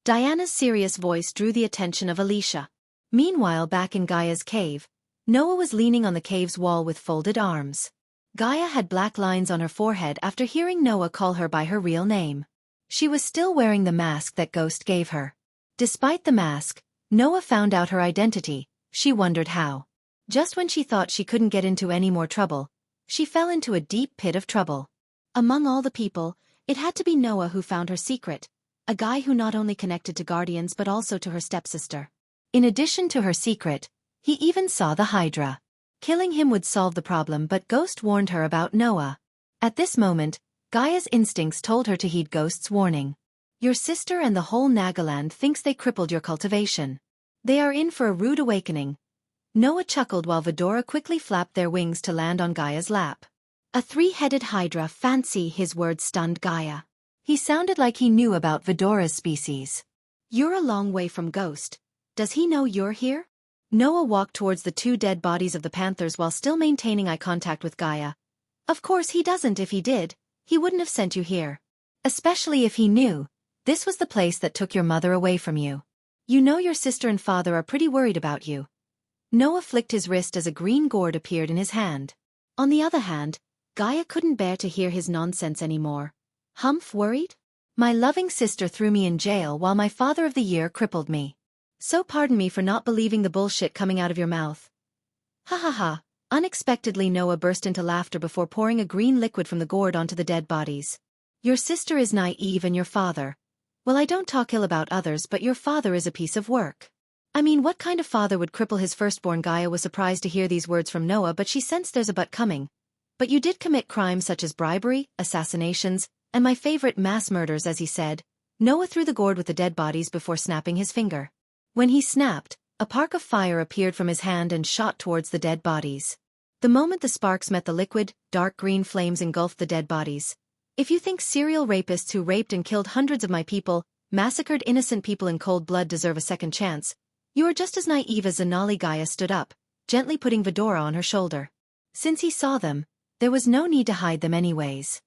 Diana's serious voice drew the attention of Alicia. Meanwhile, back in Gaia's cave, Noah was leaning on the cave's wall with folded arms. Gaia had black lines on her forehead after hearing Noah call her by her real name. She was still wearing the mask that Ghost gave her. Despite the mask, Noah found out her identity. She wondered how. Just when she thought she couldn't get into any more trouble, she fell into a deep pit of trouble. Among all the people, it had to be Noah who found her secret, a guy who not only connected to Guardians but also to her stepsister. In addition to her secret, he even saw the Hydra. Killing him would solve the problem, but Ghost warned her about Noah. At this moment, Gaia's instincts told her to heed Ghost's warning. "Your sister and the whole Nagaland thinks they crippled your cultivation. They are in for a rude awakening." Noah chuckled while Vidora quickly flapped their wings to land on Gaia's lap. "A three-headed Hydra, fancy," his words stunned Gaia. He sounded like he knew about Vidora's species. "You're a long way from Ghost. Does he know you're here?" Noah walked towards the two dead bodies of the panthers while still maintaining eye contact with Gaia. "Of course he doesn't. If he did, he wouldn't have sent you here. Especially if he knew this was the place that took your mother away from you. You know your sister and father are pretty worried about you." Noah flicked his wrist as a green gourd appeared in his hand. On the other hand, Gaia couldn't bear to hear his nonsense anymore. "Humph, worried? My loving sister threw me in jail while my father of the year crippled me. So pardon me for not believing the bullshit coming out of your mouth." "Ha ha ha." Unexpectedly, Noah burst into laughter before pouring a green liquid from the gourd onto the dead bodies. "Your sister is naive and your father. Well, I don't talk ill about others, but your father is a piece of work. I mean, what kind of father would cripple his firstborn?" Gaia was surprised to hear these words from Noah, but she sensed there's a but coming. "But you did commit crimes such as bribery, assassinations, and my favorite, mass murders," as he said. Noah threw the gourd with the dead bodies before snapping his finger. When he snapped, a spark of fire appeared from his hand and shot towards the dead bodies. The moment the sparks met the liquid, dark green flames engulfed the dead bodies. "If you think serial rapists who raped and killed hundreds of my people, massacred innocent people in cold blood deserve a second chance, you are just as naive as Zanali." Gaia stood up, gently putting Vidora on her shoulder. Since he saw them, there was no need to hide them anyways.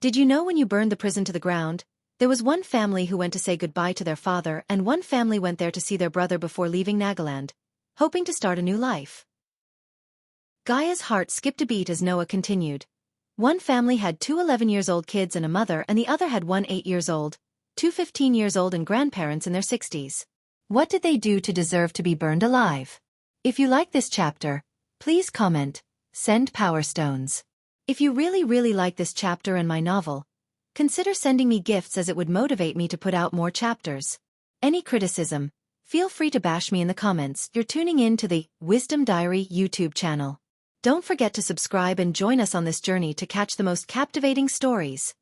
"Did you know when you burned the prison to the ground, there was one family who went to say goodbye to their father and one family went there to see their brother before leaving Nagaland, hoping to start a new life?" Gaia's heart skipped a beat as Noah continued. "One family had two 11-years-old kids and a mother, and the other had one 8-years-old, two 15-years-old and grandparents in their 60s. What did they do to deserve to be burned alive?" If you like this chapter, please comment, send Power Stones. If you really like this chapter and my novel, consider sending me gifts, as it would motivate me to put out more chapters. Any criticism, feel free to bash me in the comments. You're tuning in to the Wisdom Diary YouTube channel. Don't forget to subscribe and join us on this journey to catch the most captivating stories.